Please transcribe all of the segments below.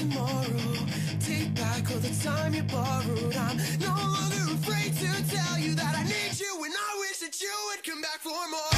tomorrow. Take back all the time you borrowed. I'm no longer afraid to tell you that I need you, and I wish that you would come back for more.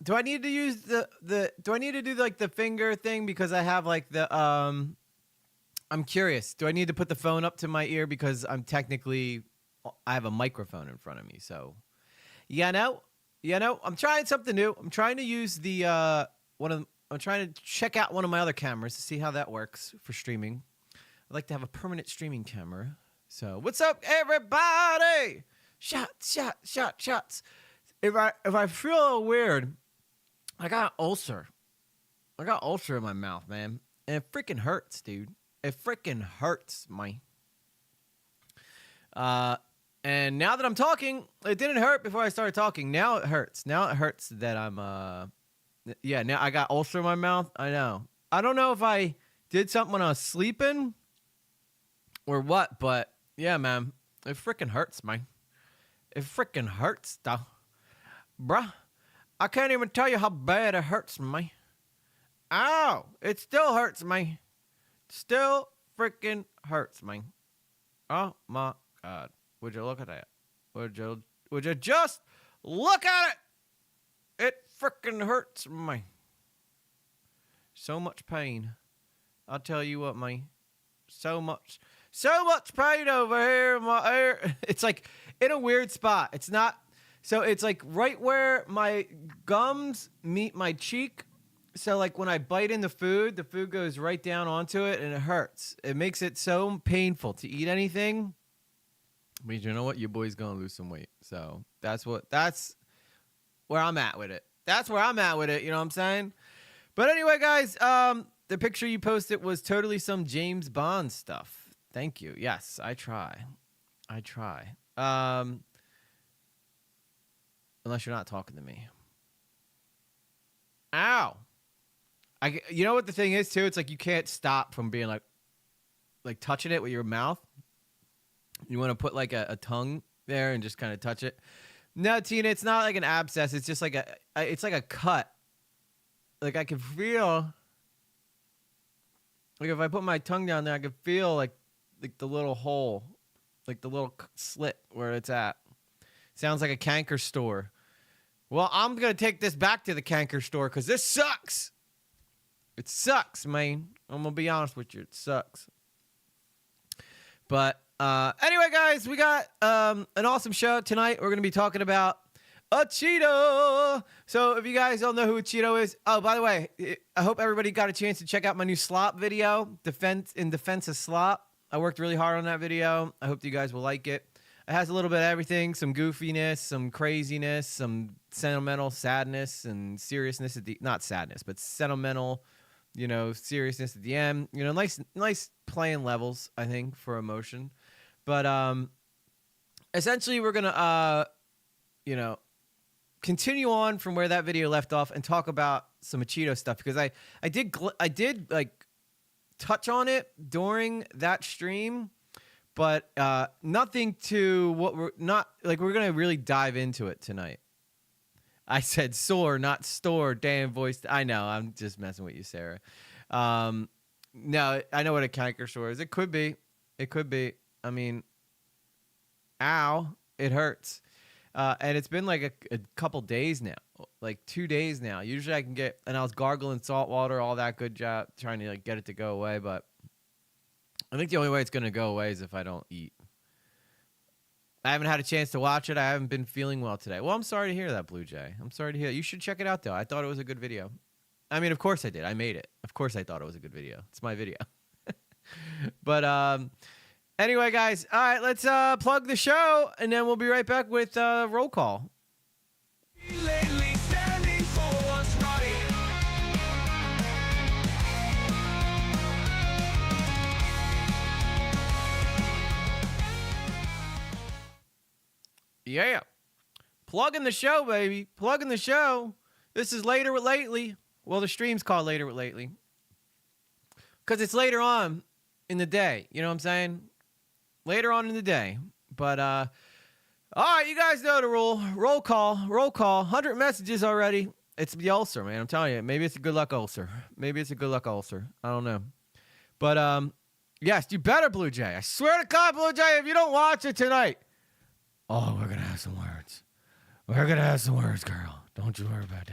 Do I need to use do I need to do like the finger thing because I have like the I'm curious. Do I need to put the phone up to my ear because I have a microphone in front of me. So, I'm trying something new. I'm trying to use I'm trying to check out one of my other cameras to see how that works for streaming. I'd like to have a permanent streaming camera. So, what's up everybody? Shots. If I feel weird, I got ulcer. I got ulcer in my mouth, man. And it freaking hurts, dude. It freaking hurts, man. And now that I'm talking, it didn't hurt before I started talking. Now it hurts. Now it hurts that I'm, now I got ulcer in my mouth. I know. I don't know if I did something when I was sleeping or what, but yeah, man. It freaking hurts, man. It freaking hurts, though. Bruh, I can't even tell you how bad it hurts me. Ow! It still hurts me. Still freaking hurts me. Oh my God. Would you look at that? Would you just look at it? It freaking hurts me. So much pain. I'll tell you what, man. So much pain over here in my ear. It's like in a weird spot. It's not. So it's like right where my gums meet my cheek, So like when I bite in the food goes right down onto it and it hurts. It makes it so painful to eat anything. But you know what? Your boy's gonna lose some weight. So that's where I'm at with it. That's where I'm at with it. You know what I'm saying? But anyway, guys, the picture you posted was totally some James Bond stuff. Thank you. Yes, I try. I try. Unless you're not talking to me. Ow. You know what the thing is too? It's like you can't stop from being like touching it with your mouth. You want to put like a tongue there and just kind of touch it. No, Tina, it's not like an abscess. It's just like it's like a cut. Like I can feel, like if I put my tongue down there, I can feel like the little hole, like the little slit where it's at. Sounds like a canker store. Well, I'm gonna take this back to the canker store because this sucks. It sucks, man. I'm gonna be honest with you. It sucks. But anyway, guys, we got an awesome show tonight. We're gonna be talking about Acheeto. So if you guys don't know who Acheeto is, oh, by the way, I hope everybody got a chance to check out my new slop video, defense of slop. I worked really hard on that video. I hope you guys will like it. It has a little bit of everything, some goofiness, some craziness, some sentimental sadness and seriousness at the, not sadness, but sentimental, you know, seriousness at the end. You know, nice playing levels, I think, for emotion. But essentially we're going to you know, continue on from where that video left off and talk about some Acheeto stuff because I did like touch on it during that stream. But nothing to what we're not like. We're gonna really dive into it tonight. I said soar, not store. Damn voice. I know. I'm just messing with you, Sarah. No, I know what a canker sore is. It could be. It could be. I mean, ow, it hurts. And it's been like a couple days now, like 2 days now. Usually I can get, and I was gargling salt water, all that good job, trying to like get it to go away, but. I think the only way it's going to go away is if I don't eat. I haven't had a chance to watch it. I haven't been feeling well today. Well, I'm sorry to hear that, Blue Jay. I'm sorry to hear that. You should check it out, though. I thought it was a good video. I mean, of course I did. I made it. Of course I thought it was a good video. It's my video. But anyway, guys. All right, let's plug the show, and then we'll be right back with roll call. Yeah. Plugging the show, baby. Plugging the show. This is Later with Lately. Well, the stream's called Later with Lately. Because it's later on in the day. You know what I'm saying? Later on in the day. But, all right, you guys know the rule. Roll call. 100 messages already. It's the ulcer, man. I'm telling you. Maybe it's a good luck ulcer. I don't know. But, yes, you better, Blue Jay. I swear to God, Blue Jay, if you don't watch it tonight. Oh, we're going to have some words. We're going to have some words, girl. Don't you worry about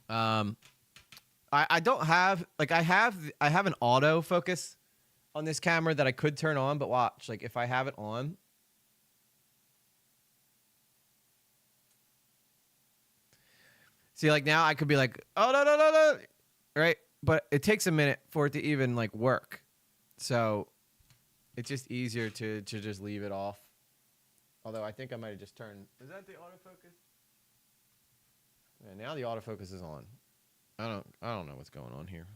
that. I don't have, like, I have an auto focus on this camera that I could turn on, but watch, like, if I have it on. See, like, now I could be like, oh, no. Right? But it takes a minute for it to even, like, work. So it's just easier to just leave it off. Although I think I might have just turned. Is that the autofocus? Yeah, now the autofocus is on. I don't know what's going on here.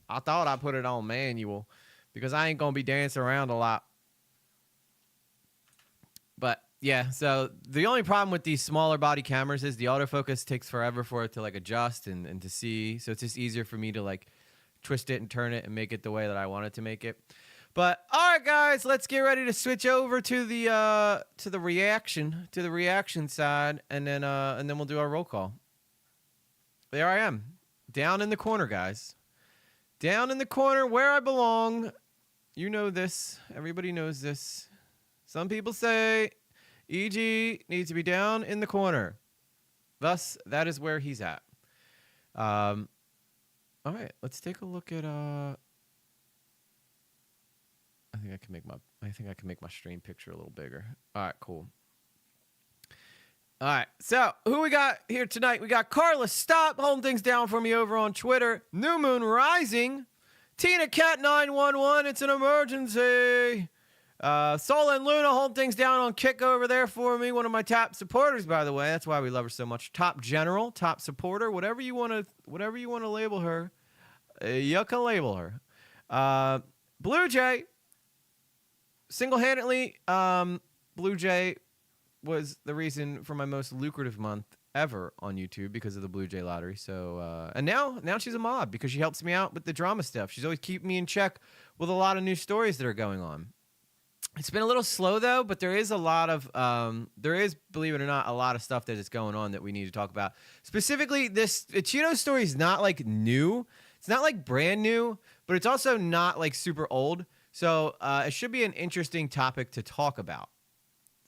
I thought I put it on manual because I ain't gonna be dancing around a lot. But yeah, so the only problem with these smaller body cameras is the autofocus takes forever for it to like adjust and to see. So it's just easier for me to like twist it and turn it and make it the way that I want it to make it. But all right, guys, let's get ready to switch over to the reaction side, and then we'll do our roll call. There I am, down in the corner, guys, down in the corner where I belong. You know this. Everybody knows this. Some people say EG needs to be down in the corner. Thus, that is where he's at. All right, let's take a look at I think I can make my stream picture a little bigger. All right, cool. All right. So, who we got here tonight? We got Carla Stop holding things down for me over on Twitter. New Moon Rising. Tina Cat 911. It's an emergency. Sola and Luna holding things down on Kick over there for me. One of my top supporters, by the way. That's why we love her so much. Top general, top supporter, whatever you want to label her. You can label her. Blue Jay. Single-handedly, Blue Jay was the reason for my most lucrative month ever on YouTube because of the Blue Jay lottery. So, and now she's a mod because she helps me out with the drama stuff. She's always keeping me in check with a lot of new stories that are going on. It's been a little slow though, but there is a lot of, believe it or not, a lot of stuff that is going on that we need to talk about. Specifically, this Acheeto story is not like new. It's not like brand new, but it's also not like super old. So it should be an interesting topic to talk about.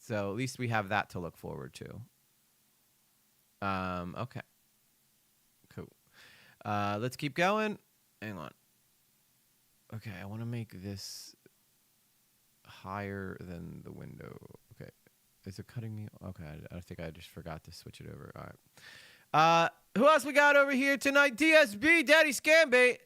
So at least we have that to look forward to. Okay. Cool. Let's keep going. Hang on. Okay, I want to make this higher than the window. Okay. Is it cutting me? Okay, I think I just forgot to switch it over. All right. Who else we got over here tonight? DSB, Daddy Scambait.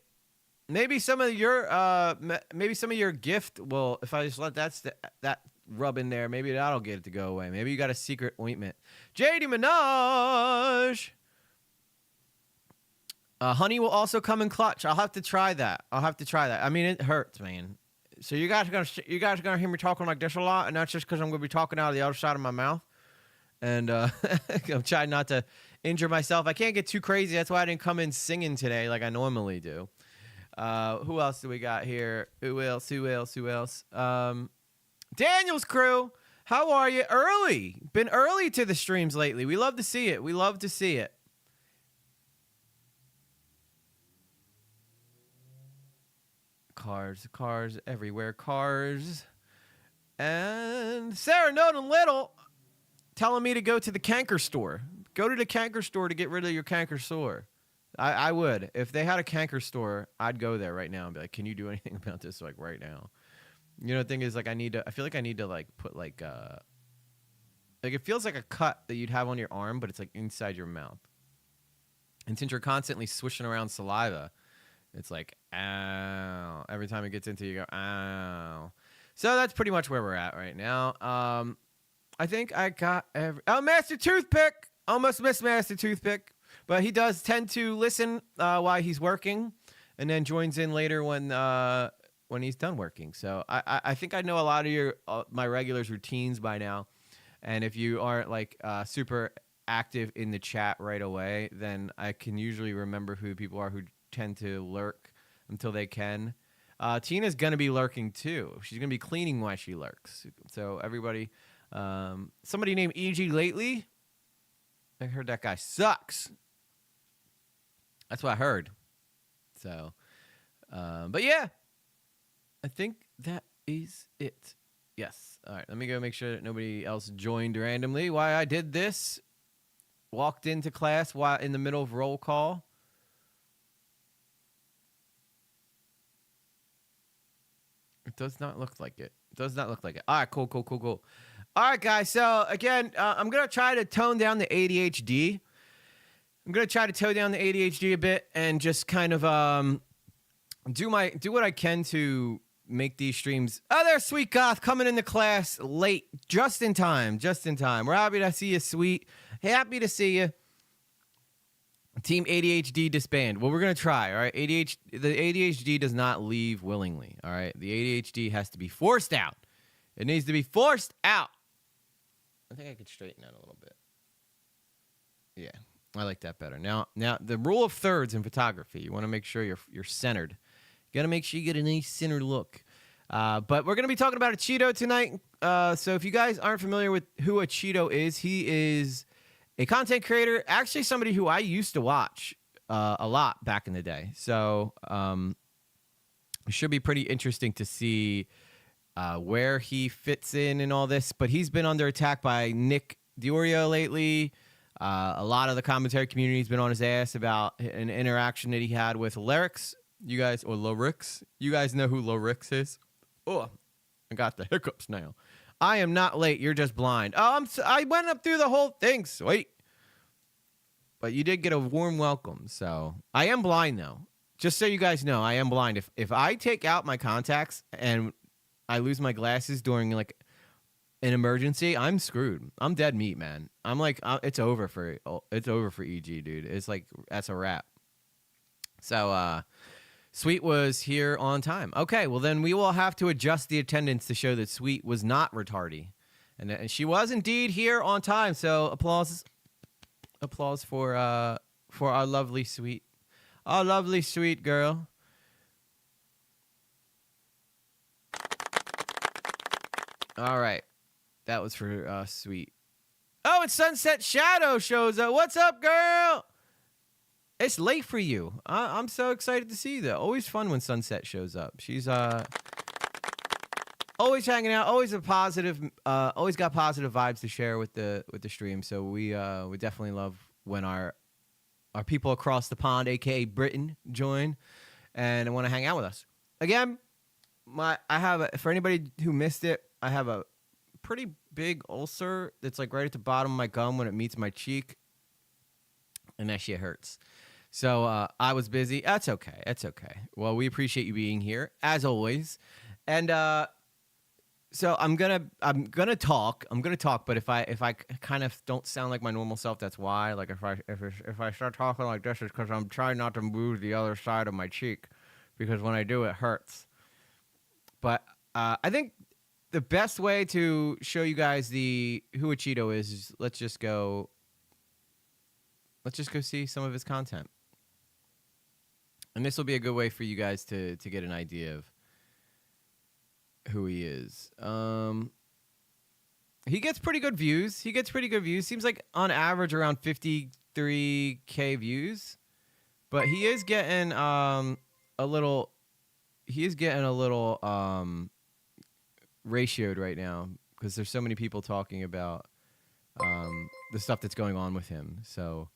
Maybe some of your gift will, if I just let that rub in there, maybe that'll get it to go away. Maybe you got a secret ointment. JD Minaj. Honey will also come in clutch. I'll have to try that. I mean, it hurts, man. So you guys are gonna hear me talking like this a lot, and that's just because I'm gonna be talking out of the other side of my mouth. And I'm trying not to injure myself. I can't get too crazy. That's why I didn't come in singing today like I normally do. Who else do we got here? Who else? Daniel's crew. How are you? Early. Been early to the streams lately. We love to see it. Cars everywhere. Cars. And Sarah Noden Little telling me to go to the canker store. Go to the canker store to get rid of your canker sore. I would. If they had a canker store, I'd go there right now and be like, can you do anything about this like right now? You know, the thing is, like, I feel like I need to like put like it feels like a cut that you'd have on your arm, but it's like inside your mouth. And since you're constantly swishing around saliva, it's like, ow. Every time it gets into you, go, ow. So that's pretty much where we're at right now. I think I got Master Toothpick. Almost missed Master Toothpick. But he does tend to listen while he's working and then joins in later when he's done working. So I think I know a lot of my regulars' routines by now. And if you aren't like super active in the chat right away, then I can usually remember who people are who tend to lurk until they can. Tina's going to be lurking too. She's going to be cleaning while she lurks. So everybody, somebody named E.G. Lately, I heard that guy sucks. That's what I heard. So, but yeah, I think that is it. Yes. All right. Let me go make sure that nobody else joined randomly. Why I did this. Walked into class while in the middle of roll call. It does not look like it. All right, cool. All right, guys. So, again, I'm going to try to tone down the ADHD. A bit and just kind of do what I can to make these streams. Oh, there's Sweet Goth coming into class late, just in time. We're happy to see you, Sweet. Happy to see you. Team ADHD disband. Well, we're going to try, all right? The ADHD does not leave willingly, all right? The ADHD has to be forced out. It needs to be forced out. I think I could straighten that a little bit. Yeah, I like that better. Now, the rule of thirds in photography, you want to make sure you're centered. You got to make sure you get a nice centered look. But we're going to be talking about Acheeto tonight. So if you guys aren't familiar with who Acheeto is, he is a content creator, actually somebody who I used to watch a lot back in the day. So it should be pretty interesting to see where he fits in and all this. But he's been under attack by Nick Diorio lately. A lot of the commentary community has been on his ass about an interaction that he had with Lyrics. You guys know who Lyrics is? Oh, I got the hiccups now. I am not late. You're just blind. Oh, I went up through the whole thing. Sweet. But you did get a warm welcome. So I am blind, though. Just so you guys know, I am blind. If I take out my contacts and I lose my glasses during like an emergency, I'm screwed. I'm dead meat, man. I'm like, it's over for EG, dude. It's like, that's a wrap. So, Sweet was here on time. Okay, well then we will have to adjust the attendance to show that Sweet was not retardy, and she was indeed here on time. So applause for our lovely Sweet, girl. All right, that was for Sweet. Oh, it's Sunset Shadow shows up. What's up, girl? It's late for you. I'm so excited to see you, though. Always fun when Sunset shows up. She's always hanging out. Always a positive. Always got positive vibes to share with the stream. So we definitely love when our people across the pond, aka Britain, join and want to hang out with us. Again, for anybody who missed it, I have a pretty big ulcer that's like right at the bottom of my gum when it meets my cheek, and that shit hurts. So I was busy. That's okay. Well, we appreciate you being here as always, and so I'm gonna talk. But if I kind of don't sound like my normal self, that's why. Like if I start talking like this, it's because I'm trying not to move the other side of my cheek, because when I do, it hurts. But I think the best way to show you guys who Acheeto is let's just go see some of his content. And this will be a good way for you guys to get an idea of who he is. He gets pretty good views. Seems like on average around 53K views. But he is getting a little ratioed right now because there's so many people talking about the stuff that's going on with him. So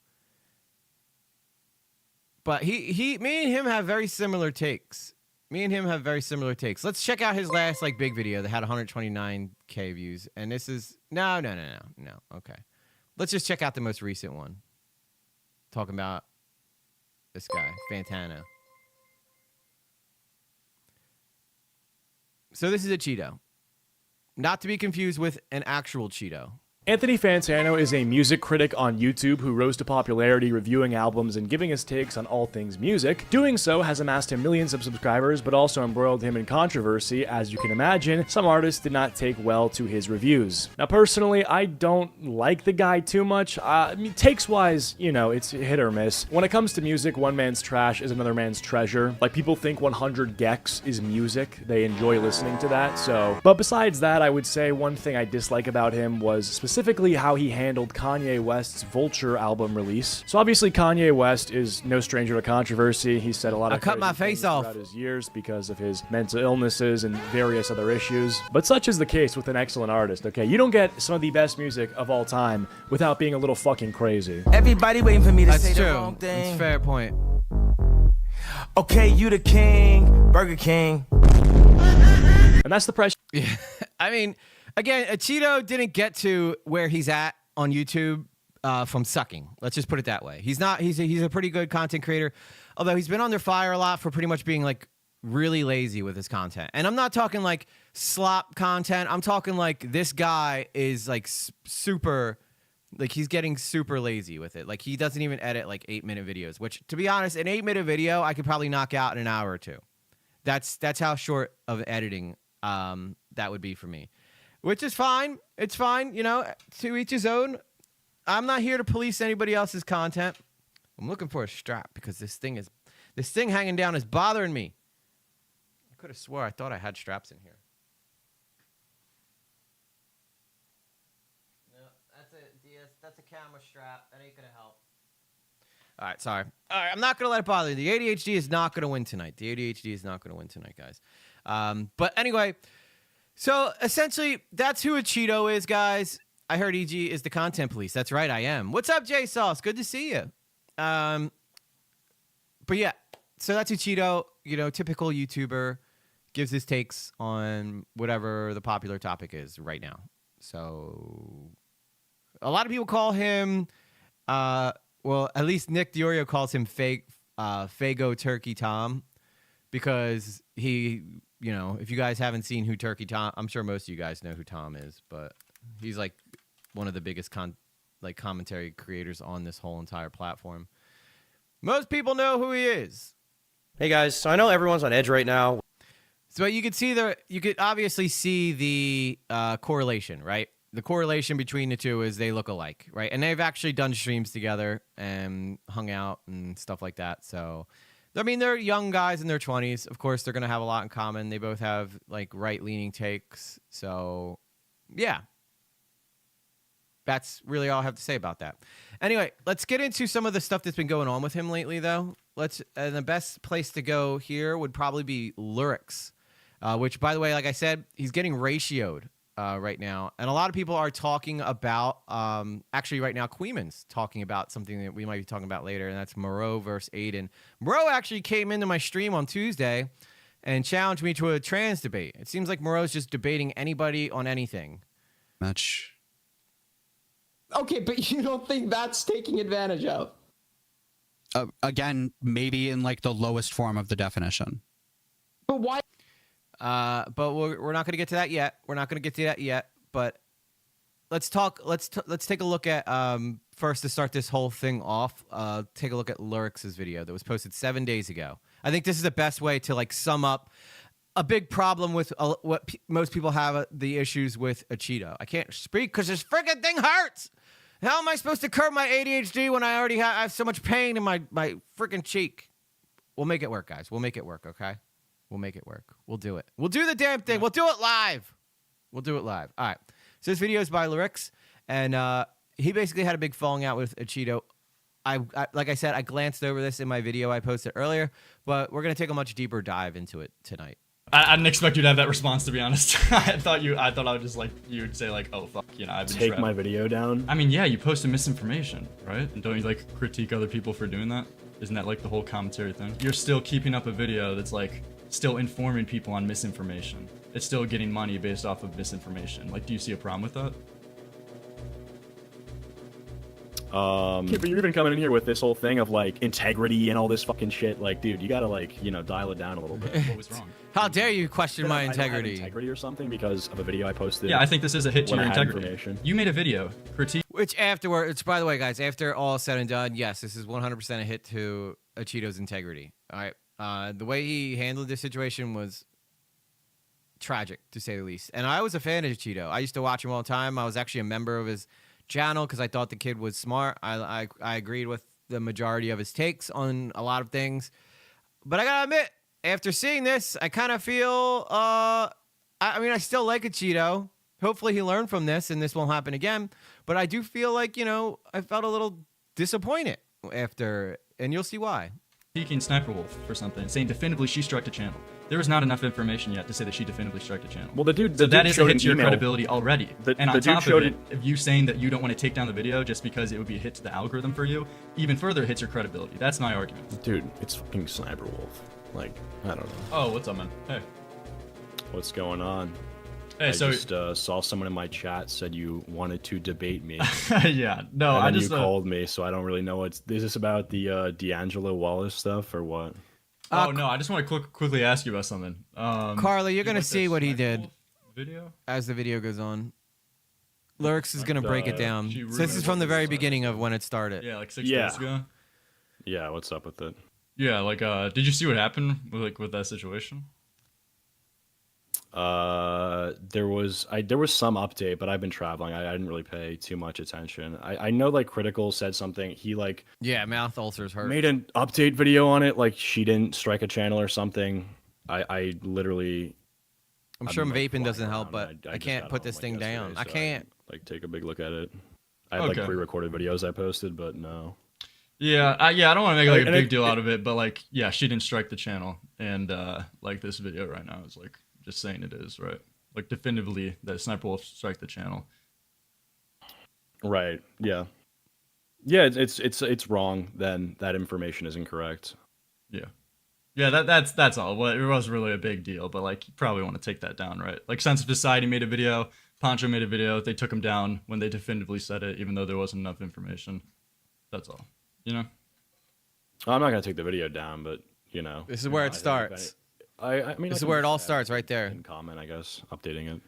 but me and him have very similar takes. Let's check out his last like big video that had 129K views. And this is no. Okay. Let's just check out the most recent one. Talking about this guy, Fantano. So this is a Cheeto. Not to be confused with an actual Cheeto. Anthony Fantano is a music critic on YouTube who rose to popularity reviewing albums and giving his takes on all things music. Doing so has amassed him millions of subscribers, but also embroiled him in controversy. As you can imagine, some artists did not take well to his reviews. Now, personally, I don't like the guy too much. Takes-wise, it's hit or miss. When it comes to music, one man's trash is another man's treasure. Like, people think 100 gecs is music. They enjoy listening to that, so... But besides that, I would say one thing I dislike about him was specifically how he handled Kanye West's Vulture album release. So obviously Kanye West is no stranger to controversy. He said a lot of I cut my face off throughout his years because of his mental illnesses and various other issues. But such is the case with an excellent artist, okay? You don't get some of the best music of all time without being a little fucking crazy. Everybody waiting for me to say true. the wrong thing. That's a fair point. Okay, you the king, Burger King. And that's the price. Yeah. I mean, again, Acheeto didn't get to where he's at on YouTube from sucking. Let's just put it that way. He's a pretty good content creator, although he's been under fire a lot for pretty much being like really lazy with his content. And I'm not talking like slop content. I'm talking like this guy is like super, like he's getting super lazy with it. Like he doesn't even edit like 8-minute videos, which to be honest, an 8-minute video I could probably knock out in an hour or two. That's how short of editing that would be for me. Which is fine. It's fine, to each his own. I'm not here to police anybody else's content. I'm looking for a strap because this thing hanging down is bothering me. I could have swore I thought I had straps in here. No, that's a camera strap. That ain't gonna help. All right, sorry. All right, I'm not gonna let it bother you. The ADHD is not gonna win tonight. Guys. But anyway. So, essentially, that's who Acheeto is, guys. I heard EG is the content police. That's right, I am. What's up, J Sauce? Good to see you. But yeah, so that's Acheeto, typical YouTuber, gives his takes on whatever the popular topic is right now. So a lot of people call him, well, at least Nick Diorio calls him Fago Turkey Tom, because he, you know, if you guys haven't seen who Turkey Tom, I'm sure most of you guys know who Tom is, but he's like one of the biggest commentary creators on this whole entire platform. Most people know who he is. Hey guys, so I know everyone's on edge right now. So you could obviously see the correlation, right? The correlation between the two is they look alike, right? And they've actually done streams together and hung out and stuff like that. So, I mean, they're young guys in their 20s. Of course, they're going to have a lot in common. They both have like right-leaning takes. So, yeah. That's really all I have to say about that. Anyway, let's get into some of the stuff that's been going on with him lately, though. The best place to go here would probably be Lyrics, which, by the way, like I said, he's getting ratioed right now. And a lot of people are talking about, actually right now, Queeman's talking about something that we might be talking about later, and that's Moreau versus Aiden. Moreau actually came into my stream on Tuesday and challenged me to a trans debate. It seems like Moreau's just debating anybody on anything. Much. Okay, but you don't think that's taking advantage of? Again, maybe in like the lowest form of the definition. But why? But we're not going to get to that yet. We're not going to get to that yet. But let's take a look at first to start this whole thing off. Take a look at Lyrics' video that was posted 7 days ago. I think this is the best way to like sum up a big problem with what most people have the issues with Acheeto. I can't speak because this freaking thing hurts. How am I supposed to curb my ADHD when I already have so much pain in my freaking cheek? We'll make it work, guys. We'll make it work, okay? We'll make it work. We'll do it. We'll do the damn thing. We'll do it live. We'll do it live. All right. So this video is by Lyrics, and he basically had a big falling out with Acheeto. I like I said, I glanced over this in my video I posted earlier, but we're going to take a much deeper dive into it tonight. I didn't expect you to have that response, to be honest. I thought I would just like, you would say like, oh fuck, you know, I've been Take trapped. my video down. I mean, yeah, you posted misinformation, right? And don't you like critique other people for doing that? Isn't that like the whole commentary thing? You're still keeping up a video that's like still informing people on misinformation. It's still getting money based off of misinformation. Like, do you see a problem with that? Yeah, but you've been coming in here with this whole thing of like integrity and all this fucking shit. Like, dude, you gotta like, you know, dial it down a little bit. What was wrong? How dare you question my I don't have integrity? integrity or something because of a video I posted. Yeah, I think this is a hit to when your I had integrity. information. You made a video critique. Which afterwards, by the way, guys, after all said and done, yes, this is 100% a hit to Acheeto's integrity. All right. The way he handled this situation was tragic, to say the least. And I was a fan of Acheeto. I used to watch him all the time. I was actually a member of his channel because I thought the kid was smart. I agreed with the majority of his takes on a lot of things. But I gotta admit, after seeing this, I kind of feel, I mean, I still like Acheeto. Hopefully he learned from this and this won't happen again. But I do feel like, you know, I felt a little disappointed after, and you'll see why. Critiquing Sniper Wolf for something, saying definitively she struck the channel. There is not enough information yet to say that she definitively struck the channel. Well, the dude, So that dude is a showed hit an to your email. credibility already. And on the dude top of showed it, if you saying that you don't want to take down the video just because it would be a hit to the algorithm for you, even further hits your credibility. That's my argument. Dude, it's fucking Sniper Wolf. Like, I don't know. Oh, what's up, man? Hey. What's going on? Hey, I so... just saw someone in my chat said you wanted to debate me. yeah, no, And I then just... you called me, so I don't really know what's... Is this about the D'Angelo Wallace stuff, or what? Oh, no, I just want to quickly ask you about something. Carly, you're going to see what he did video? as the video goes on. Lyrics is going to break it down. So this is from the very beginning of when it started. Yeah, like 6 Yeah. days ago? Yeah, what's up with it? Yeah, like, did you see what happened with that situation? There was some update, but I've been traveling. I didn't really pay too much attention. I know like Critical said something. He like Yeah, mouth ulcers hurt. made an update video on it. Like she didn't strike a channel or something. I literally. I'm I've sure been, like, vaping flying doesn't help, around. but I just can't got put home, this like, thing down. yesterday, I so can't. like take a big look at it. I had Okay. like pre-recorded videos I posted, but no. Yeah, I don't want to make like a And big it- deal out of it, but like, yeah, she didn't strike the channel, and like this video right now is like just saying it is, right? Like definitively that Sniper Wolf strike the channel. Right. Yeah. Yeah. It's wrong. Then that information is incorrect. Yeah, Yeah, that's all. Well, it was really a big deal, but like you probably want to take that down, right? Like Sense of Society made a video, Poncho made a video. They took him down when they definitively said it, even though there wasn't enough information. That's all. You know. I'm not gonna take the video down, but This is where it starts. I mean, This is I can where it all just starts, right there. in comment, I guess, updating it.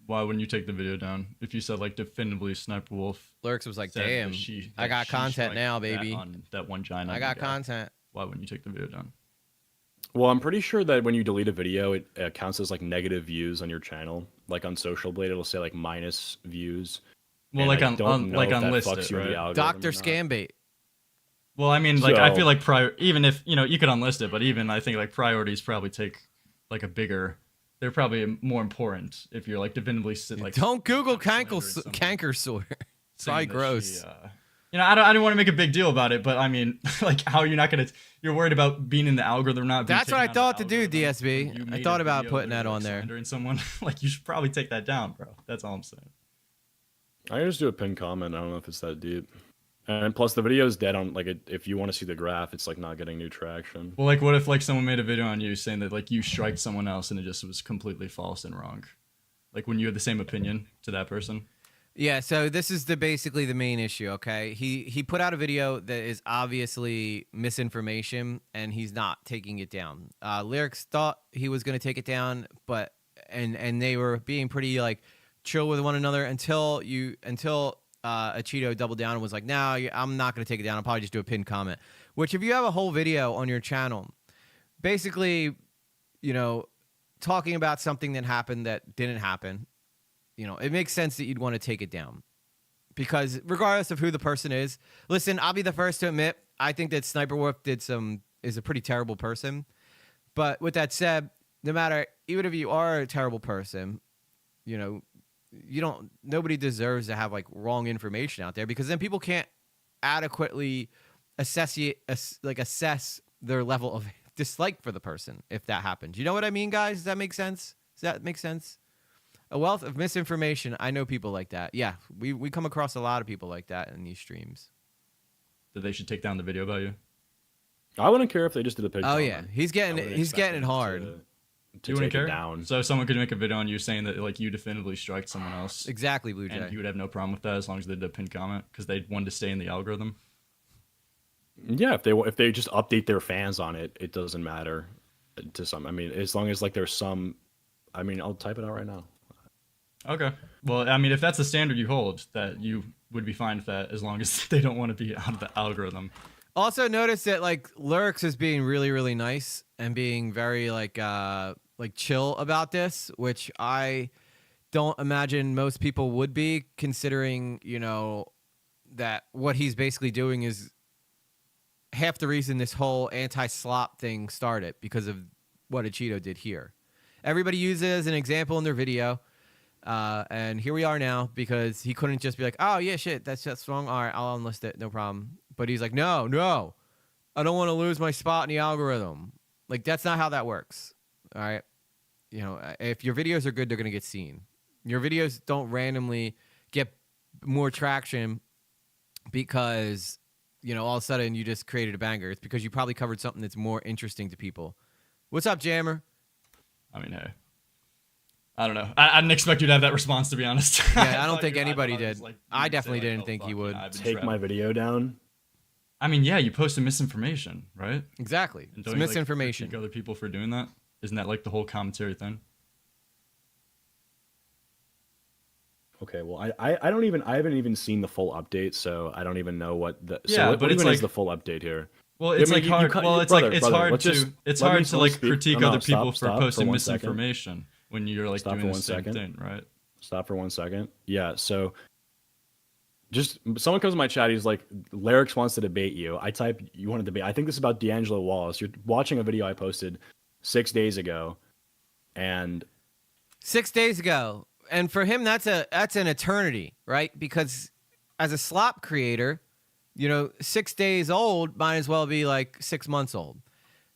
Why wouldn't you take the video down if you said like definitively Sniper Wolf? Lurks was like, said that damn, I got she content striked now, that baby. on that one giant. I got content. Why wouldn't you take the video down? Well, I'm pretty sure that when you delete a video, it counts as like negative views on your channel. Like on Social Blade, it'll say like minus views. Well, And like I on don't know like if that unlisted, fucks you in the right? algorithm Dr. or not. Scambait. Well, I mean, like I So- feel like even if you could unlist it, but even I think like priorities probably take like a bigger. They're probably more important if you're like definitively like. Don't Google slandering someone, canker sore. It's probably saying that gross. she, I don't want to make a big deal about it, but I mean, like, how are you not gonna? You're worried about being in the algorithm, not. Being That's what taken I out thought of to the do, algorithm when DSB. you I made thought a about video putting where that you're, on like, there. Slandering someone, like you should probably take that down, bro. That's all I'm saying. I can just do a pinned comment. I don't know if it's that deep. And plus, the video is dead on like if you want to see the graph, it's like not getting new traction. Well, like, what if like someone made a video on you saying that like you striked someone else and it just was completely false and wrong? Like when you had the same opinion to that person. Yeah, so this is basically the main issue, okay? He put out a video that is obviously misinformation and he's not taking it down. Lyrics thought he was going to take it down, but and they were being pretty like chill with one another until Acheeto doubled down and was like, "No, I'm not going to take it down. I'll probably just do a pinned comment." Which if you have a whole video on your channel, basically, talking about something that happened that didn't happen, it makes sense that you'd want to take it down. Because regardless of who the person is, listen, I'll be the first to admit, I think that Sniper Wolf is a pretty terrible person. But with that said, no matter, even if you are a terrible person, nobody deserves to have like wrong information out there, because then people can't adequately assess their level of dislike for the person if that happens. You know what I mean, guys? Does that make sense? Does that make sense? A wealth of misinformation. I know people like that. Yeah, we come across a lot of people like that in these streams. That they should take down the video about you. I wouldn't care if they just did a pinned Oh comment. yeah, he's getting it hard. To You wouldn't take care. it down. So someone could make a video on you saying that like you definitively striked someone else, Exactly, Blue Jay. and you would have no problem with that as long as they did a pinned comment because they wanted to stay in the algorithm. Yeah, if they just update their fans on it, it doesn't matter to some. I mean, as long as like there's some. I mean, I'll type it out right now. Okay. Well, I mean, if that's the standard you hold, that you would be fine with that as long as they don't want to be out of the algorithm. Also, notice that like Lurks is being really, really nice and being very like chill about this, which I don't imagine most people would be, considering that what he's basically doing is half the reason this whole anti-slop thing started, because of what Acheeto did here. Everybody used it as an example in their video. And here we are now, because he couldn't just be like, "Oh yeah, shit, that's wrong. All right, I'll enlist it, no problem." But he's like, "No, I don't want to lose my spot in the algorithm." Like, that's not how that works. All right, if your videos are good, they're gonna get seen. Your videos don't randomly get more traction because all of a sudden you just created a banger. It's because you probably covered something that's more interesting to people. What's up, Jammer? I mean, hey. I don't know. I didn't expect you to have that response, to be honest. Yeah, I don't thought think you- anybody thought it did. was like, I you'd say, definitely like, didn't "Oh, think he fuck, would." yeah, I've been Take trapped." my video down. I mean, yeah, you posted misinformation, right? Exactly. And It's don't you, like, misinformation. critique other people for doing that? Isn't that like the whole commentary thing? Okay, well, I haven't even seen the full update, so I don't even know what the. Yeah, so what but it's even is like- the full update here? Well, it's I mean, like you hard. cut- Well, it's brother, like it's brother, hard let's to just- it's let me hard to like speak. critique No, other stop, people for stop posting 1 second. misinformation when you're like Stop for doing the 1 same second. thing, right? Stop for 1 second. Yeah, so just someone comes to my chat. He's like, "Lyrics wants to debate you." I type, "You want to debate?" I think this is about D'Angelo Wallace. You're watching a video I posted 6 days ago, and 6 days ago. And for him, that's an eternity, right? Because as a slop creator, 6 days old might as well be like 6 months old,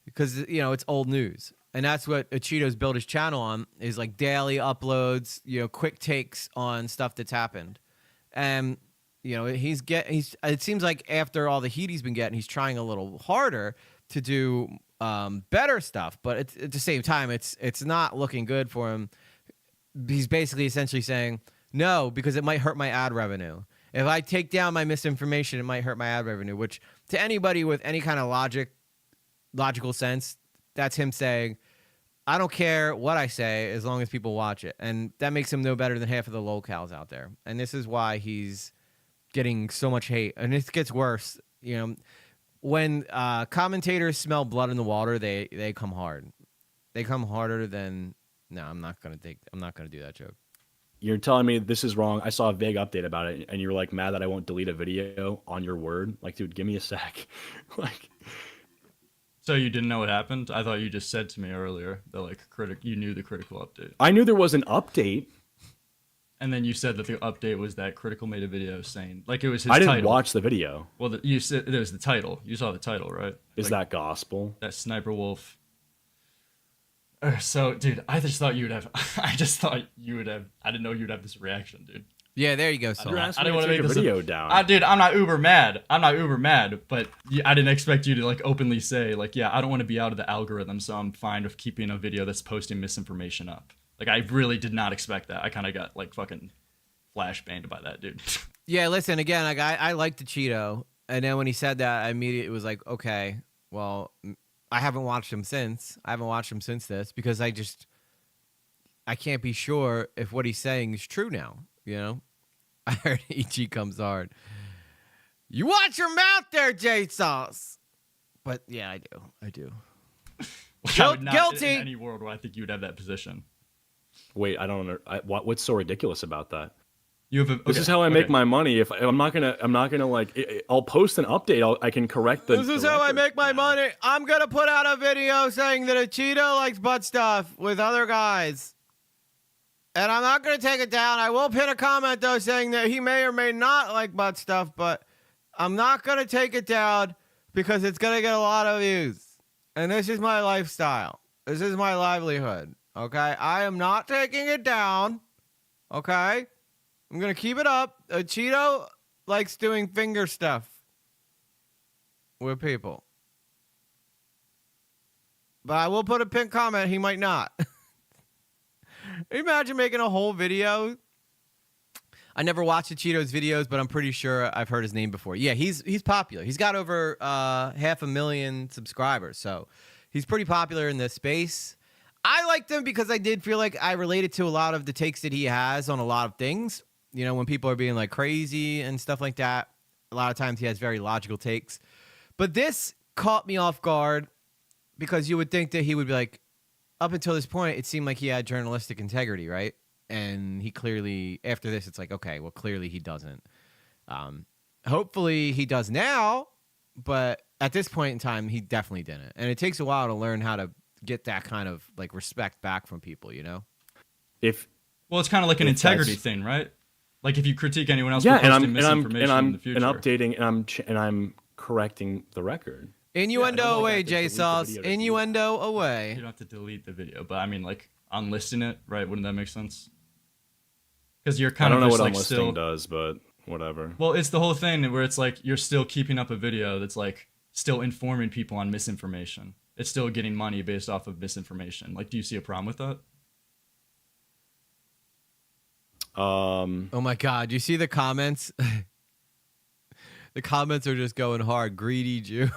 because it's old news. And that's what Acheeto's built his channel on, is like daily uploads, quick takes on stuff that's happened. And it seems like after all the heat he's been getting, he's trying a little harder to do better stuff. But it's, at the same time, it's not looking good for him. He's basically essentially saying no because it might hurt my ad revenue. If I take down my misinformation, it might hurt my ad revenue. Which to anybody with any kind of logical sense, that's him saying, I don't care what I say as long as people watch it. And that makes him no better than half of the locals out there. And this is why he's getting so much hate. And it gets worse. You know, when commentators smell blood in the water, they come hard. They come harder than... No, I'm not going to do that joke. You're telling me this is wrong. I saw a vague update about it, and you're like mad that I won't delete a video on your word. Like, dude, give me a sec. Like... So you didn't know what happened? I thought you just said to me earlier that like you knew the critical update. I knew there was an update. And then you said that the update was that Critical made a video saying like it was his I didn't title. watch the video. Well, you said it was the title. You saw the title, right? Is like, that gospel? that Sniper Wolf. So, dude, I just thought you would have. I didn't know you'd have this reaction, dude. Yeah, there you go, Saul. You're I asking didn't me want to to take make a this video down. Dude, I'm not uber mad. But I didn't expect you to like openly say like, yeah, I don't want to be out of the algorithm, so I'm fine with keeping a video that's posting misinformation up. Like, I really did not expect that. I kind of got like fucking flashbanged by that, dude. Yeah, listen, again, like I liked Acheeto, and then when he said that, I immediately was like, okay, well, I haven't watched him since. This because I can't be sure if what he's saying is true now, you know? I heard EG comes hard. You watch your mouth there, J Sauce. But yeah, I do. I would not, Guilty. In any world where I think you would have that position. Wait, I don't know. What's so ridiculous about that? You have This is how I make my money. If I'm not gonna like, I'll post an update. I can correct the. This is how I make my money. I'm gonna put out a video saying that Acheeto likes butt stuff with other guys. And I'm not going to take it down. I will pin a comment, though, saying that he may or may not like butt stuff, but I'm not going to take it down because it's going to get a lot of views. And this is my lifestyle. This is my livelihood. Okay? I am not taking it down. Okay? I'm going to keep it up. Acheeto likes doing finger stuff with people. But I will put a pinned comment. He might not. Imagine making a whole video. I never watched Acheeto's videos, but I'm pretty sure I've heard his name before. Yeah, he's popular. He's got over 500,000 subscribers, so he's pretty popular in this space. I liked him because I did feel like I related to a lot of the takes that he has on a lot of things. You know, when people are being like crazy and stuff like that, a lot of times he has very logical takes. But this caught me off guard because you would think that he would be like, up until this point, it seemed like he had journalistic integrity, right? And he clearly, after this, it's like, okay, well, clearly he doesn't. Hopefully he does now, but at this point in time, he definitely didn't. And it takes a while to learn how to get that kind of like respect back from people, you know? Well, it's kind of like an integrity thing, right? Like if you critique anyone else, yeah, for posting misinformation in the future, and updating, and I'm correcting the record. Innuendo away, J-Sauce. Innuendo away. you don't have to delete the video, but I mean, like unlisting it, right? Wouldn't that make sense? Because you're kind of just, like, still does, but whatever. Well, it's the whole thing where it's like you're still keeping up a video that's like still informing people on misinformation. It's still getting money based off of misinformation. Like, do you see a problem with that? Oh my God! You see the comments? The comments are just going hard. Greedy Jew.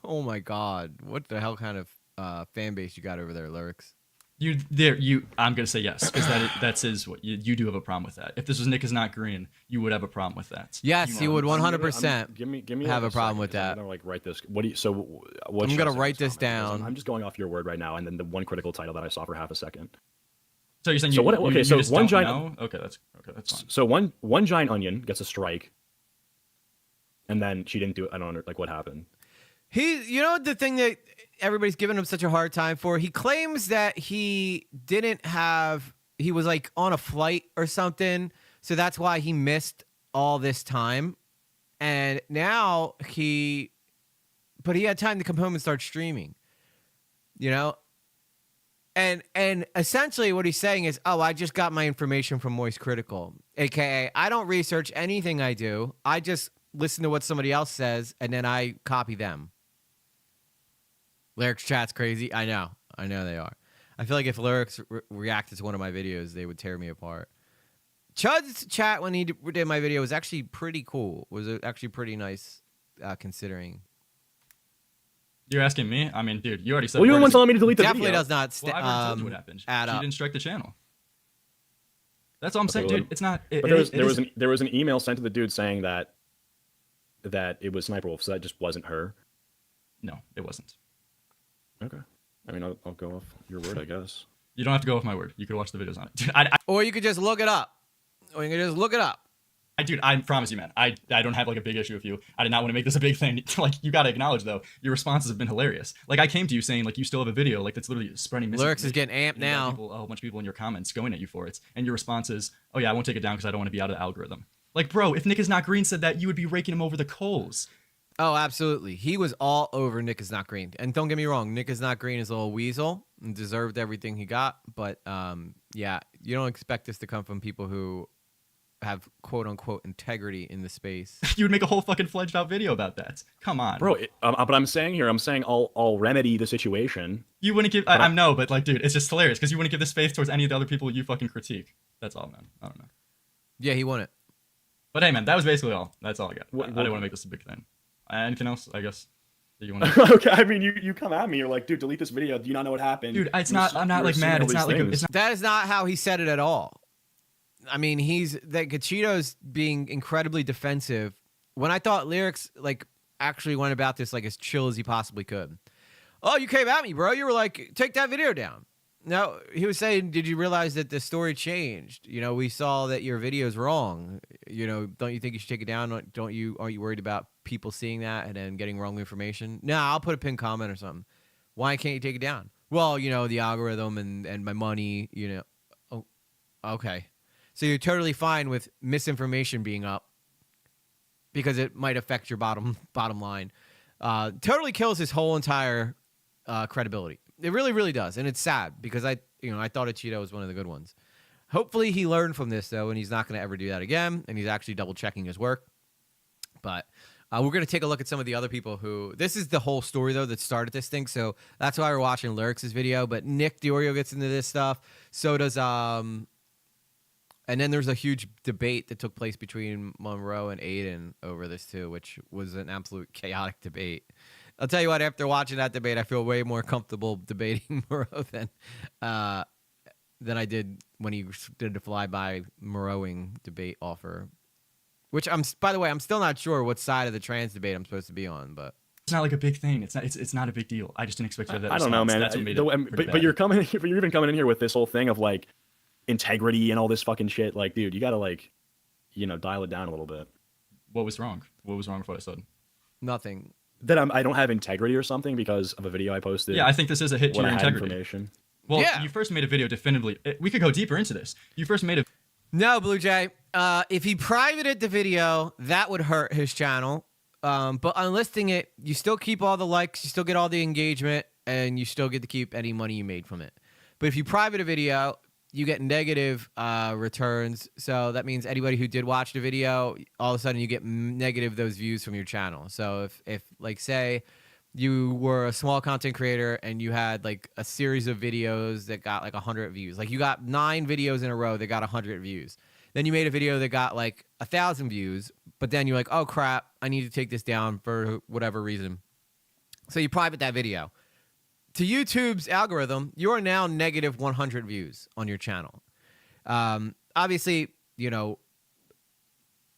Oh my God! What the hell kind of fan base you got over there, Lyrics? I'm gonna say yes because that's what you do have a problem with that. If this was Nick is not green, you would have a problem with that. Yes, you would 100%. Give me have a problem with that. I'm gonna like write this. I'm gonna write this down. I'm just going off your word right now, and then the one critical title that I saw for half a second. So you're saying so you so just one don't giant. know? Okay, that's fine. So one giant onion gets a strike, and then she didn't do it. I don't know, like what happened. You know the thing that everybody's giving him such a hard time for? He claims that he was like on a flight or something, so that's why he missed all this time. And now he had time to come home and start streaming, you know? And essentially what he's saying is, oh, I just got my information from Moist Critical, aka I don't research anything I do. I just listen to what somebody else says and then I copy them. Lyrics chat's crazy. I know they are. I feel like if Lyrics reacted to one of my videos, they would tear me apart. Chud's chat when he did my video was actually pretty cool. Was actually pretty nice, considering. You're asking me? I mean, dude, you already said. Well, you're the one words. telling me to delete the Definitely video. does not Well, I've already told you what happened. add She up. didn't strike the channel. That's all I'm saying, well, dude. It's not. But there was an email sent to the dude saying that it was Sniper Wolf, so that just wasn't her. No, it wasn't. Okay. I mean, I'll go off your word, I guess. You don't have to go off my word. You could watch the videos on it. Dude, Or you could just look it up. dude, I promise you, man. I don't have like a big issue with you. I did not want to make this a big thing. Like, you gotta acknowledge though, your responses have been hilarious. Like, I came to you saying like you still have a video, like that's literally spreading misinformation. Lyrics is getting amped And you got now. a whole bunch of people in your comments going at you for it, and your response is, "Oh yeah, I won't take it down because I don't want to be out of the algorithm." Like, bro, if Nick is not green said that, you would be raking him over the coals. Oh, absolutely. He was all over Nick is not green. And don't get me wrong, Nick is not green is a little weasel and deserved everything he got. But yeah, you don't expect this to come from people who have quote unquote integrity in the space. You would make a whole fucking fledged out video about that. Come on, Bro, but I'm saying I'll remedy the situation. You wouldn't give. I know, but like, dude, it's just hilarious because you wouldn't give this space towards any of the other people you fucking critique. That's all, man. I don't know. Yeah, he won it. But hey, man, that was basically all. That's all I got. I didn't want to make this a big thing. Anything else? I guess that you want to. Okay, I mean, you come at me. You're like, dude, delete this video. Do you not know what happened? Dude, it's not. I'm not like mad. It's not like. It's not. That is not how he said it at all. I mean, Acheeto's being incredibly defensive. When I thought Lyrics like actually went about this like as chill as he possibly could. Oh, you came at me, bro. You were like, take that video down. No, he was saying, did you realize that the story changed? You know, we saw that your video is wrong. You know, don't you think you should take it down? Aren't you worried about people seeing that and then getting wrong information? No, I'll put a pinned comment or something. Why can't you take it down? Well, you know, the algorithm and my money, you know. Oh, okay. So you're totally fine with misinformation being up because it might affect your bottom line. Totally kills his whole entire credibility. It really, really does, and it's sad because I thought Acheeto was one of the good ones. Hopefully, he learned from this though, and he's not going to ever do that again. And he's actually double checking his work. But we're going to take a look at some of the other people who. This is the whole story though that started this thing, so that's why we're watching Lyrics' video. But Nick Diorio gets into this stuff. So does And then there's a huge debate that took place between Monroe and Aiden over this too, which was an absolute chaotic debate. I'll tell you what, after watching that debate, I feel way more comfortable debating Monroe than I did when he did the flyby Monroeing debate offer. Which by the way, I'm still not sure what side of the trans debate I'm supposed to be on, but It's not like a big thing. It's not a big deal. I just didn't expect to have that. I don't know, man. That's what made it pretty But bad. you're even coming in here with this whole thing of like integrity and all this fucking shit. Like, dude, you gotta like, dial it down a little bit. What was wrong? What was wrong with what I said? nothing. That I don't have integrity or something because of a video I posted. Yeah, I think this is a hit to when your I had integrity. information. Well, Yeah. you first made a video definitively. We could go deeper into this. You first made a. No, Blue Jay. If he privated the video, that would hurt his channel. But unlisting it, you still keep all the likes, you still get all the engagement, and you still get to keep any money you made from it. But if you private a video, you get negative returns. So that means anybody who did watch the video, all of a sudden you get negative those views from your channel. So if like say you were a small content creator and you had like a series of videos that got like 100 views, like you got 9 videos in a row that got 100 views. Then you made a video that got like 1,000 views, but then you're like, oh crap, I need to take this down for whatever reason. So you private that video. To YouTube's algorithm, you are now negative 100 views on your channel. Obviously,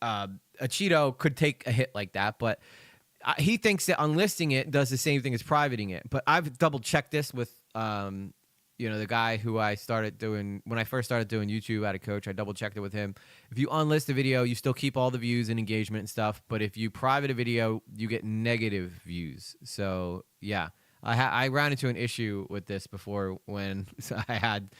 Acheeto could take a hit like that, but he thinks that unlisting it does the same thing as privating it. But I've double checked this with, the guy who I started doing when I first started doing YouTube at a coach. I double checked it with him. If you unlist a video, you still keep all the views and engagement and stuff. But if you private a video, you get negative views. So yeah. I ran into an issue with this before when I had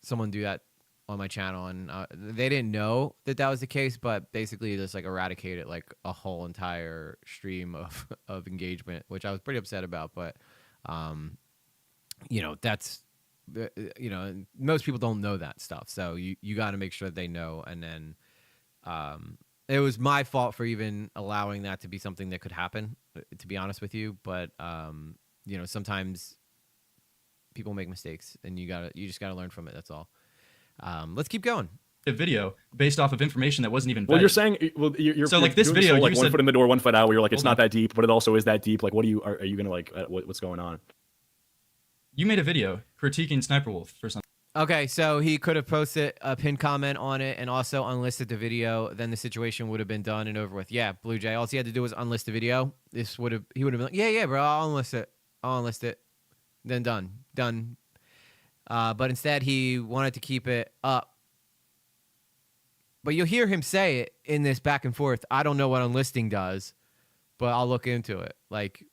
someone do that on my channel, and they didn't know that was the case, but basically just like eradicated like a whole entire stream of engagement, which I was pretty upset about. But that's most people don't know that stuff, so you got to make sure that they know, and then It was my fault for even allowing that to be something that could happen, to be honest with you. But you know, sometimes people make mistakes, and you just gotta learn from it. That's all. Let's keep going. A video based off of information that wasn't even vetted. Well, you're saying, well, you're So, like, this doing video, whole, like you one said- foot in the door, 1 foot out. Where you're like, it's Hold not on. that deep, but it also is that deep. Like, what are you gonna like? What's going on? You made a video critiquing Sniper Wolf for something. Okay, so he could have posted a pinned comment on it and also unlisted the video. Then the situation would have been done and over with. Yeah, Blue Jay. All he had to do was unlist the video. He would have been like, yeah, bro, I'll unlist it. Then done. But instead, he wanted to keep it up. But you'll hear him say it in this back and forth. I don't know what unlisting does, but I'll look into it. Like,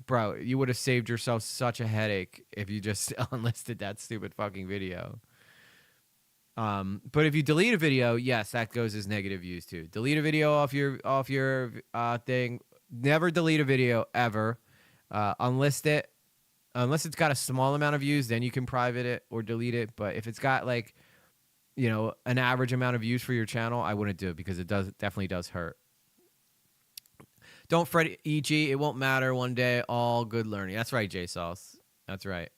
bro, you would have saved yourself such a headache if you just unlisted that stupid fucking video. But if you delete a video, yes, that goes as negative views too. Delete a video off your thing. Never delete a video ever. Unlist it. Unless it's got a small amount of views, then you can private it or delete it. But if it's got like, you know, an average amount of views for your channel, I wouldn't do it because it definitely does hurt. Don't fret, EG. It won't matter one day. All good learning. That's right, J Sauce. That's right.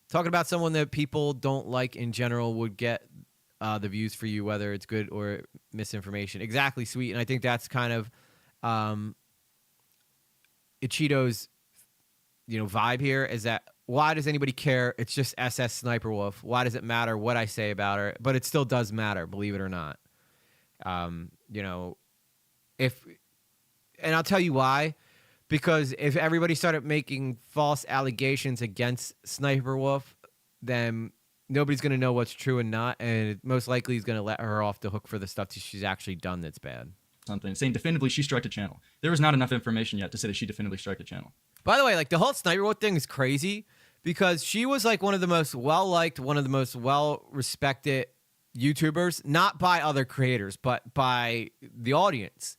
Talking about someone that people don't like in general would get the views for you, whether it's good or misinformation. Exactly, sweet. And I think that's kind of Acheeto's, you know, vibe here is that why does anybody care? It's just SS Sniper Wolf. Why does it matter what I say about her? But it still does matter, believe it or not. You know, and I'll tell you why. Because if everybody started making false allegations against Sniper Wolf, then nobody's going to know what's true and not. And it most likely is going to let her off the hook for the stuff that she's actually done that's bad. Something saying definitively she struck a channel. There was not enough information yet to say that she definitively struck a channel. By the way, like the whole Sniper Wolf thing is crazy because she was like one of the most well-liked, one of the most well-respected YouTubers, not by other creators, but by the audience.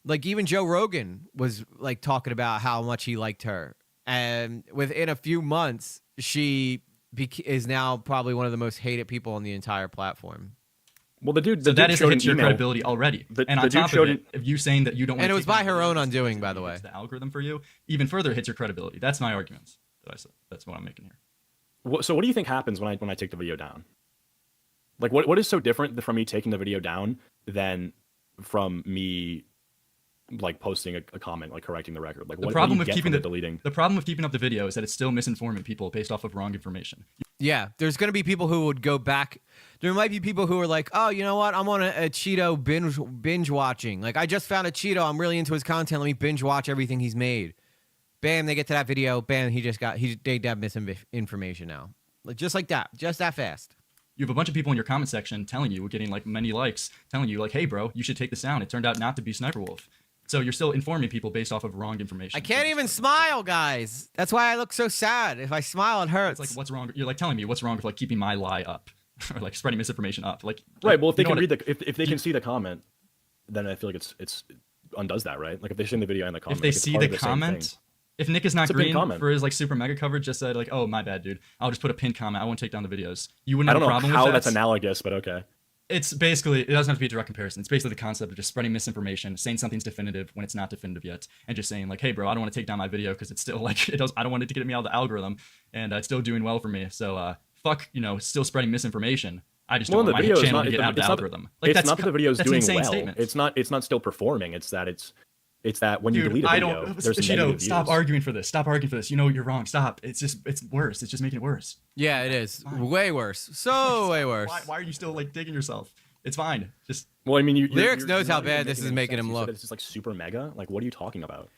Like even Joe Rogan was like talking about how much he liked her. And within a few months, she is now probably one of the most hated people on the entire platform. Well, the dude, So that is showed hits an your email. credibility already. And the on dude top showed of it, if you saying that you don't want And to it was take by down her videos own because undoing, it's by the way. the algorithm for you, even further hits your credibility. That's my arguments that I said. That's what I'm making here. So what do you think happens when I take the video down? Like, what is so different from me taking the video down than from me like posting a comment, like correcting the record? Like, The what problem do you with get keeping from the deleting? The problem with keeping up the video is that it's still misinforming people based off of wrong information. Yeah, there's going to be people who would go back. There might be people who are like, oh, you know what? I'm on a Acheeto binge watching. Like, I just found Acheeto. I'm really into his content. Let me binge watch everything he's made. Bam, they get to that video. Bam, they have misinformation now. Like, just like that. Just that fast. You have a bunch of people in your comment section telling you, getting like many likes, telling you like, hey, bro, you should take this down. It turned out not to be Sniper Wolf. So you're still informing people based off of wrong information. I can't even smile, guys. That's why I look so sad. If I smile, it hurts. It's like, what's wrong? You're like telling me what's wrong with like keeping my lie up or like spreading misinformation up. Like, Right. Well, if they you know can what read if they can see the comment, then I feel like it's undoes that, right? Like if they see the video and the comment, if they like, it's see part the of same comment, thing. if Nick is not It's a pinned green comment. for his like super mega coverage, just said like, oh my bad, dude, I'll just put a pinned comment. I won't take down the videos. You wouldn't I have don't a know problem how with that. that's analogous, but okay. It's basically, it doesn't have to be a direct comparison. It's basically the concept of just spreading misinformation, saying something's definitive when it's not definitive yet, and just saying like, hey bro, I don't want to take down my video because it's still like I don't want it to get me out of the algorithm, and it's still doing well for me. So fuck, still spreading misinformation. I just don't Well, want the my video is channel not to get out of the it's not- algorithm. Like it's that's not that the video is that's an doing insane well. statement. It's not still performing. It's that when you Dude, delete a I video, don't. there's Acheeto, negative stop views. arguing for this. Stop arguing for this. You know you're wrong. Stop. It's worse. It's just making it worse. yeah, it is. Way worse. So way worse. Why are you still like digging yourself? It's fine. Just Well, I mean, Lyrics knows how not even bad this is any making sense. him You said look. that It's just like super mega. Like, what are you talking about?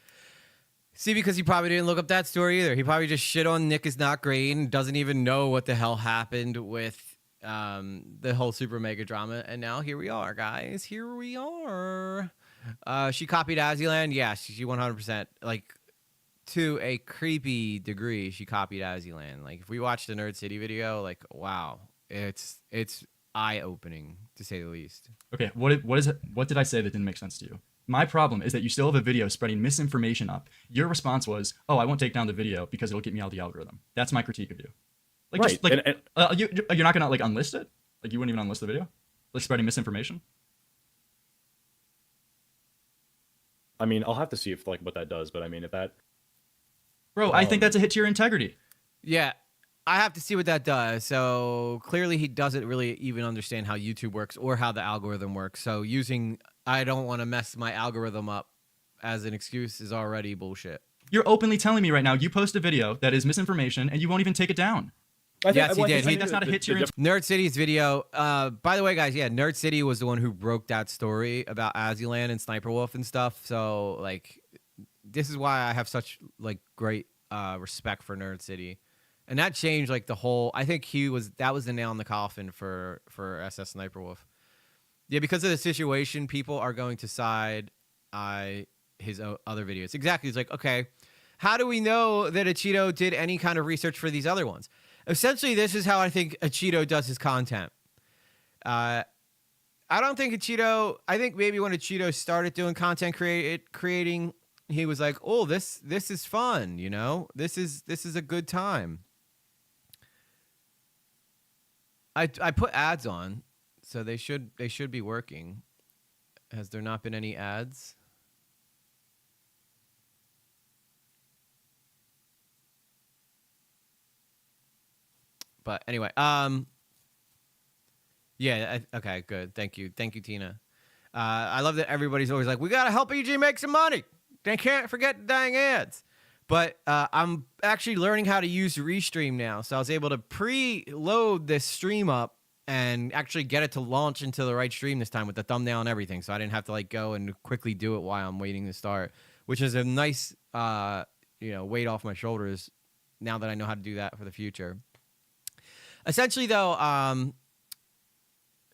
See, because he probably didn't look up that story either. He probably just shit on Nick is not green, doesn't even know what the hell happened with the whole super mega drama. And now here we are, guys. Here we are. She copied Azzyland. Yeah, she 100%. Like, to a creepy degree, she copied Azzyland. Like, if we watched the Nerd City video, like, wow. It's eye-opening, to say the least. okay. What did I say that didn't make sense to you? My problem is that you still have a video spreading misinformation up. Your response was, "Oh, I won't take down the video because it'll get me out of the algorithm." That's my critique of you. Like, Right, just, like, and- you're not gonna like unlist it? Like, you wouldn't even unlist the video? Like spreading misinformation? I mean, I'll have to see if like what that does, but I mean, if that, Bro, I think that's a hit to your integrity. Yeah, I have to see what that does. So clearly he doesn't really even understand how YouTube works or how the algorithm works. So using I don't want to mess my algorithm up as an excuse is already bullshit. You're openly telling me right now you post a video that is misinformation and you won't even take it down. Yes, he did. That's not a hit to your Nerd City's video. By the way, guys, yeah, Nerd City was the one who broke that story about Azulan and Sniper Wolf and stuff. So like, this is why I have such like great respect for Nerd City, and that changed like the whole. I think that was the nail in the coffin for SS Sniper Wolf. Yeah, because of the situation, people are going to side his other videos. Exactly. It's like, okay, how do we know that Acheeto did any kind of research for these other ones? Essentially, this is how I think Acheeto does his content. I don't think Acheeto. I think maybe when Acheeto started doing content creating, he was like, "Oh, this is fun, you know. This is a good time." I put ads on, so they should be working. Has there not been any ads? But anyway, yeah, okay, good. Thank you, Tina. I love that everybody's always like, we gotta help EG make some money. They can't forget the dang ads. But I'm actually learning how to use Restream now, so I was able to pre-load this stream up and actually get it to launch into the right stream this time with the thumbnail and everything, so I didn't have to like go and quickly do it while I'm waiting to start, which is a nice, weight off my shoulders now that I know how to do that for the future. Essentially, though,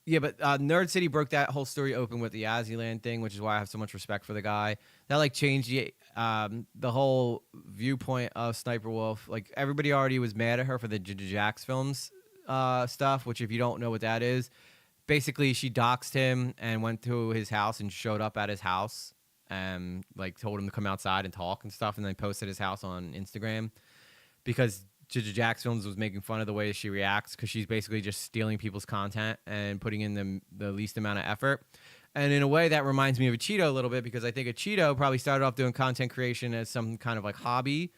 Nerd City broke that whole story open with the Azulan thing, which is why I have so much respect for the guy. That like changed the whole viewpoint of Sniper Wolf. Like everybody already was mad at her for the Jax films stuff, which if you don't know what that is, basically she doxed him and went to his house and showed up at his house and like told him to come outside and talk and stuff, and then posted his house on Instagram because Jax Films was making fun of the way she reacts because she's basically just stealing people's content and putting in the least amount of effort. And in a way, that reminds me of Acheeto a little bit because I think Acheeto probably started off doing content creation as some kind of like hobby.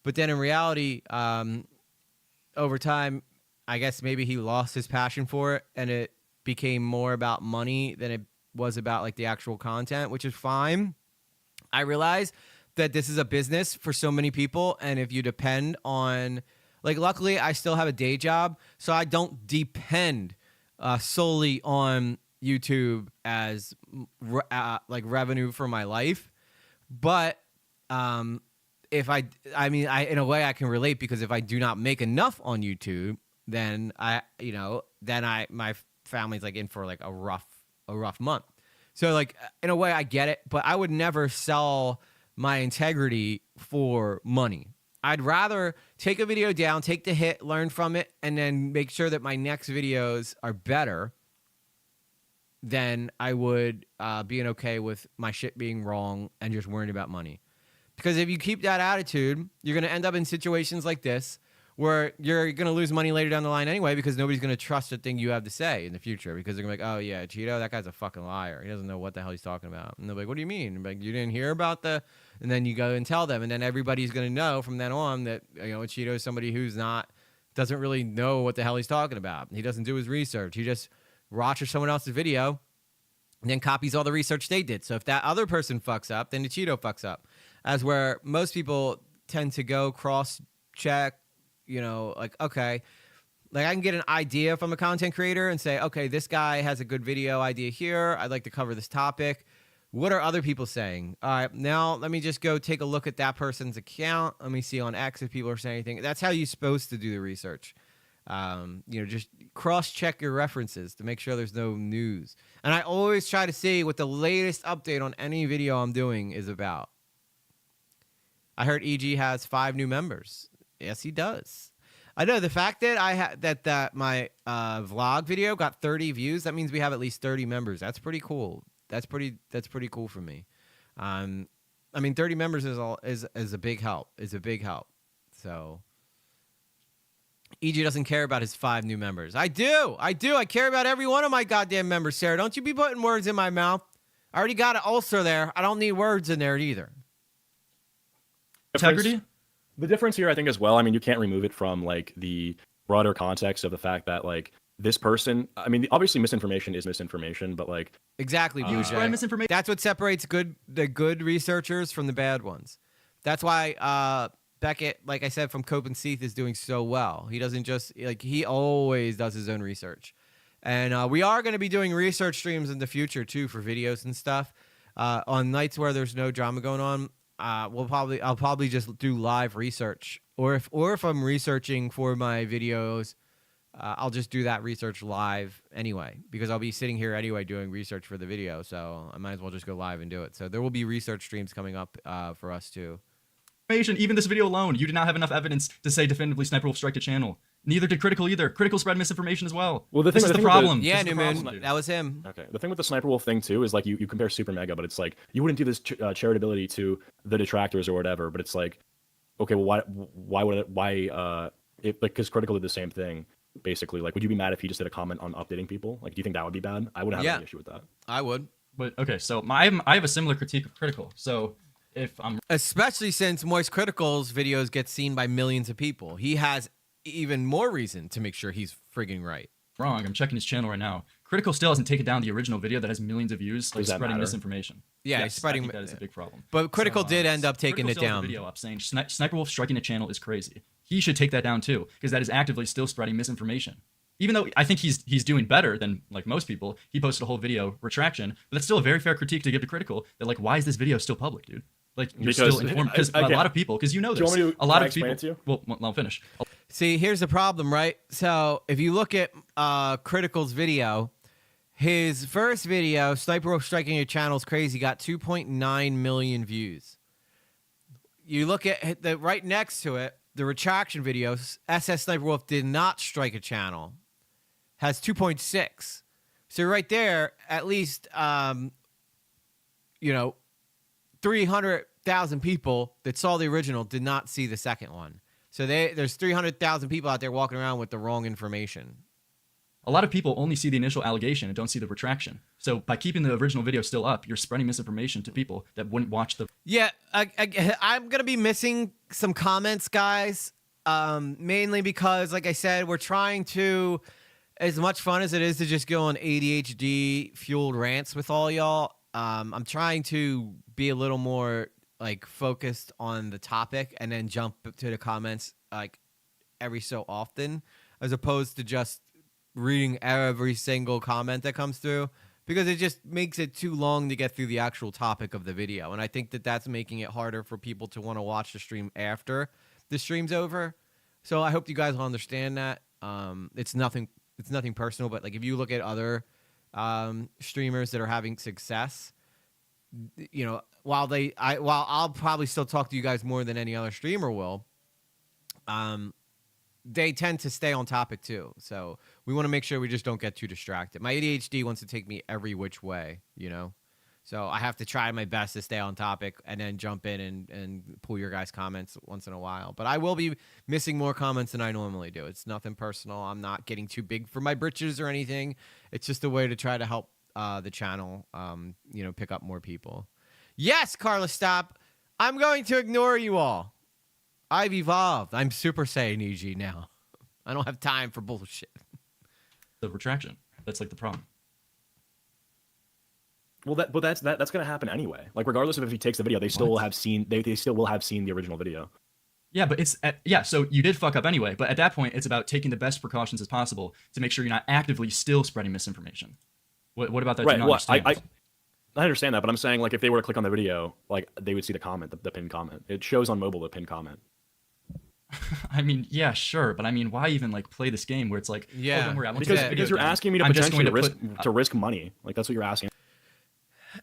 But then in reality, over time, I guess maybe he lost his passion for it and it became more about money than it was about like the actual content, which is fine. I realize that this is a business for so many people, and if you depend on, like, luckily I still have a day job, so I don't depend solely on YouTube as like revenue for my life. But if I in a way I can relate, because if I do not make enough on YouTube, then my family's like in for like a rough month. So like in a way I get it, but I would never sell my integrity for money. I'd rather take a video down, take the hit, learn from it, and then make sure that my next videos are better than I would being okay with my shit being wrong and just worrying about money. Because if you keep that attitude, you're going to end up in situations like this where you're going to lose money later down the line anyway, because nobody's going to trust the thing you have to say in the future, because they're going to be like, oh yeah, Acheeto, that guy's a fucking liar. He doesn't know what the hell he's talking about. And they're like, what do you mean? And like, you didn't hear about and then you go and tell them, and then everybody's going to know from then on that, Acheeto is somebody who's doesn't really know what the hell he's talking about. He doesn't do his research. He just watches someone else's video and then copies all the research they did. So if that other person fucks up, then Acheeto fucks up. As where most people tend to go cross-check, like, okay, like I can get an idea from a content creator and say, okay, this guy has a good video idea here. I'd like to cover this topic. What are other people saying? All right, now let me just go take a look at that person's account. Let me see on X if people are saying anything. That's how you're supposed to do the research. Just cross-check your references to make sure there's no news. And I always try to see what the latest update on any video I'm doing is about. I heard EG has 5 new members. Yes, he does. I know the fact that that my vlog video got 30 views. That means we have at least 30 members. That's pretty cool. That's pretty cool for me. 30 members is a big help. Is a big help. So EG doesn't care about his 5 new members. I do. I care about every one of my goddamn members, Sarah. Don't you be putting words in my mouth. I already got an ulcer there. I don't need words in there either. Integrity? The difference here, I think, as well, I mean, you can't remove it from, like, the broader context of the fact that, like, this person, I mean, obviously misinformation is misinformation, but, like... Exactly, spread misinformation. That's what separates the good researchers from the bad ones. That's why Beckett, like I said, from Cope and Seath is doing so well. He doesn't just, like, he always does his own research. And we are going to be doing research streams in the future, too, for videos and stuff. On nights where there's no drama going on, I'll probably just do live research. Or if I'm researching for my videos, I'll just do that research live anyway, because I'll be sitting here anyway doing research for the video. So I might as well just go live and do it. So there will be research streams coming up for us too. Even this video alone, you did not have enough evidence to say definitively Sniper Wolf strike a channel. Neither did Critical either. Critical spread misinformation as well. Well, this is the problem. Yeah, This is the Newman, problem. that was him. Okay. The thing with the Sniper Wolf thing, too, is, like, you compare Super Mega, but it's like, you wouldn't do this charitability to the detractors or whatever, but it's like, okay, well, because Critical did the same thing, basically. Like, would you be mad if he just did a comment on updating people? Like, do you think that would be bad? I wouldn't have any issue with that. I would. But, okay, so I have a similar critique of Critical. So, if I'm... Especially since Moist Critical's videos get seen by millions of people. He has even more reason to make sure he's frigging right. wrong, I'm checking his channel right now. Critical still hasn't taken down the original video that has millions of views, like Does that spreading matter? misinformation. Yeah, Yes, he's spreading. I think that is a big problem. But Critical did end up taking Critical it still has down. a video up saying Sniper Wolf striking a channel is crazy. He should take that down too, because that is actively still spreading misinformation. Even though I think he's doing better than like most people, he posted a whole video retraction, but that's still a very fair critique to give to Critical. That like, why is this video still public, dude? Like you're Because- still informed because a again, lot of people, because you know do you this, want me to- a lot can I of people. explain it to Well, I'll finish. See, here's the problem, right? So if you look at Critical's video, his first video, Sniper Wolf Striking Your Channel's Crazy, got 2.9 million views. You look at the right next to it, the retraction videos, SS Sniper Wolf did not strike a channel, has 2.6. So right there, at least, 300,000 people that saw the original did not see the second one. So there's 300,000 people out there walking around with the wrong information. A lot of people only see the initial allegation and don't see the retraction. So by keeping the original video still up, you're spreading misinformation to people that wouldn't watch the. Yeah, I'm going to be missing some comments, guys, mainly because, like I said, we're trying to, as much fun as it is to just go on ADHD-fueled rants with all y'all, I'm trying to be a little more like focused on the topic and then jump to the comments like every so often, as opposed to just reading every single comment that comes through, because it just makes it too long to get through the actual topic of the video. And I think that that's making it harder for people to want to watch the stream after the stream's over. So I hope you guys will understand that. It's nothing personal, but like if you look at other streamers that are having success, you know, while I'll probably still talk to you guys more than any other streamer will, they tend to stay on topic too. So we want to make sure we just don't get too distracted. My ADHD wants to take me every which way, you know? So I have to try my best to stay on topic and then jump in and pull your guys' comments once in a while. But I will be missing more comments than I normally do. It's nothing personal. I'm not getting too big for my britches or anything. It's just a way to try to help the channel, pick up more people. Yes, Carla, stop. I'm going to ignore you all. I've evolved. I'm Super Saiyan EG now. I don't have time for bullshit. The retraction. That's like the problem. Well, that's going to happen anyway. Like, regardless of if he takes the video, they still will have seen they still will have seen the original video. Yeah, but so you did fuck up anyway, but at that point, it's about taking the best precautions as possible to make sure you're not actively still spreading misinformation. What about that? Right. Do you not understand? I understand that, but I'm saying, like, if they were to click on the video, like, they would see the comment, the pinned comment. It shows on mobile the pinned comment. I mean, yeah, sure, but I mean, why even like play this game where it's like, Yeah, oh, don't worry, I won't Because take this video you're down. asking me to I'm just potentially going to risk money. Like, that's what you're asking.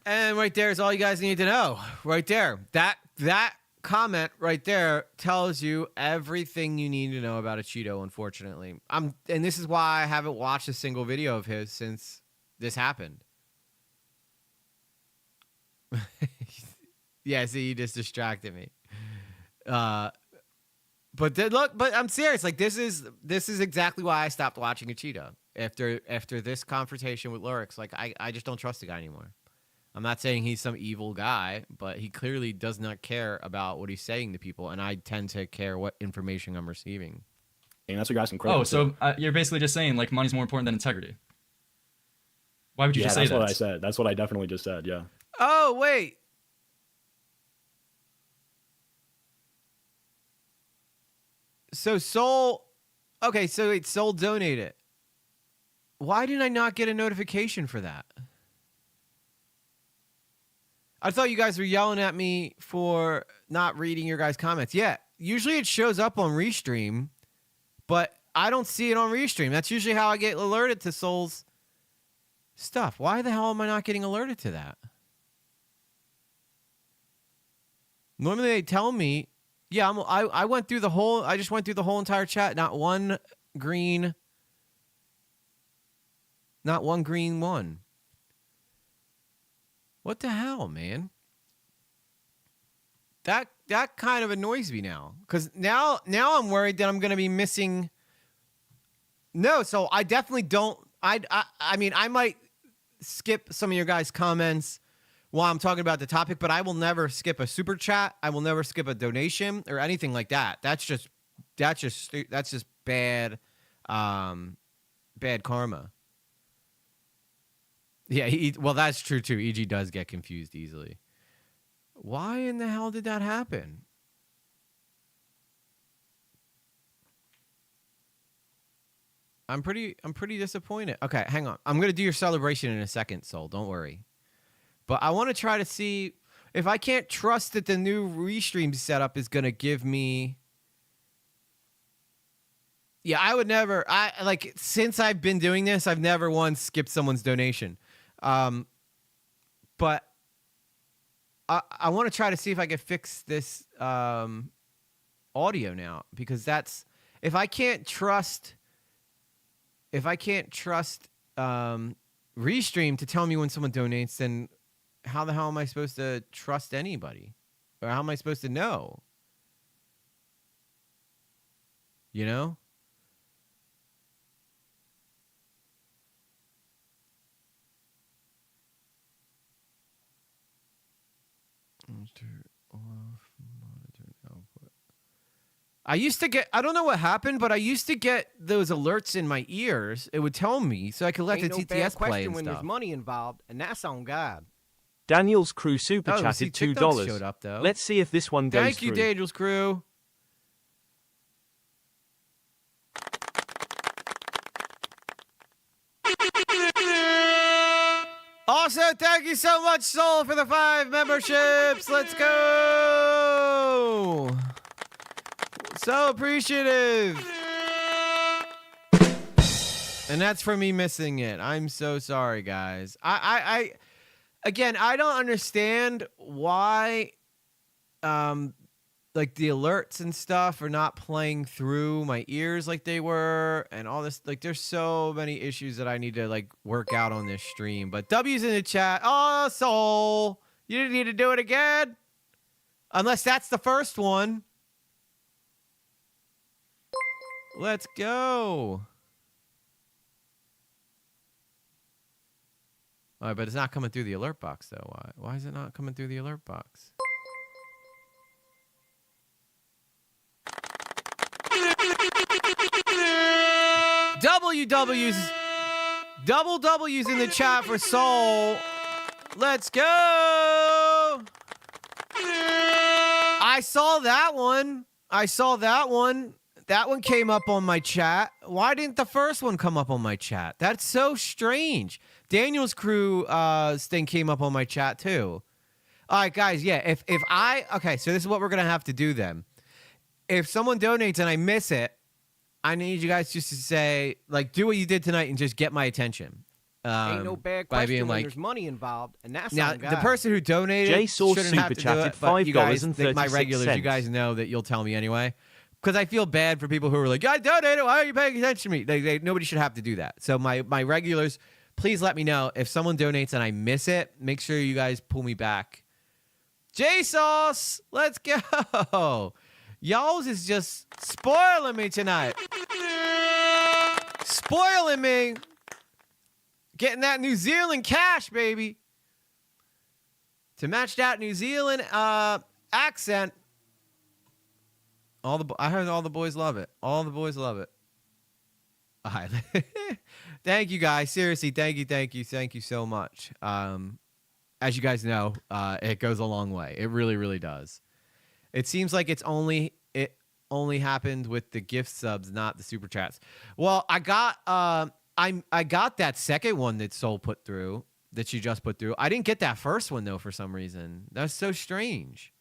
And right there is all you guys need to know. Right there. That comment right there tells you everything you need to know about Acheeto, unfortunately. And this is why I haven't watched a single video of his since this happened. Yeah, see, you just distracted me. But I'm serious. Like, this is exactly why I stopped watching Acheeto after this confrontation with Lurix. Like, I just don't trust the guy anymore. I'm not saying he's some evil guy, but he clearly does not care about what he's saying to people, and I tend to care what information I'm receiving. And that's what got some credit. Oh, so you're basically just saying like money's more important than integrity. Why would you just say that? That's what I said. That's what I definitely just said. Yeah. Oh, wait. So Soul, okay, so wait, Soul donated. Why did I not get a notification for that? I thought you guys were yelling at me for not reading your guys' comments. Yeah, usually it shows up on Restream, but I don't see it on Restream. That's usually how I get alerted to Soul's stuff. Why the hell am I not getting alerted to that? Normally they tell me, yeah, I went through the whole, I just went through the whole entire chat. Not one green one. What the hell, man? That kind of annoys me now. Because now I'm worried that I'm going to be missing. No, so I definitely don't. I mean, I might skip some of your guys' comments while I'm talking about the topic, but I will never skip a super chat. I will never skip a donation or anything like that. That's just bad, bad karma. Yeah, well, that's true too. EG does get confused easily. Why in the hell did that happen? I'm pretty disappointed. Okay, hang on. I'm gonna do your celebration in a second, Soul. Don't worry. But I want to try to see if I can't trust that the new Restream setup is gonna give me. Yeah, I would never. Since I've been doing this, I've never once skipped someone's donation. But I want to try to see if I can fix this audio now, because that's if I can't trust Restream to tell me when someone donates, then how the hell am I supposed to trust anybody, or how am I supposed to know? You know. I used to get, I don't know what happened, but I used to get those alerts in my ears. It would tell me so I could let Ain't the no TTS bad play question and when stuff. there's money involved, and that's on God. Daniel's Crew super Oh, see, chatted TikTok $2. showed up, though. Let's see if this one goes Thank you, through. Daniel's Crew. Also, thank you so much, Soul, for the 5 memberships. Let's go. So appreciative. And that's for me missing it. I'm so sorry, guys. Again, I don't understand why like the alerts and stuff are not playing through my ears like they were, and all this. Like, there's so many issues that I need to like work out on this stream. But W's in the chat. Oh, Soul, you didn't need to do it again, unless that's the first one. Let's go. All right, but it's not coming through the alert box though. Why is it not coming through the alert box? Double W's in the chat for Soul. Let's go. I saw that one. That one came up on my chat. Why didn't the first one come up on my chat? That's so strange. Daniel's Crew thing came up on my chat too. All right, guys. Yeah, okay, so this is what we're gonna have to do then. If someone donates and I miss it, I need you guys just to say, like, do what you did tonight and just get my attention. Ain't no bad by question being when like, there's money involved, and that's now on God. the person who donated Jay Source shouldn't have super to do chatted it, but you guys, $5.36. my regulars, you guys know that you'll tell me anyway. Because I feel bad for people who are like, I donated, why are you paying attention to me? Nobody should have to do that. So my regulars, please let me know if someone donates and I miss it. Make sure you guys pull me back. J-Sauce, let's go. Y'all's is just spoiling me tonight. Spoiling me. Getting that New Zealand cash, baby. to match that New Zealand accent. I heard all the boys love it. All the boys love it. All right. Thank you guys. Seriously, thank you so much. As you guys know, it goes a long way. It really, really does. It seems like it only happened with the gift subs, not the super chats. Well, I got I got that second one that Soul put through, that she just put through. I didn't get that first one though for some reason. That's so strange.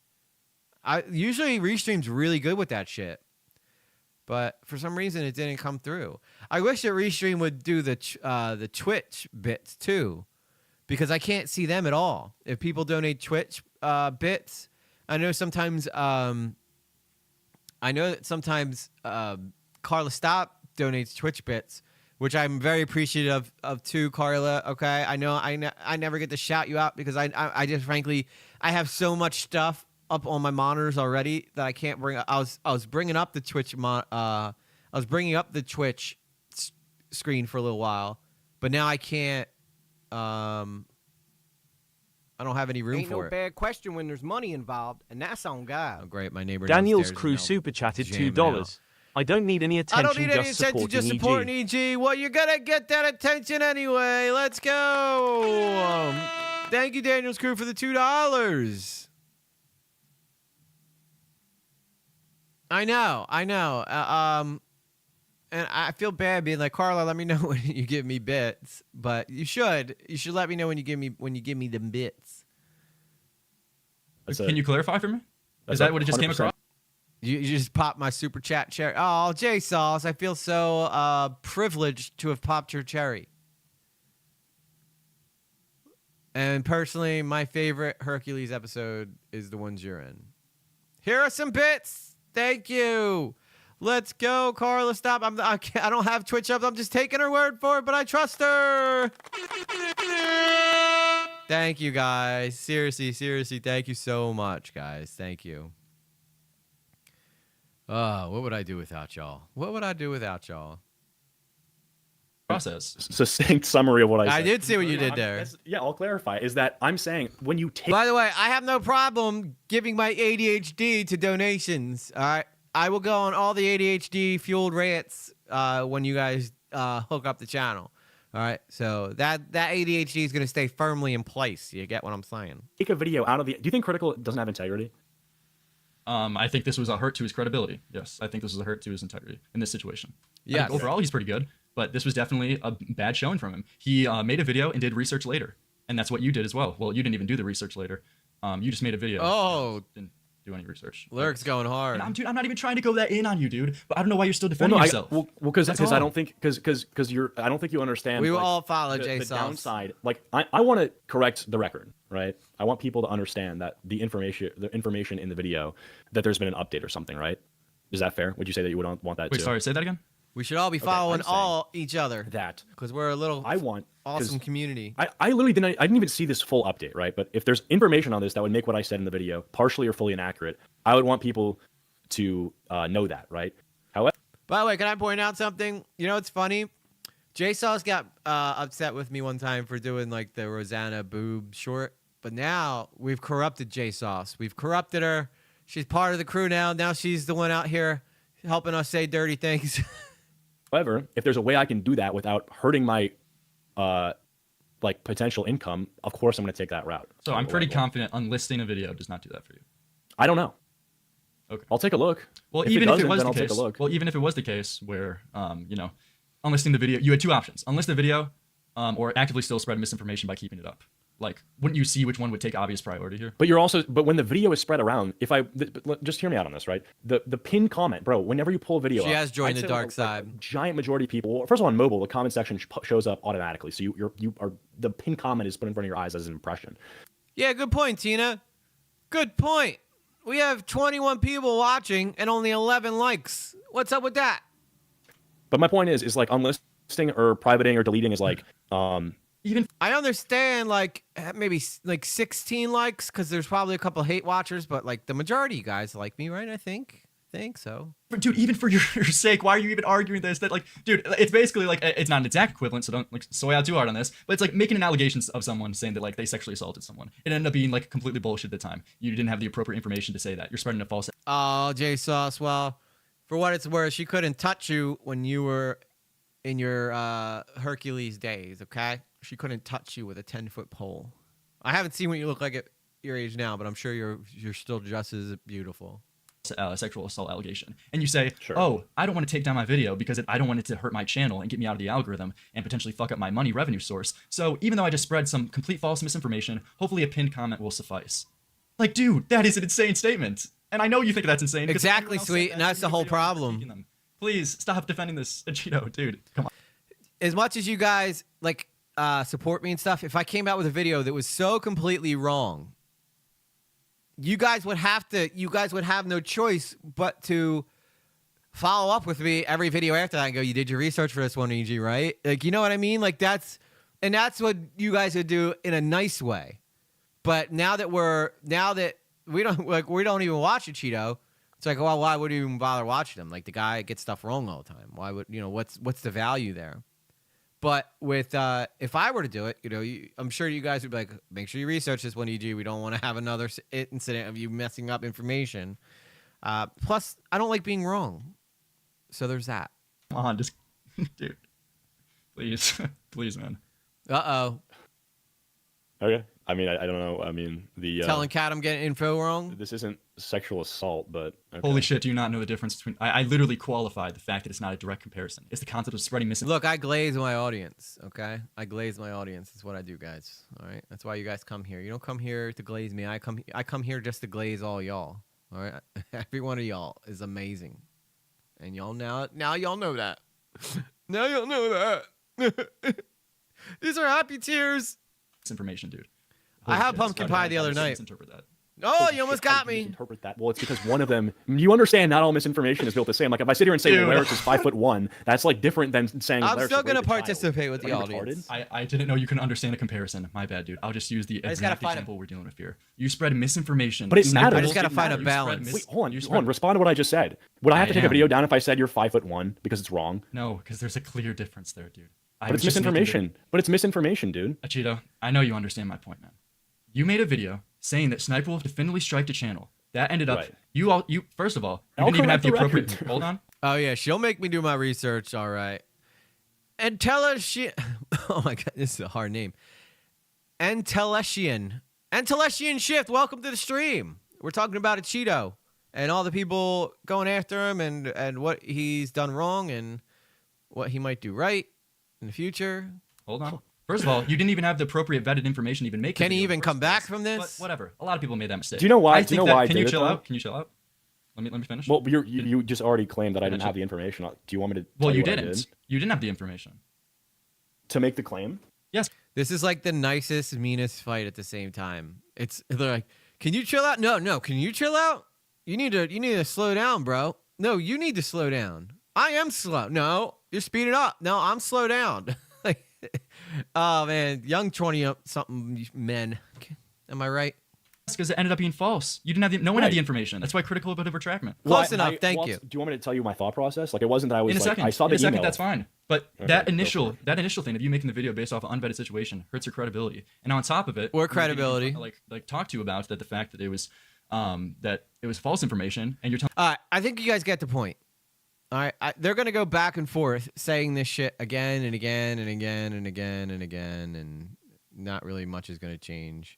I usually Restream's really good with that shit, but for some reason it didn't come through. I wish that Restream would do the Twitch bits too, because I can't see them at all. If people donate Twitch bits, I know sometimes Carla Stop donates Twitch bits, which I'm very appreciative of too, Carla. Okay, I know I never get to shout you out because I just frankly I have so much stuff up on my monitors already that I can't bring. I was bringing up the Twitch screen for a little while, but now I can't. I don't have any room Ain't for no it. bad question when there's money involved, and that's on God. Oh, great, my neighbor. Daniel's downstairs crew is now super chatted jamming $2. out. I don't need any attention. I don't need any just attention, just supporting supporting EG. Well, you're gonna get that attention anyway. Let's go. Thank you, Daniel's crew, for the $2. I know. And I feel bad being like, Carla, let me know when you give me bits. But you should let me know when you give me them bits. Can you clarify for me? Is that what it just came 100%. across? You just popped my super chat cherry. Oh, J Sauce, I feel so privileged to have popped your cherry. And personally, my favorite Hercules episode is the ones you're in. Here are some bits. Thank you. Let's go, Carla. Stop. I don't have Twitch up. I'm just taking her word for it, but I trust her. Thank you, guys. Seriously. Thank you so much, guys. Thank you. What would I do without y'all? Process. Succinct summary of what I said. I did see what you did there. Yeah, I'll clarify. Is that I'm saying when you take. By the way, I have no problem giving my ADHD to donations. All right. I will go on all the ADHD fueled rants when you guys hook up the channel. All right. So that ADHD is going to stay firmly in place. You get what I'm saying? Take a video out of the. Do you think Critical doesn't have integrity? I think this was a hurt to his credibility. Yes, I think this was a hurt to his integrity in this situation. Yeah. Overall, he's pretty good, but this was definitely a bad showing from him. He made a video and did research later, and that's what you did as well. Well, you didn't even do the research later. You just made a video. Oh. Didn't do any research. Lurk's going hard. And I'm not even trying to go that in on you, dude. But I don't know why you're still defending yourself. Because That's I all. don't think I don't think you understand. We will like, all follow the Jay Sauce. downside. Like I want to correct the record, right? I want people to understand that the information in the video, that there's been an update or something, right? Is that fair? Would you say that you would want that Wait, too? sorry, say that again? We should all be I'm following saying each other. That Because we're a little I want awesome community. I literally didn't even see this full update, right? But if there's information on this that would make what I said in the video partially or fully inaccurate, I would want people to know that, right? However, By the way, can I point out something? You know, it's funny. J Sauce got upset with me one time for doing like the Rosanna boob short, but now we've corrupted J Sauce. We've corrupted her. She's part of the crew now. Now she's the one out here helping us say dirty things. However, if there's a way I can do that without hurting my like potential income, of course I'm going to take that route. So I'm pretty confident unlisting a video does not do that for you. I don't know. Okay. I'll take a look. Well, If even if it doesn't, was then the I'll take case, a look. well, even if it was the case where, unlisting the video, you had two options: unlist the video, or actively still spread misinformation by keeping it up. Like, wouldn't you see which one would take obvious priority here? But when the video is spread around, just hear me out on this, right? The pinned comment, bro. Whenever you pull a video, She up, has joined I'd the say, dark like, side. a giant majority of people. First of all, on mobile, the comment section shows up automatically, so you are the pinned comment is put in front of your eyes as an impression. Yeah, good point, Tina. Good point. We have 21 people watching and only 11 likes. What's up with that? But my point is like unlisting or privating or deleting is like Even I understand like maybe like 16 likes because there's probably a couple hate watchers, but like the majority of you guys like me, right? I think. think so. But dude, even for your sake, why are you even arguing this? That like, dude, it's basically like it's not an exact equivalent, so don't like soy out too hard on this. But it's like making an allegation of someone saying that like they sexually assaulted someone. It ended up being like completely bullshit at the time. You didn't have the appropriate information to say that. You're spreading a false. Oh, J Sauce. Well, for what it's worth, she couldn't touch you when you were in your Hercules days. Okay, she couldn't touch you with a 10-foot pole. I haven't seen what you look like at your age now, but I'm sure you're still just as beautiful. Sexual assault allegation, and you say, Sure. oh, I don't want to take down my video because I don't want it to hurt my channel and get me out of the algorithm and potentially fuck up my money revenue source. So even though I just spread some complete false misinformation, hopefully a pinned comment will suffice. Like, dude, that is an insane statement. And I know you think that's insane. Exactly, sweet, and that's the whole problem. Please stop defending this Acheeto, dude. Come on. As much as you guys like support me and stuff, if I came out with a video that was so completely wrong, you guys would have no choice but to follow up with me every video after that and go, you did your research for this one, EG, right? Like, you know what I mean? Like that's what you guys would do in a nice way. But now that we don't even watch Acheeto, it's like, well, why would you even bother watching him? Like the guy gets stuff wrong all the time. Why would, what's the value there? But with if I were to do it, I'm sure you guys would be like, make sure you research this one, EG. We don't want to have another incident of you messing up information. Plus, I don't like being wrong. So there's that. Come on, just, dude. Please. Please, man. Uh-oh. Okay. I mean, I don't know. I mean, Telling Kat I'm getting info wrong? This isn't sexual assault, but okay. Holy shit, do you not know the difference between... I literally qualified the fact that it's not a direct comparison. It's the concept of spreading misinformation. Look, I glaze my audience, okay? I glaze my audience. That's what I do, guys. All right? That's why you guys come here. You don't come here to glaze me. I come here just to glaze all y'all. All right? Every one of y'all is amazing. And y'all now y'all know that. Now y'all know that. These are happy tears. Information, dude. I had pumpkin pie the other night. Misinterpret that. Oh, you almost got me. Interpret that. Well, it's because one of them. You understand? Not all misinformation is built the same. Like if I sit here and say Larix is 5'1", that's like different than saying. I'm Larix still is gonna a child. participate with the Are you audience. I didn't know you couldn't understand a comparison. My bad, dude. I'll just use the just gotta exact find example we're dealing with here. You spread misinformation. But it matters. I just gotta It find a matters. balance. Wait, hold on. Respond to what I just said. Would I have to take a video down if I said you're 5'1" because it's wrong? No, because there's a clear difference there, dude. But it's misinformation. But it's misinformation, dude. Acheeto, I know you understand my point, man. You made a video saying that Sniper Wolf definitively striked a channel. That ended up Right. you first of all, you didn't even have the appropriate hold on. Oh yeah, she'll make me do my research. All right. And tell her she. Oh my god, this is a hard name. Antelesian Shift. Welcome to the stream. We're talking about Acheeto and all the people going after him and what he's done wrong and what he might do right in the future. Hold on. First of all, you didn't even have the appropriate vetted information to even make. Can he even come back from this? But whatever. A lot of people made that mistake. Do you know why? I Do you know think why I Can did you it, chill though? out? Can you chill out? Let me finish. Well, you just already claimed that I didn't have the information. Do you want me to? Well, tell you what I didn't. did? You didn't have the information. To make the claim. Yes. This is like the nicest, meanest fight at the same time. They're like, can you chill out? No. Can you chill out? You need to slow down, bro. No, you need to slow down. I am slow. No, you're speeding up. No, I'm slow down. Oh man, young 20-something men. Am I right? Because it ended up being false. You didn't have no one had the information. That's why critical bit of retractment. Close enough. Thank you. Do you want me to tell you my thought process? Like it wasn't that I was In a second. I saw the in a second, email. that's fine. But Okay, that go initial for it. thing of you making the video based off an unvetted situation hurts your credibility. And on top of it, Or we didn't credibility. even, like talk to you about that the fact that it was false information, and you're telling. All right, I think you guys get the point. All right, they're gonna go back and forth saying this shit again and again and again and again and again, and not really much is gonna change.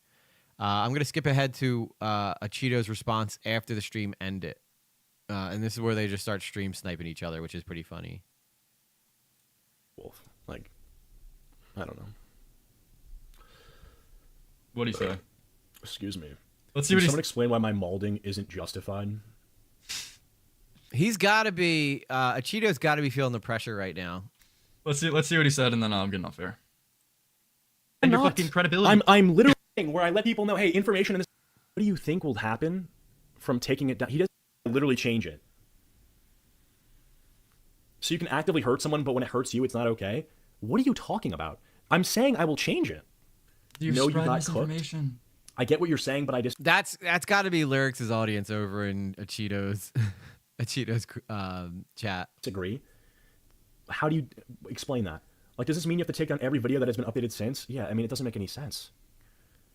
I'm gonna skip ahead to Acheeto's response after the stream ended, and this is where they just start stream sniping each other, which is pretty funny. Wolf. Like, I don't know. What do you say? Excuse me. Let's see Can what someone explain why my malding isn't justified? He's got to be Acheeto's got to be feeling the pressure right now. Let's see what he said, and then I'm getting off air. And your fucking credibility. I'm literally saying where I let people know, hey, information in this. What do you think will happen from taking it down? He doesn't literally change it. So you can actively hurt someone, but when it hurts you, it's not okay. What are you talking about? I'm saying I will change it. You know you spread got misinformation. I get what you're saying, but I just That's got to be Lyric's audience over in Acheeto's. Acheeto's chat. Disagree. How do you explain that? Like, does this mean you have to take down every video that has been updated since? Yeah, I mean, it doesn't make any sense.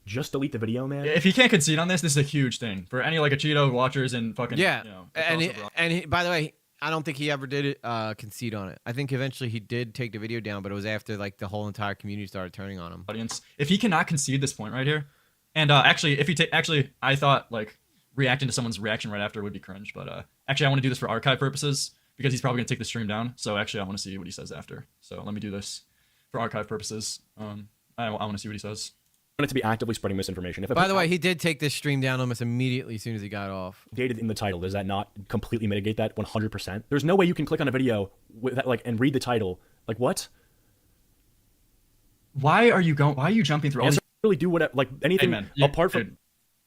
Just delete the video, man. If he can't concede on this is a huge thing for any like Acheeto watchers and fucking Yeah, You know, and he, by the way, I don't think he ever did concede on it. I think eventually he did take the video down, but it was after like the whole entire community started turning on him. Audience, if he cannot concede this point right here, and actually, if he I thought like reacting to someone's reaction right after would be cringe, but actually I want to do this for archive purposes because he's probably gonna take the stream down. So actually, I want to see what he says after. So let me do this for archive purposes. I want to see what he says. Want it to be actively spreading misinformation. By the way, he did take this stream down almost immediately as soon as he got off. Dated in the title, does that not completely mitigate that 100%? There's no way you can click on a video with that, like, and read the title. Like, what? Why are you jumping through all these? Really do whatever, like anything apart from. Dude.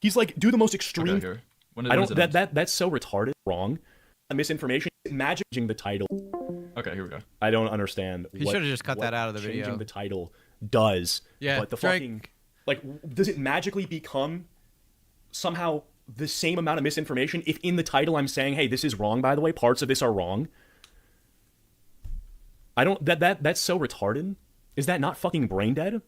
He's like, do the most extreme. Okay, I don't. That's so retarded. Wrong. Misinformation. Magicking the title. Okay, here we go. I don't understand. He should have just cut that out of the video. Changing the title does. Yeah. But the fucking. Like, does it magically become somehow the same amount of misinformation if in the title I'm saying, hey, this is wrong, by the way, parts of this are wrong? I don't, that's so retarded. Is that not fucking brain dead?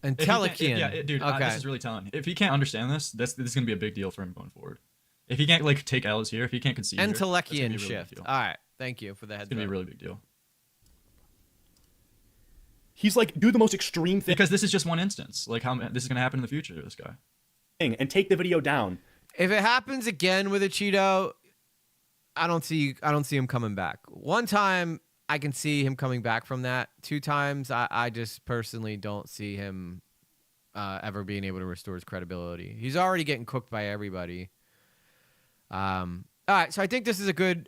And Telekian. Yeah, dude, okay. This is really telling. If he can't understand this is going to be a big deal for him going forward. If he can't, like, take L's here, if he can't concede and here, Telekian really shift. All right, thank you for the heads up. It's going to be a really big deal. He's like, do the most extreme thing. Because this is just one instance. Like, how this is going to happen in the future to this guy. And take the video down. If it happens again with Acheeto, I don't see him coming back. One time, I can see him coming back from that. 2 times, I just personally don't see him ever being able to restore his credibility. He's already getting cooked by everybody. All right, so I think this is a good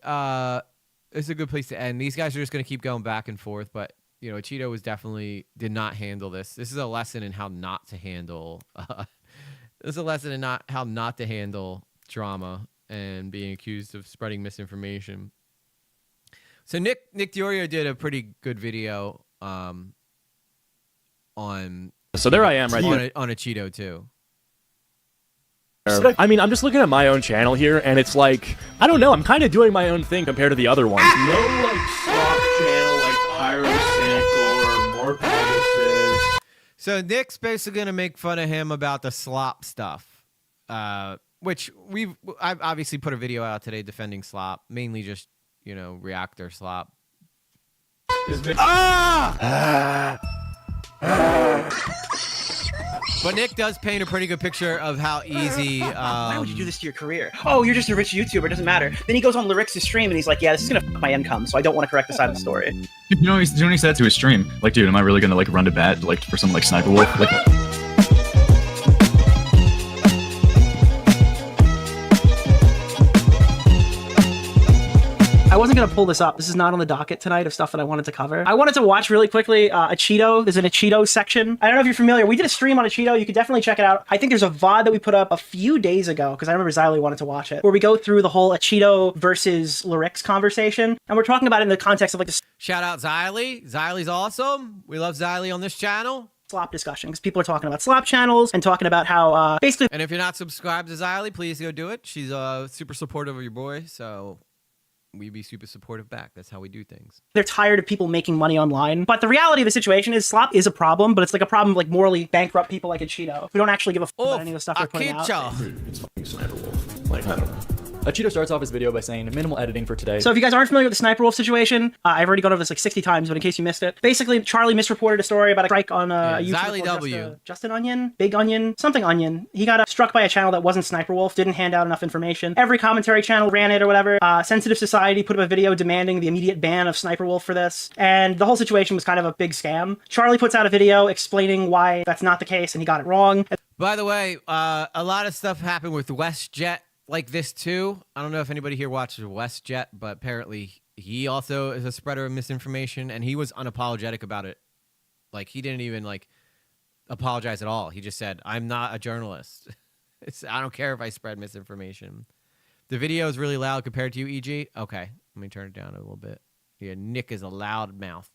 place to end. These guys are just going to keep going back and forth, but you know, Acheeto did not handle this. This is a lesson in how not to handle. This is a lesson in how not to handle drama and being accused of spreading misinformation. So Nick Diorio did a pretty good video on. So there I am right here on Acheeto too. I mean, I'm just looking at my own channel here, and it's like, I don't know, I'm kind of doing my own thing compared to the other ones. No, like, slop channel, like, Pyro or more Pegasus. So Nick's basically going to make fun of him about the slop stuff, which I've obviously put a video out today defending slop, mainly just, you know, reactor slop. But Nick does paint a pretty good picture of how easy. Why would you do this to your career? Oh, you're just a rich YouTuber. It doesn't matter. Then he goes on Lyrics' stream and he's like, "Yeah, this is gonna fuck my income, so I don't want to correct this side of the story." You know, he's doing he said to his stream. Like, dude, am I really gonna like run to bat like for someone like Sniper Wolf? Like. I wasn't going to pull this up. This is not on the docket tonight of stuff that I wanted to cover. I wanted to watch really quickly Acheeto. There's an Acheeto section. I don't know if you're familiar. We did a stream on Acheeto. You could definitely check it out. I think there's a VOD that we put up a few days ago, because I remember Xylee wanted to watch it, where we go through the whole Acheeto versus Lyrics conversation. And we're talking about it in the context of like the... Shout out Xylee. Xylee's awesome. We love Xylee on this channel. Slop discussion, because people are talking about slop channels and talking about how basically... And if you're not subscribed to Xylee, please go do it. She's super supportive of your boy, so... we be super supportive back. That's how we do things. They're tired of people making money online. But the reality of the situation is slop is a problem, but it's like a problem like morally bankrupt people like Acheeto who don't actually give a fuck about any of the stuff they're putting out. It's fucking Sniper Wolf. Like, I don't know. Acheeto starts off his video by saying minimal editing for today. So if you guys aren't familiar with the Sniper Wolf situation, I've already gone over this like 60 times, but in case you missed it, basically Charlie misreported a story about a strike on a Xylee YouTuber W. Justin Onion, Big Onion, something Onion. He got struck by a channel that wasn't Sniper Wolf, didn't hand out enough information. Every commentary channel ran it or whatever. Sensitive Society put up a video demanding the immediate ban of Sniper Wolf for this, and the whole situation was kind of a big scam. Charlie puts out a video explaining why that's not the case and he got it wrong. By the way, a lot of stuff happened with WestJet like this too. I don't know if anybody here watches WestJet, but apparently he also is a spreader of misinformation, and he was unapologetic about it. Like, he didn't even like apologize at all. He just said, "I'm not a journalist. I don't care if I spread misinformation." The video is really loud compared to you, EG. Okay, let me turn it down a little bit. Yeah, Nick is a loud mouth.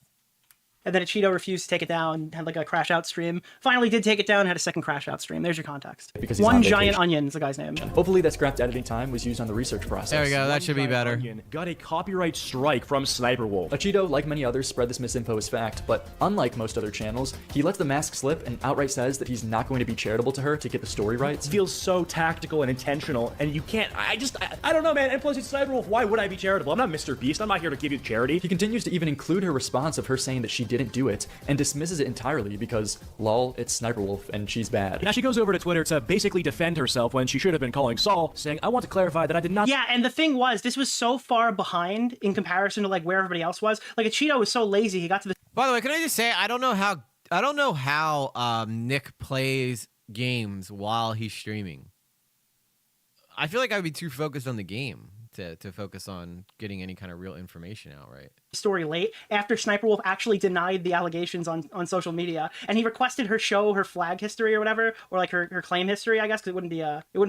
And then Acheeto refused to take it down, had like a crash out stream. Finally did take it down, had a second crash out stream. There's your context. Because he's One on Giant vacation. Onion is the guy's name. Hopefully that scrapped editing time was used on the research process. There we go. That should be better. Onion got a copyright strike from Sniper Wolf. Acheeto, like many others, spread this misinfo as fact, but unlike most other channels, he lets the mask slip and outright says that he's not going to be charitable to her to get the story right. It feels so tactical and intentional, and you can't. I don't know, man. And plus, it's Sniper Wolf. Why would I be charitable? I'm not Mr. Beast. I'm not here to give you charity. He continues to even include her response of her saying that she didn't do it and dismisses it entirely because, lol, it's Sniper Wolf and she's bad. Now she goes over to Twitter to basically defend herself when she should have been calling Saul, saying, I want to clarify that I did not. Yeah, and the thing was, this was so far behind in comparison to like where everybody else was. Like Acheeto was so lazy, he got to the. By the way, can I just say I don't know how Nick plays games while he's streaming. I feel like I would be too focused on the game to focus on getting any kind of real information out, right? Story late after Sniper Wolf actually denied the allegations on social media, and he requested her show her flag history or whatever, or like her claim history, I guess, because it wouldn't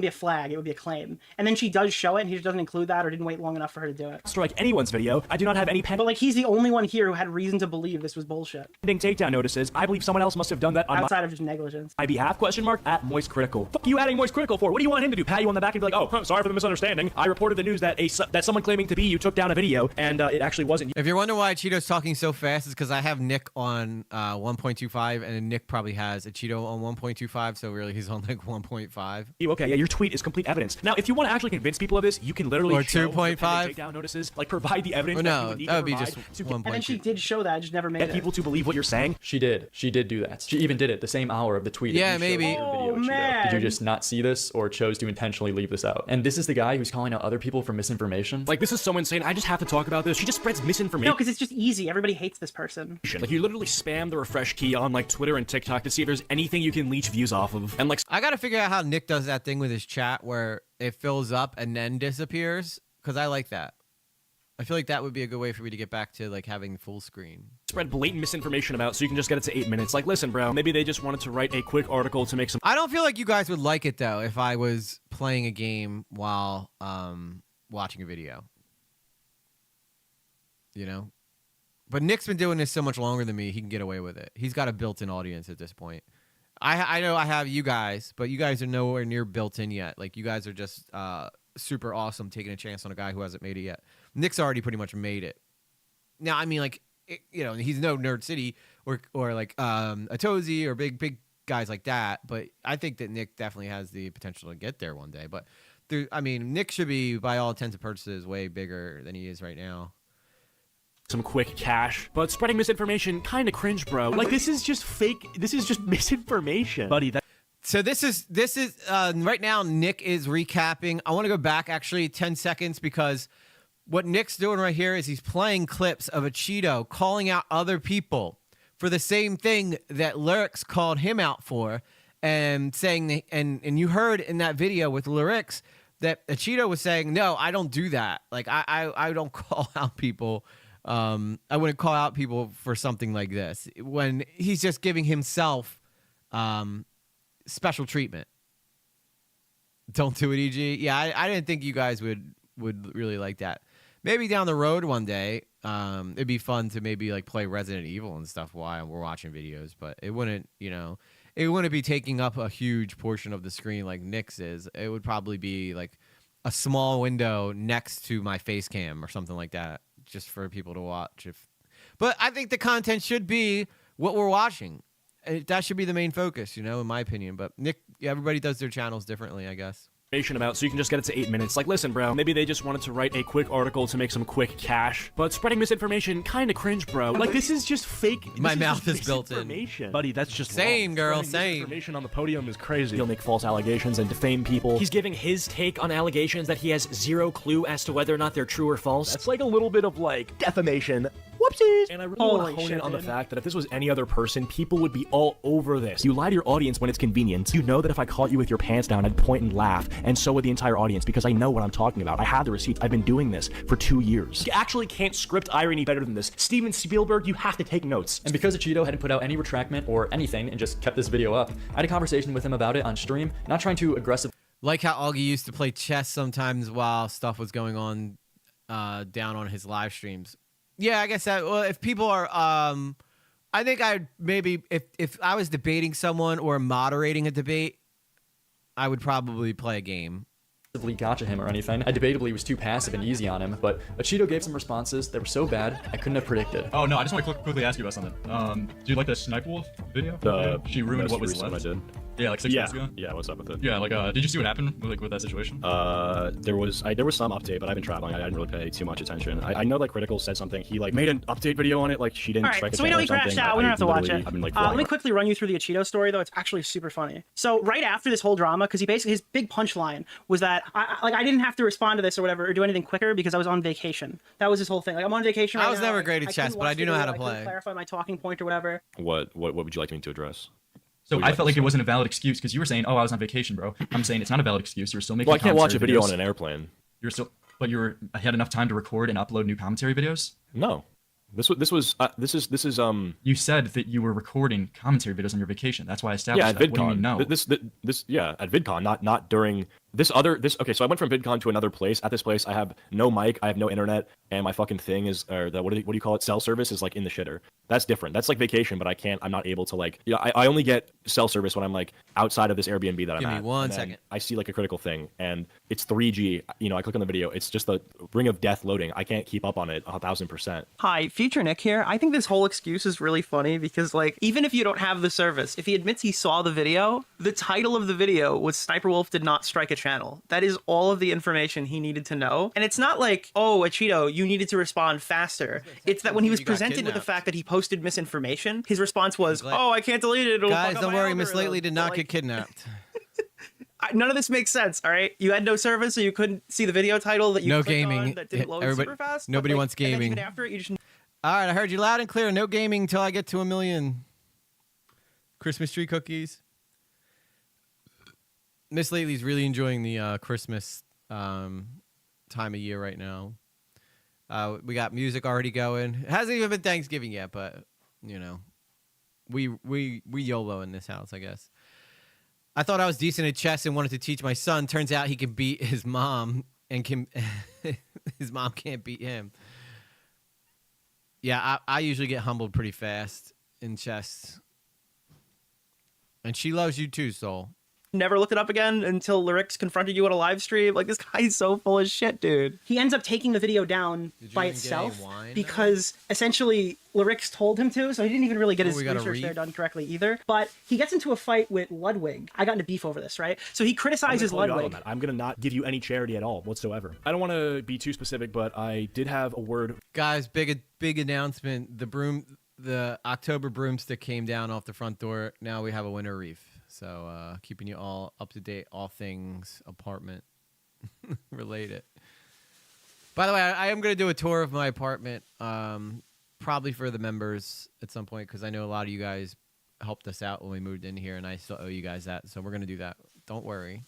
be a flag, it would be a claim. And then she does show it, and he just doesn't include that or didn't wait long enough for her to do it. Strike anyone's video. I do not have any But like he's the only one here who had reason to believe this was bullshit. pending takedown notices. I believe someone else must have done that on Outside of just negligence. my behalf, question mark, at Moist Critical. Fuck you adding Moist Critical for? What do you want him to do? Pat you on the back and be like, oh, sorry for the misunderstanding. I reported the news that that someone claiming to be you took down a video, and it actually wasn't you. If you're wondering why Cheeto's talking so fast, it's because I have Nick on 1.25, and Nick probably has Acheeto on 1.25, so really he's on like 1.5. Okay, yeah, your tweet is complete evidence. Now, if you want to actually convince people of this, you can literally Or show the 2.5? pending takedown notices, like provide the evidence. Or that you no, would need that to would be provide just to 1.2. And then she did show that, I just never made get it. people to believe what you're saying. She did do that. She even did it the same hour of the tweet. Yeah, that you showed maybe. in your Oh, video, Acheeto. man. Did you just not see this or chose to intentionally leave this out? And this is the guy who's calling out other people for misinformation. Like, this is so insane. I just have to talk about this. She just spreads misinformation. No, because it's just easy. Everybody hates this person. Like, you literally spam the refresh key on, like, Twitter and TikTok to see if there's anything you can leech views off of. And, like, I gotta figure out how Nick does that thing with his chat where it fills up and then disappears, because I like that. I feel like that would be a good way for me to get back to like having full screen. Spread blatant misinformation about so you can just get it to 8 minutes. Like, listen, bro, maybe they just wanted to write a quick article to make some. I don't feel like you guys would like it though if I was playing a game while watching a video. You know? But Nick's been doing this so much longer than me, he can get away with it. He's got a built-in audience at this point. I know I have you guys, but you guys are nowhere near built in yet. Like, you guys are just super awesome taking a chance on a guy who hasn't made it yet. Nick's already pretty much made it. Now, I mean, like, you know, he's no Nerd City or like Atozy or big guys like that, but I think that Nick definitely has the potential to get there one day. But, I mean, Nick should be, by all intents and purposes, way bigger than he is right now. Some quick cash, but spreading misinformation kind of cringe, bro. Like, this is just fake. This is just misinformation, buddy. So this is right now. Nick is recapping. I want to go back actually 10 seconds because what Nick's doing right here is he's playing clips of Acheeto calling out other people for the same thing that Lyrics called him out for, and saying that, and you heard in that video with Lyrics that Acheeto was saying, no, I don't do that. Like I don't call out people. I wouldn't call out people for something like this when he's just giving himself special treatment. Don't do it, EG. Yeah, I didn't think you guys would really like that. Maybe down the road one day, it'd be fun to maybe like play Resident Evil and stuff while we're watching videos, but it wouldn't, it wouldn't be taking up a huge portion of the screen like Nick's is. It would probably be like a small window next to my face cam or something like that, just for people to watch. But I think the content should be what we're watching. That should be the main focus, in my opinion. But Nick, everybody does their channels differently, I guess. About so you can just get it to 8 minutes. Like, listen, bro, maybe they just wanted to write a quick article to make some quick cash, but spreading misinformation kind of cringe, bro. Like, this is just fake. My mouth is built in. Buddy, that's just same, wrong. girl, Spreading same. misinformation on the podium is crazy. He'll make false allegations and defame people. He's giving his take on allegations that he has zero clue as to whether or not they're true or false. That's like a little bit of like defamation. Whoopsies! And I really want to hone in on the fact that if this was any other person, people would be all over this. You lie to your audience when it's convenient. You know that if I caught you with your pants down, I'd point and laugh, and so would the entire audience, because I know what I'm talking about. I have the receipts. I've been doing this for 2 years. You actually can't script irony better than this. Steven Spielberg, you have to take notes. And because Acheeto hadn't put out any retractment or anything and just kept this video up, I had a conversation with him about it on stream, not trying to aggressively. Like how Augie used to play chess sometimes while stuff was going on down on his live streams. Yeah, I guess that. Well, if people are I think I'd maybe if I was debating someone or moderating a debate, I would probably play a game. Gotcha him or anything. I debatably was too passive and easy on him, but Acheeto gave some responses that were so bad I couldn't have predicted. Oh no, I just want to quickly ask you about something. Do you like the Sniper Wolf video? She ruined what was left. I did. Yeah, like 6 months ago. Yeah, what's up with it? Yeah, like did you see what happened with that situation? There was some update, but I've been traveling. I didn't really pay too much attention. I know like Critical said something. He like made an update video on it. Like she didn't. All right, so we know he crashed out. We don't have to watch it. Let me quickly run you through the Acheeto story, though. It's actually super funny. So right after this whole drama, because his big punchline was that I didn't have to respond to this or whatever or do anything quicker because I was on vacation. That was his whole thing. Like I'm on vacation. Right I was now. never great at chess, but I do know how to I play. couldn't clarify my talking point or whatever. What would you like me to address? So I felt like it wasn't a valid excuse because you were saying, "Oh, I was on vacation, bro." I'm saying it's not a valid excuse. You're still making. Well, I can't watch a video videos. on an airplane. But I had enough time to record and upload new commentary videos. No, this is. You said that you were recording commentary videos on your vacation. That's why I established at that. VidCon. What do you mean, no? At VidCon, not during this. Okay, so I went from VidCon to another place. At this place, I have no mic, I have no internet, and my fucking thing is, what do you call it? Cell service is like in the shitter. That's different. That's like vacation, but I'm not able to like. Yeah, I only get cell service when I'm like outside of this Airbnb that I'm at. Give me 1 second. I see like a Critical thing, and it's 3G. I click on the video. It's just the ring of death loading. I can't keep up on it 1000%. Hi, Future Nick here. I think this whole excuse is really funny because, like, even if you don't have the service, if he admits he saw the video, the title of the video was Sniper Wolf did not strike a channel. That is all of the information he needed to know. And it's not like, oh, Acheeto, you needed to respond faster. It's that when he was presented with the fact that he posted misinformation, his response was, oh, I can't delete it. Guys, don't worry, Miss Lately did not get kidnapped. None of this makes sense, all right? You had no service, so you couldn't see the video title that you no clicked gaming. on that didn't load super fast. Nobody wants gaming. And then even after it, you just... All right, I heard you loud and clear. No gaming until I get to 1 million. Christmas tree cookies. Miss Lately's really enjoying the Christmas time of year right now. We got music already going. It hasn't even been Thanksgiving yet, but we YOLO in this house, I guess. I thought I was decent at chess and wanted to teach my son. Turns out he can beat his mom, and his mom can't beat him. Yeah, I usually get humbled pretty fast in chess. And she loves you too, Soul. Never looked it up again until Lyrics confronted you on a live stream. Like, this guy's so full of shit, dude. He ends up taking the video down by itself because essentially Lyrics told him to, so he didn't even really get his research there done correctly either. But he gets into a fight with Ludwig. I got into beef over this, right? So he criticizes Ludwig. I'm going to not give you any charity at all whatsoever. I don't want to be too specific, but I did have a word. Guys, big announcement. The October broomstick came down off the front door. Now we have a winter wreath. So keeping you all up to date, all things apartment related. By the way, I am going to do a tour of my apartment, probably for the members at some point, because I know a lot of you guys helped us out when we moved in here, and I still owe you guys that. So we're going to do that. Don't worry.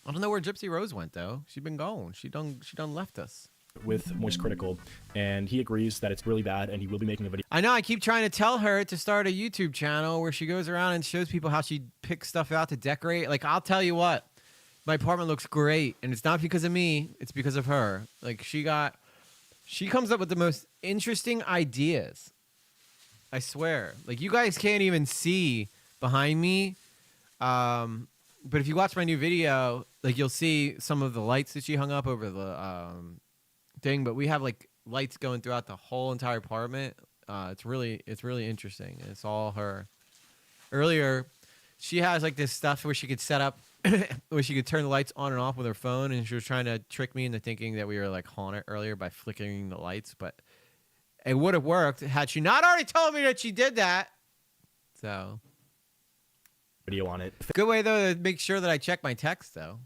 I don't know where Gypsy Rose went, though. She's been gone. She done left us. With Moist Critical, and he agrees that it's really bad, and he will be making a video. I know. I keep trying to tell her to start a YouTube channel where she goes around and shows people how she picks stuff out to decorate. Like, I'll tell you what, my apartment looks great, and it's not because of me. It's because of her. Like, she comes up with the most interesting ideas. I swear. Like, you guys can't even see behind me. But if you watch my new video, like, you'll see some of the lights that she hung up over the thing, but we have like lights going throughout the whole entire apartment. It's really interesting. It's all her. Earlier, she has like this stuff where she could set up, where she could turn the lights on and off with her phone, and she was trying to trick me into thinking that we were like haunted earlier by flickering the lights, but it would have worked had she not already told me that she did that. So, video on it. Good way though to make sure that I check my text though.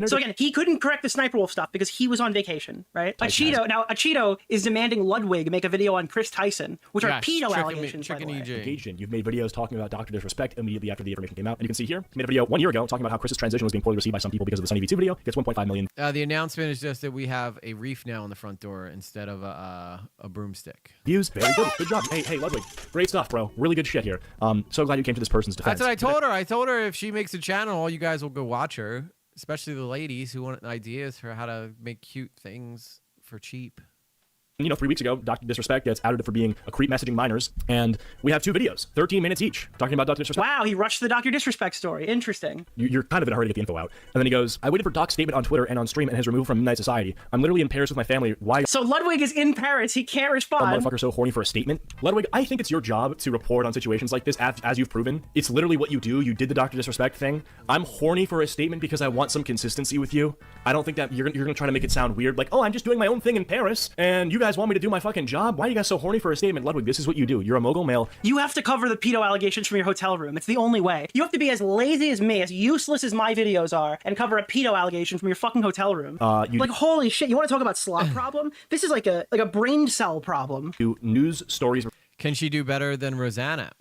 So again, he couldn't correct the Sniper Wolf stuff because he was on vacation, right? Acheeto is demanding Ludwig make a video on Chris Tyson, which are pedo allegations, by the way. You've made videos talking about Dr. Disrespect immediately after the information came out. And you can see here, he made a video 1 year ago talking about how Chris's transition was being poorly received by some people because of the Sunny V2 video. He gets 1.5 million. The announcement is just that we have a wreath now on the front door instead of a broomstick. Views, very good. Good job. Hey, Ludwig. Great stuff, bro. Really good shit here. So glad you came to this person's defense. That's what I told her. I told her if she makes a channel, all you guys will go watch her. Especially the ladies who want ideas for how to make cute things for cheap. You know, 3 weeks ago, Dr. Disrespect gets outed for being a creep messaging minors, and we have 2 videos, 13 minutes each, talking about Dr. Disrespect. Wow, he rushed the Dr. Disrespect story. Interesting. You're kind of in a hurry to get the info out. And then he goes, I waited for Doc's statement on Twitter and on stream and has removed from Midnight Society. I'm literally in Paris with my family. Why? So Ludwig is in Paris. He can't A respond. motherfucker so horny for a statement? Ludwig, I think it's your job to report on situations like this, as you've proven. It's literally what you do. You did the Dr. Disrespect thing. I'm horny for a statement because I want some consistency with you. I don't think that you're gonna try to make it sound weird, like, oh, I'm just doing my own thing in Paris, and you guys want me to do my fucking job? Why are you guys so horny for a statement? Ludwig, this is what you do. You're a mogul male. You have to cover the pedo allegations from your hotel room. It's the only way. You have to be as lazy as me, as useless as my videos are, and cover a pedo allegation from your fucking hotel room. Like, holy shit, you want to talk about slot problem? This is like a brain cell problem. Do news stories. Can she do better than Rosanna?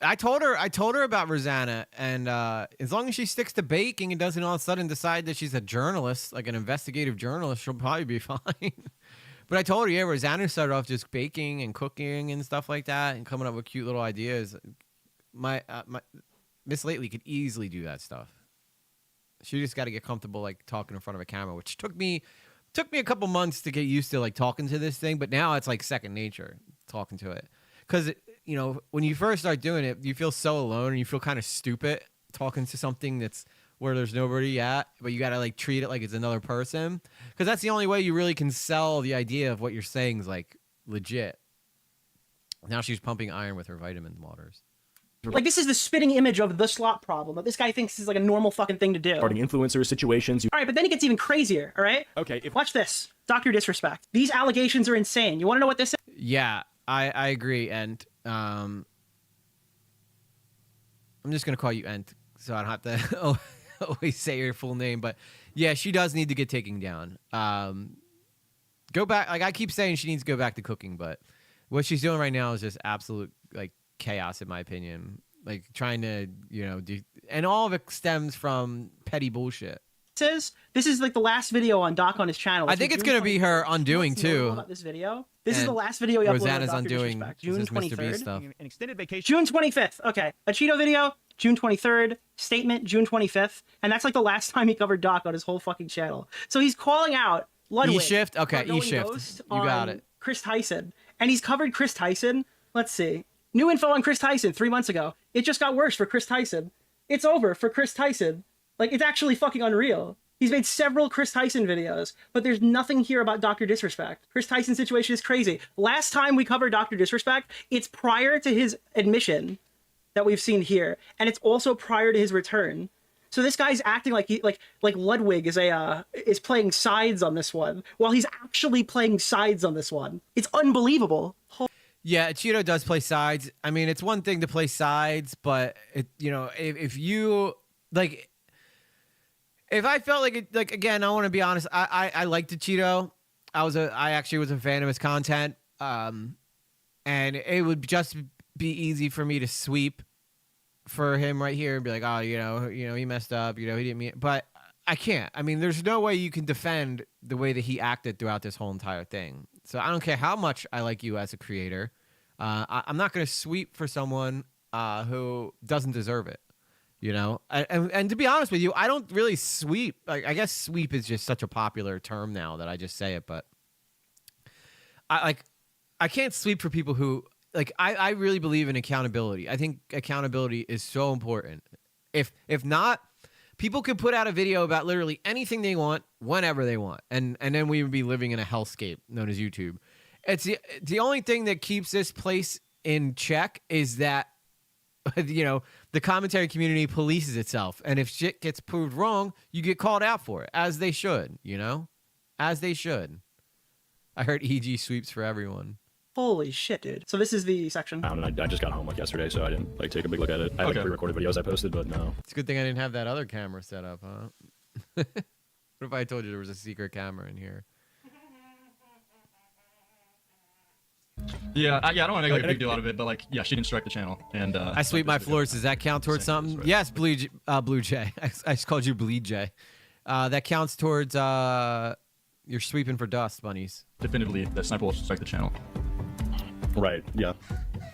I told her about Rosanna, and as long as she sticks to baking and doesn't all of a sudden decide that she's a journalist, like an investigative journalist, she'll probably be fine. But I told her, yeah, Rosanna started off just baking and cooking and stuff like that, and coming up with cute little ideas. My Miss Lately could easily do that stuff. She just got to get comfortable, like, talking in front of a camera, which took me a couple months to get used to, like, talking to this thing. But now it's like second nature talking to it, because you know, when you first start doing it, you feel so alone and you feel kind of stupid talking to something that's where there's nobody at, but you got to like treat it like it's another person, because that's the only way you really can sell the idea of what you're saying is like legit. Now she's pumping iron with her vitamin waters. Like, this is the spitting image of the slot problem that this guy thinks is like a normal fucking thing to do. Starting influencer situations. All right, but then it gets even crazier, all right? Okay. Watch this. Dr. Disrespect. These allegations are insane. You want to know what this is? Yeah, I agree. And I'm just going to call you Ent, so I don't have to always say your full name. But yeah, she does need to get taken down. Go back. Like, I keep saying she needs to go back to cooking, but what she's doing right now is just absolute, like, chaos, in my opinion. Like, trying to, you know, and all of it stems from petty bullshit. This is like the last video on Doc on his channel. I think it's going to be her undoing, too. About this video. This is the last video he uploaded. Rosanna's on Dr. undoing. Disrespect. June 23rd. Stuff. An extended vacation. June 25th. Okay. A Cheeto video, June 23rd. Statement, June 25th. And that's like the last time he covered Doc on his whole fucking channel. So he's calling out Ludwig. E-shift? Okay, E-shift. You got it. Chris Tyson. And he's covered Chris Tyson. Let's see. New info on Chris Tyson 3 months ago. It just got worse for Chris Tyson. It's over for Chris Tyson. Like, it's actually fucking unreal. He's made several Chris Tyson videos, but there's nothing here about Dr. Disrespect. Chris Tyson's situation is crazy. Last time we covered Dr. Disrespect, it's prior to his admission that we've seen here, and it's also prior to his return. So this guy's acting like like Ludwig is playing sides on this one, while he's actually playing sides on this one. It's unbelievable. Yeah, Acheeto does play sides. I mean, it's one thing to play sides, but you know, if you like. If I felt like it, like, again, I want to be honest. I liked Acheeto. I actually was a fan of his content. And it would just be easy for me to sweep for him right here and be like, oh, you know, he messed up. You know, he didn't mean it. But I can't. I mean, there's no way you can defend the way that he acted throughout this whole entire thing. So I don't care how much I like you as a creator. I'm not going to sweep for someone who doesn't deserve it. You know, and to be honest with you, I don't really sweep. Like, I guess sweep is just such a popular term now that I just say it. But I can't sweep for people who, like, I really believe in accountability. I think accountability is so important. If not, people could put out a video about literally anything they want, whenever they want, and then we would be living in a hellscape known as YouTube. It's the only thing that keeps this place in check is that, you know, the commentary community polices itself, and if shit gets proved wrong, you get called out for it, as they should, you know, as they should. I heard EG sweeps for everyone. Holy shit, dude. So this is the section. I just got home like yesterday, so I didn't like take a big look at it. I had like pre-recorded videos I posted, but no. It's a good thing I didn't have that other camera set up, huh? What if I told you there was a secret camera in here? Yeah, I don't want to make like a big deal out of it, but like, yeah, she didn't strike the channel, and I sweep my floors. Does that count towards something? Right. Yes, Blue Jay. I just called you Bleed Jay. That counts towards you're sweeping for dust, bunnies. Definitively, the sniper will strike the channel. Right. Yeah.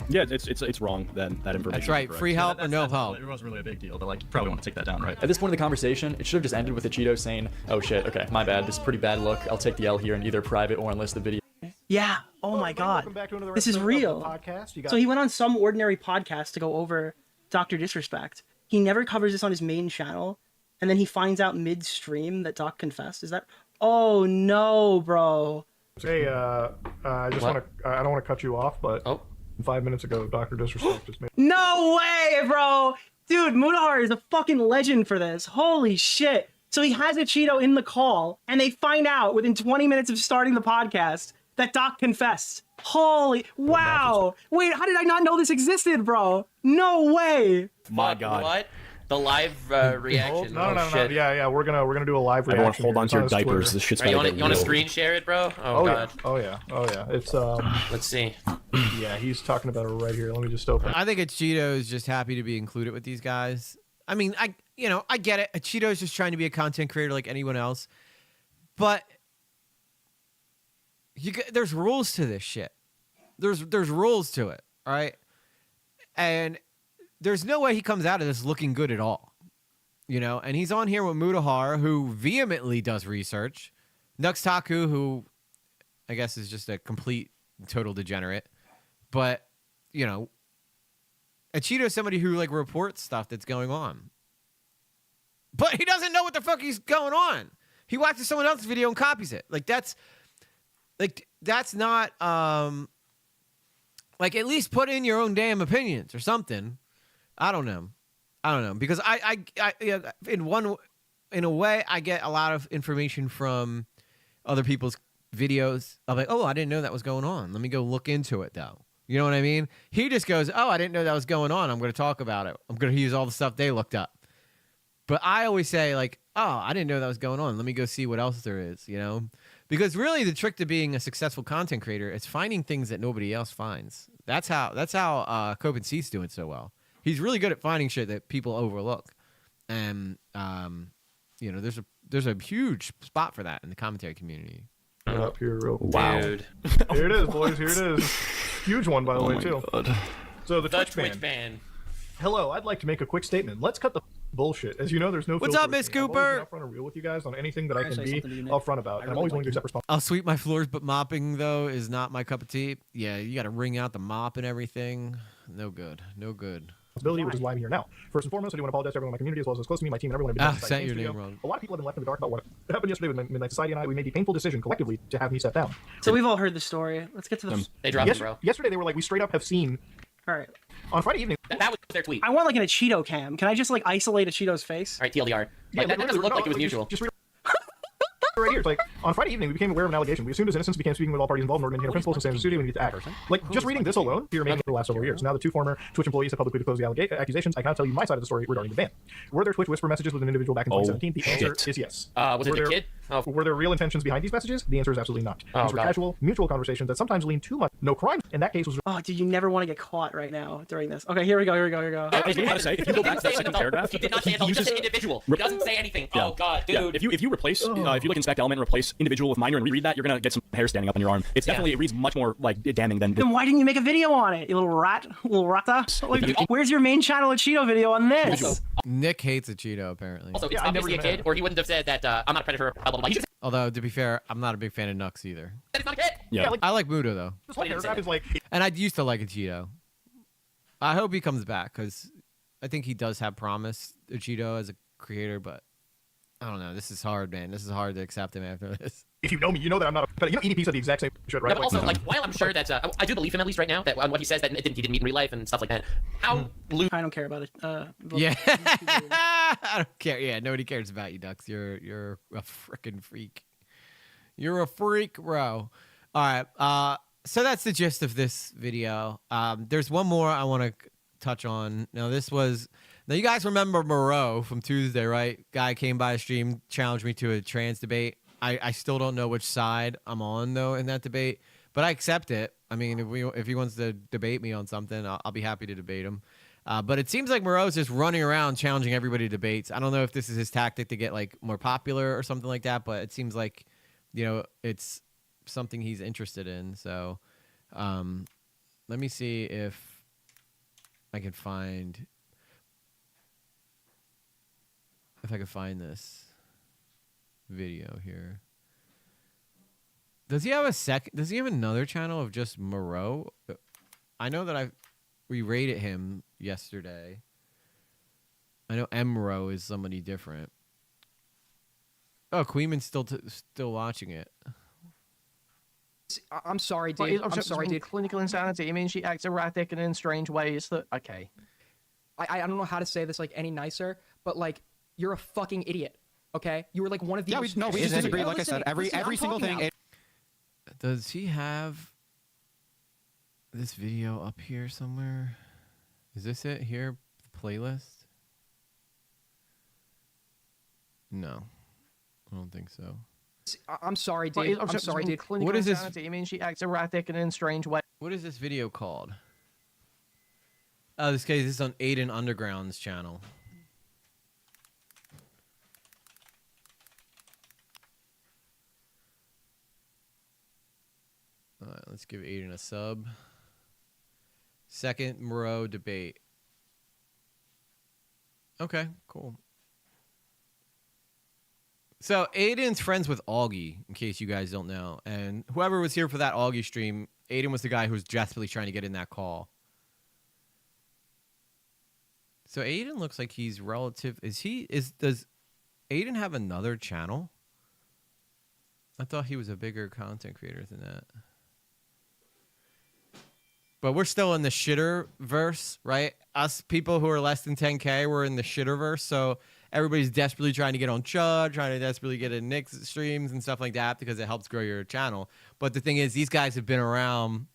Yeah, it's wrong. That information. That's right. Free help or no help. It wasn't really a big deal, but like, you probably want to take that down, right? At this point of the conversation, it should have just ended with Acheeto saying, "Oh shit, okay, my bad. This is a pretty bad look. I'll take the L here and either private or enlist the video." Yeah. Oh my God. Welcome back to another This is episode of real. the podcast. You got So he went on some ordinary podcast to go over Dr. Disrespect. He never covers this on his main channel, and then he finds out midstream that Doc confessed. Is that? Oh no, bro. Hey, I just want to. I don't want to cut you off, but 5 minutes ago, Dr. Disrespect just made. No way, bro. Dude, Mudahar is a fucking legend for this. Holy shit. So he has Acheeto in the call, and they find out within 20 minutes of starting the podcast that Doc confessed. Holy wow! Wait, how did I not know this existed, bro? No way! My God! What? The live reaction? No, oh, shit. yeah. We're gonna do a live reaction. Everyone, hold on to your diapers. This shit's Right, about you want to screen share it, bro? Oh God. Yeah. Oh yeah. It's Let's see. Yeah, he's talking about it right here. Let me just open. I think Acheeto is just happy to be included with these guys. I mean, I get it. Acheeto is just trying to be a content creator like anyone else, but there's rules to this shit. There's rules to it, all right? And there's no way he comes out of this looking good at all, And he's on here with Mudahar, who vehemently does research, Nuxtaku, who I guess is just a complete total degenerate, but Acheeto is somebody who like reports stuff that's going on, but he doesn't know what the fuck he's going on. He watches someone else's video and copies it. That's not at least put in your own damn opinions or something. I don't know because I in a way I get a lot of information from other people's videos. I'm like, oh, I didn't know that was going on. Let me go look into it though. You know what I mean? He just goes, oh, I didn't know that was going on. I'm going to talk about it. I'm going to use all the stuff they looked up. But I always say like, oh, I didn't know that was going on. Let me go see what else there is, Because really the trick to being a successful content creator is finding things that nobody else finds. That's how Copen C's doing so well. He's really good at finding shit that people overlook. And there's a huge spot for that in the commentary community. Up here real quick. Wow. Dude. Here it is, boys. Here it is. Huge one, by the way, too. God. So the Twitch ban. Hello, I'd like to make a quick statement. Let's cut the bullshit. As you know, there's no. What's filter up, Miss with me. I'm Cooper? always upfront and real with you guys on anything that I can be upfront about, and I'm always willing to accept responsibility. I'll sweep my floors, but mopping though is not my cup of tea. Yeah, you got to wring out the mop and everything. No good. Which is why I'm here now. First and foremost, I do want to apologize to everyone in my community as well as those close to me, my team, and everyone. Sent your name wrong. A lot of people have been left in the dark about what happened yesterday with Midnight Society and I. We made the painful decision collectively to have me step down. So we've all heard the story. Let's get to the. They dropped it, bro. Yesterday they were like, we straight up have seen. All right. On Friday evening. That was their tweet. I want like an Acheeto cam. Can I just like isolate Acheeto's face? All right, TLDR. Like, that doesn't look like it was mutual. Just read right here. It's like, on Friday evening, we became aware of an allegation. We assumed his innocence, began speaking with all parties involved in order to maintain our principles and standards of studio and we need to act. Like, just reading this alone, he remained for the last several years. Now the two former Twitch employees have publicly disclosed the accusations. I cannot tell you my side of the story regarding the ban. Were there Twitch whisper messages with an individual back in 2017? The answer is yes. Was it the kid? Oh. Were there real intentions behind these messages? The answer is absolutely not. These were casual, mutual conversations that sometimes lean too much. No crime in that case was. Oh, dude, you never want to get caught right now during this. Okay, here we go. I was going to say, if you go back to that second paragraph, he did not say adult, just an individual. He doesn't say anything. Yeah. Oh God, dude. Yeah. If you replace, if you inspect element and replace individual with minor and reread that, you're gonna get some hair standing up on your arm. It's definitely it reads much more like damning than. Then why didn't you make a video on it, you little rat, little rata? Where's your main channel Acheeto video on this? Also, Nick hates Acheeto apparently. Also, it's obviously a kid, or he wouldn't have said that I'm not a predator. Blah blah blah. Although to be fair, I'm not a big fan of Nux either. That is not a kid. Yeah, I like Mudo though. This whole paragraph is like. And I used to like Acheeto. I hope he comes back because I think he does have promise, Acheeto, as a creator, but I don't know. This is hard, man. This is hard to accept him after this. If you know me, you know that I'm not. But EDP said the exact same shit, right? Yeah, but also, like, while I'm sure that I do believe him at least right now, that on what he says that he didn't meet in real life and stuff like that. How blue? I don't care about it. Yeah, I don't care. Yeah, nobody cares about you, Dux. You're a freaking freak. You're a freak, bro. All right. So that's the gist of this video. There's one more I want to touch on. Now, you guys remember Moreau from Tuesday, right? Guy came by a stream, challenged me to a trans debate. I still don't know which side I'm on, though, in that debate. But I accept it. I mean, if he wants to debate me on something, I'll be happy to debate him. But it seems like Moreau's just running around challenging everybody to debates. I don't know if this is his tactic to get, like, more popular or something like that, but it seems like, it's something he's interested in. So let me see if I can find this video here. Does he have a second? Does he have another channel of just Moreau? I know that we rated him yesterday. I know Emro is somebody different. Oh, Queeman's still watching it. I'm sorry, dude. I'm sorry, dude. Clinical insanity. I mean, she acts erratic and in strange ways. That okay. I don't know how to say this like any nicer, but like you're a fucking idiot. Okay, you were like one of the. Yeah, we just disagree. Like I said, every single thing. Does he have this video up here somewhere? Is this it here? The playlist? No, I don't think so. I'm sorry, dude. I'm sorry, dude. What is this? I mean, she acts erratic and in strange ways. What is this video called? Oh, this case is on Aiden Underground's channel. All right, let's give Aiden a sub. Second Moreau debate. Okay, cool. So Aiden's friends with Augie, in case you guys don't know. And whoever was here for that Augie stream, Aiden was the guy who was desperately trying to get in that call. So Aiden looks like he's relative. Does Aiden have another channel? I thought he was a bigger content creator than that. But we're still in the shitter verse, right? Us people who are less than 10K, we're in the shitter verse. So everybody's desperately trying to get on Chud, trying to desperately get in Nick's streams and stuff like that because it helps grow your channel. But the thing is, these guys have been around.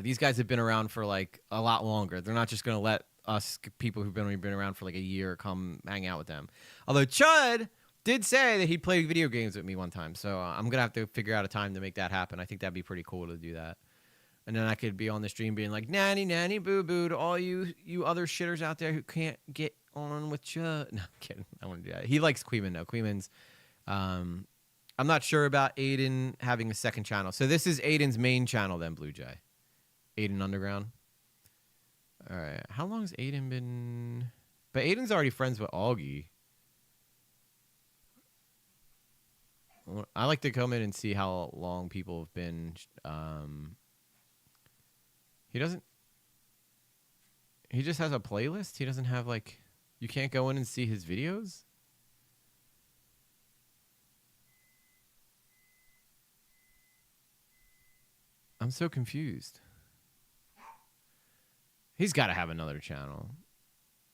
These guys have been around for like a lot longer. They're not just gonna let us people who've been around for like a year come hang out with them. Although Chud did say that he'd play video games with me one time, so I'm gonna have to figure out a time to make that happen. I think that'd be pretty cool to do that. And then I could be on the stream being like, nanny, nanny, boo boo to all you other shitters out there who can't get on with Chud. No, I'm kidding. I want to do that. He likes Queeman, though. Queeman's, I'm not sure about Aiden having a second channel. So this is Aiden's main channel then, Blue Jay. Aiden Underground. All right. How long has Aiden been? But Aiden's already friends with Augie. I like to come in and see how long people have been. He doesn't. He just has a playlist. He doesn't have like. You can't go in and see his videos. I'm so confused. He's got to have another channel.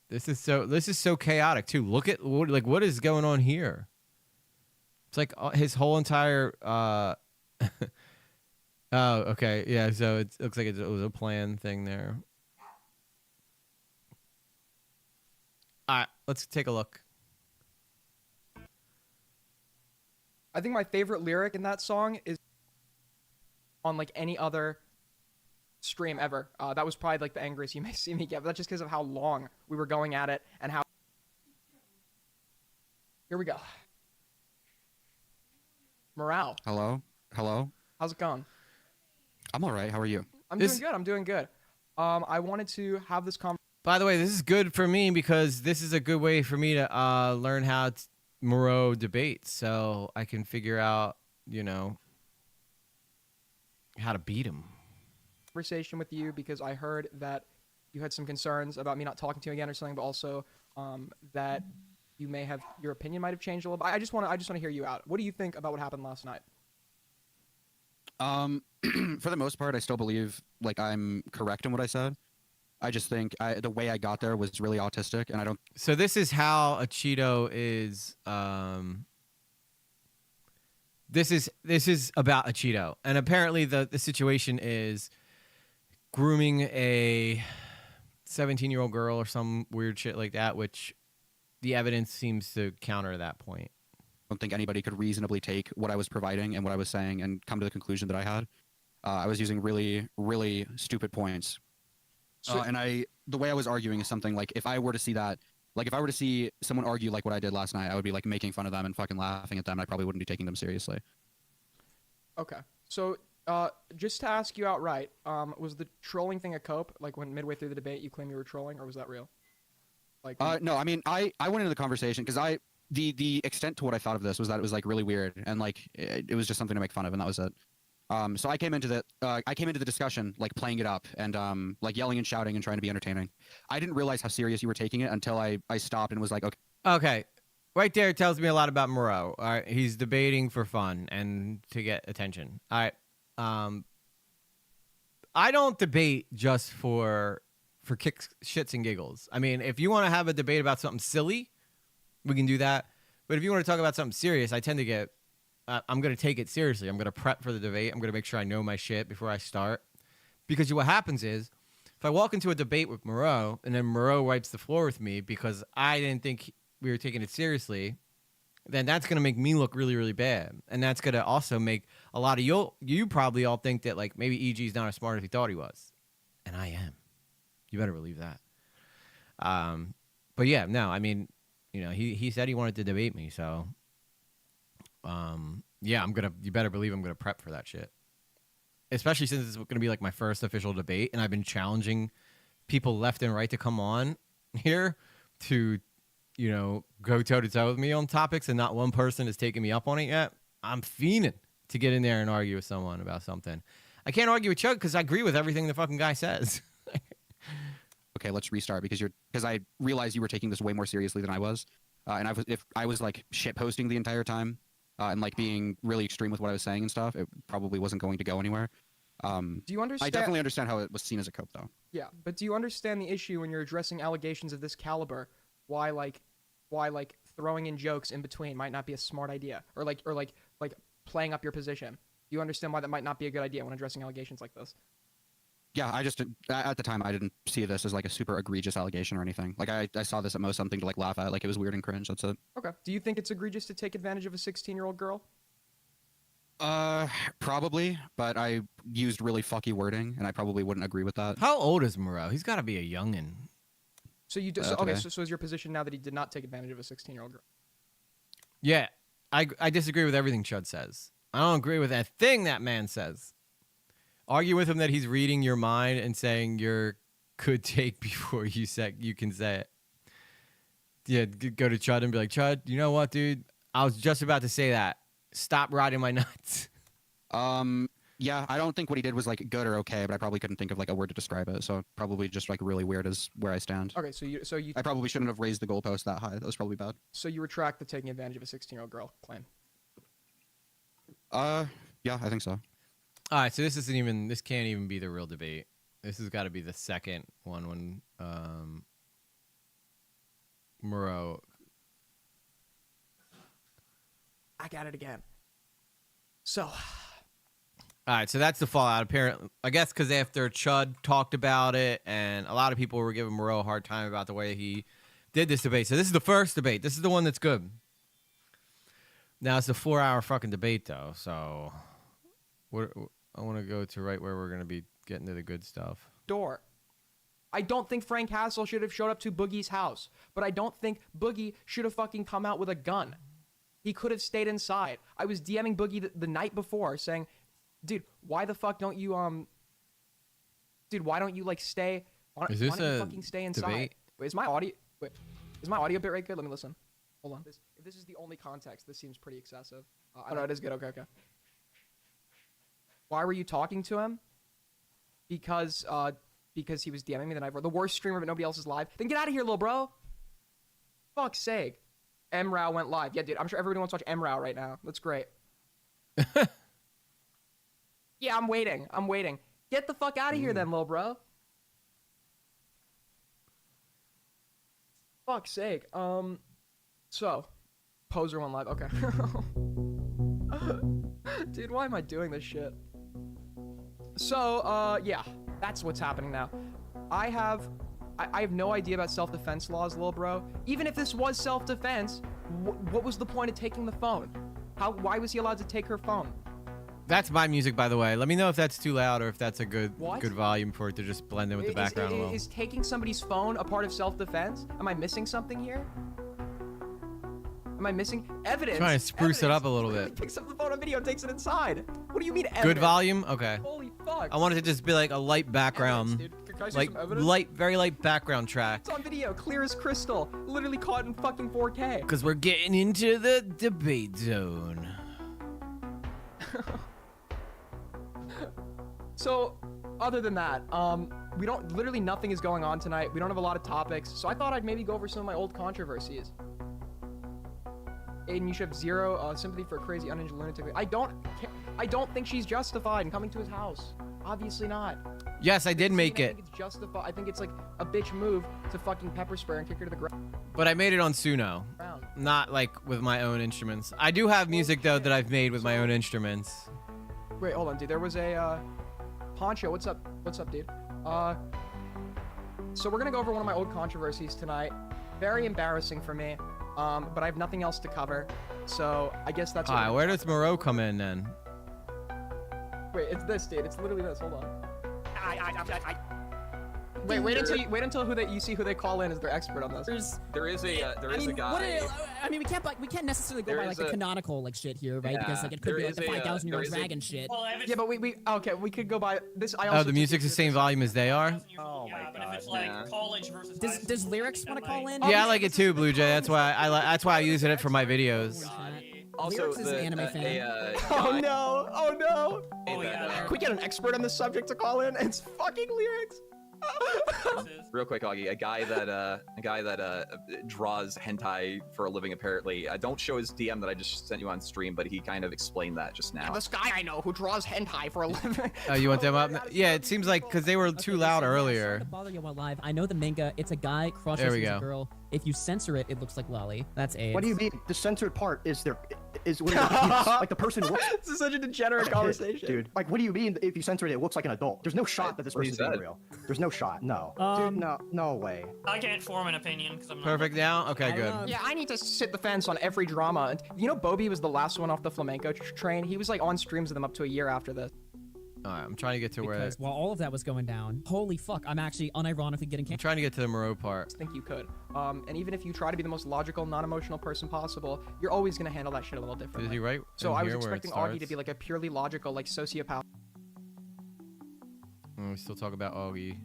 This is so chaotic too. Look at what is going on here. It's like his whole entire. Oh, okay. Yeah, so it looks like it was a planned thing there. All right, let's take a look. I think my favorite lyric in that song is on like any other stream ever. That was probably like the angriest you may see me get, but that's just because of how long we were going at it and how. Here we go. Morale. Hello? How's it going? I'm all right. How are you? I'm doing good. I wanted to have this conversation. By the way, this is good for me because this is a good way for me to learn how Moreau debates, so I can figure out, how to beat him. Conversation with you because I heard that you had some concerns about me not talking to you again or something, but also that your opinion might have changed a little bit. I just want to hear you out. What do you think about what happened last night? For the most part, I still believe like I'm correct in what I said. I just think the way I got there was really autistic, and I don't. So this is how Acheeto is. This is about Acheeto, and apparently the situation is grooming a 17-year-old girl or some weird shit like that, which the evidence seems to counter that point. I don't think anybody could reasonably take what I was providing and what I was saying and come to the conclusion that I had. I was using really, really stupid points. And the way I was arguing is something like if I were to see that, like if I were to see someone argue like what I did last night, I would be like making fun of them and fucking laughing at them. And I probably wouldn't be taking them seriously. Okay. So just to ask you outright, was the trolling thing a cope? Like when midway through the debate you claim you were trolling, or was that real? Like no, I mean, I went into the conversation because the extent to what I thought of this was that it was like really weird and like it was just something to make fun of, and that was it. So I came into the discussion like playing it up and like yelling and shouting and trying to be entertaining. I didn't realize how serious you were taking it until I stopped and was like, okay. Okay. Right there tells me a lot about Moreau. All right. He's debating for fun and to get attention. All right. I don't debate just for kicks, shits, and giggles. I mean, if you want to have a debate about something silly, we can do that. But if you want to talk about something serious, I tend to get, I'm going to take it seriously. I'm going to prep for the debate. I'm going to make sure I know my shit before I start. Because what happens is, if I walk into a debate with Moreau, and then Moreau wipes the floor with me because I didn't think we were taking it seriously, then that's going to make me look really, really bad. And that's going to also make a lot of you probably all think that, like, maybe EG's not as smart as he thought he was. And I am. You better believe that. But yeah, no, I mean, you know, he said he wanted to debate me, so yeah, you better believe I'm gonna prep for that shit. Especially since it's gonna be like my first official debate, and I've been challenging people left and right to come on here to, you know, go toe to toe with me on topics, and not one person has taken me up on it yet. I'm fiending to get in there and argue with someone about something. I can't argue with Chug because I agree with everything the fucking guy says. Okay, let's restart because I realized you were taking this way more seriously than I was, and if I was like shit posting the entire time and like being really extreme with what I was saying and stuff, it probably wasn't going to go anywhere. Do you understand? I definitely understand how it was seen as a cope, though. Yeah, but do you understand the issue when you're addressing allegations of this caliber? Why throwing in jokes in between might not be a smart idea, or like playing up your position? Do you understand why that might not be a good idea when addressing allegations like this? Yeah, I just at the time I didn't see this as like a super egregious allegation or anything. Like I saw this at most something to like laugh at. Like it was weird and cringe. That's it. Okay. Do you think it's egregious to take advantage of a 16-year-old girl? Probably, but I used really fucky wording, and I probably wouldn't agree with that. How old is Moreau? He's got to be a youngin. So you okay? So is your position now that he did not take advantage of a 16-year-old girl? Yeah, I disagree with everything Chud says. I don't agree with a thing that man says. Argue with him that he's reading your mind and saying your could take before you can say it. Yeah, go to Chud and be like, Chud, you know what, dude? I was just about to say that. Stop riding my nuts. Yeah, I don't think what he did was like good or okay, but I probably couldn't think of like a word to describe it. So probably just like really weird is where I stand. Okay, so you. I probably shouldn't have raised the goalpost that high. That was probably bad. So you retract the taking advantage of a 16-year-old girl claim. Yeah, I think so. All right, so this can't even be the real debate. This has got to be the second one when Moreau. I got it again. So. All right, so that's the fallout. Apparently, I guess because after Chud talked about it, and a lot of people were giving Moreau a hard time about the way he did this debate. So this is the first debate. This is the one that's good. Now it's a 4-hour fucking debate, though. So I want to go to right where we're going to be getting to the good stuff. Door. I don't think Frank Hassel should have showed up to Boogie's house, but I don't think Boogie should have fucking come out with a gun. He could have stayed inside. I was DMing Boogie the night before saying, dude, why the fuck don't you, why don't you, like, stay, why don't you fucking stay inside? Debate? Wait, is my audio bit right good? Let me listen. Hold on. If this is the only context, this seems pretty excessive. Oh, no, it is good. Okay. Why were you talking to him? Because he was DMing me the night before. The worst streamer, but nobody else is live. Then get out of here, little bro. Fuck's sake. MRAW went live. Yeah, dude, I'm sure everybody wants to watch MRAW right now. That's great. Yeah, I'm waiting. Get the fuck out of here then, little bro. Fuck's sake. So, Poser went live. Okay. Dude, why am I doing this shit? So, yeah, that's what's happening now. I have no idea about self-defense laws, little bro. Even if this was self-defense, what was the point of taking the phone? Why was he allowed to take her phone? That's my music, by the way. Let me know if that's too loud or if that's a good volume for it to just blend in with the background a little. Is taking somebody's phone a part of self-defense? Am I missing something here? Am I missing evidence? Trying to spruce it up a little bit. He picks up the phone on video and takes it inside. What do you mean evidence? Good volume? Okay. Holy fuck. I wanted to just be like a light background. Evidence, dude. Can I see Like some evidence? very light background track. It's on video, clear as crystal. Literally caught in fucking 4K. Because we're getting into the debate zone. So, other than that, we don't, literally nothing is going on tonight. We don't have a lot of topics. So I thought I'd maybe go over some of my old controversies. Aiden, you should have zero sympathy for a crazy unhinged lunatic. I don't think she's justified in coming to his house. Obviously not. Yes, I did make I it. think it's justified. I think it's like a bitch move to fucking pepper spray and kick her to the ground. But I made it on Suno. Not like with my own instruments. I do have music though that I've made with my own instruments. Wait, hold on, dude. There was a Poncho. What's up? What's up, dude? So we're gonna go over one of my old controversies tonight. Very embarrassing for me. But I have nothing else to cover. So I guess that's. Alright, where does Moreau come in then? Wait, it's this, dude. It's literally this. Hold on. Wait until you see who they call in as their expert on this. There is a guy. I mean, we can't necessarily go by like the canonical like shit here, right? Because like it could be like the 5,000-year-old dragon shit. Yeah, but we could go by this. Oh, the music's the same volume as they are? Oh my god. But if it's like college versus does lyrics want to call in? Yeah, I like it too, Blue Jay. That's why I use it for my videos. Also, Lyrics is an anime fan. Oh no! Oh no! Oh yeah. Can we get an expert on this subject to call in? It's fucking lyrics. Real quick, Augie, a guy that draws hentai for a living apparently. Don't show his DM that I just sent you on stream, but he kind of explained that just now. This guy I know who draws hentai for a living. Oh, you want them up? Yeah, it seems like because they were too loud earlier. To bother you while live. I know the manga. It's a guy crushes a girl. If you censor it, it looks like lolly. That's AIDS. What do you mean? The censored part is what it is, like the person looks. This is such a degenerate conversation, dude. Like, what do you mean? If you censor it, it looks like an adult. There's no shot that this person's being real. There's no shot. No. Dude, no way. I can't form an opinion because I'm not. Perfect now? Okay, good. Yeah, I need to sit the fence on every drama. You know, Bobby was the last one off the flamenco train. He was like on streams with them up to a year after this. Alright, I'm trying to get to where. Because while all of that was going down, holy fuck, I'm actually unironically getting. I'm trying to get to the Moreau part. I think you could. And even if you try to be the most logical, non-emotional person possible, you're always gonna handle that shit a little differently. Is he right? So I was expecting Augie to be like a purely logical, like sociopath. We still talk about Augie.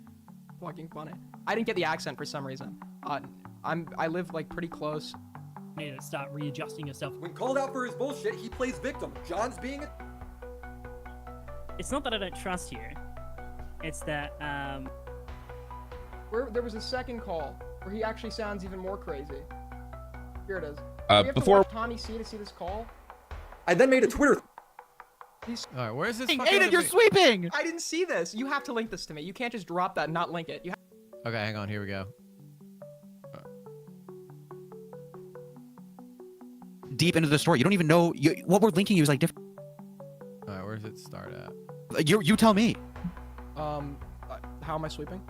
Fucking funny. I didn't get the accent for some reason. I live like pretty close. You need to stop readjusting yourself. When called out for his bullshit, he plays victim. John's being. It's not that I don't trust you. It's that There was a second call where he actually sounds even more crazy. Here it is. We have before to watch Tommy C to see this call. I then made a Twitter. Alright, where's this? Aiden, you're sweeping! I didn't see this. You have to link this to me. You can't just drop that and not link it. Okay, hang on. Here we go. Deep into the story, you don't even know what we're linking you is like different. Alright, where does it start at? You tell me. How am I sweeping?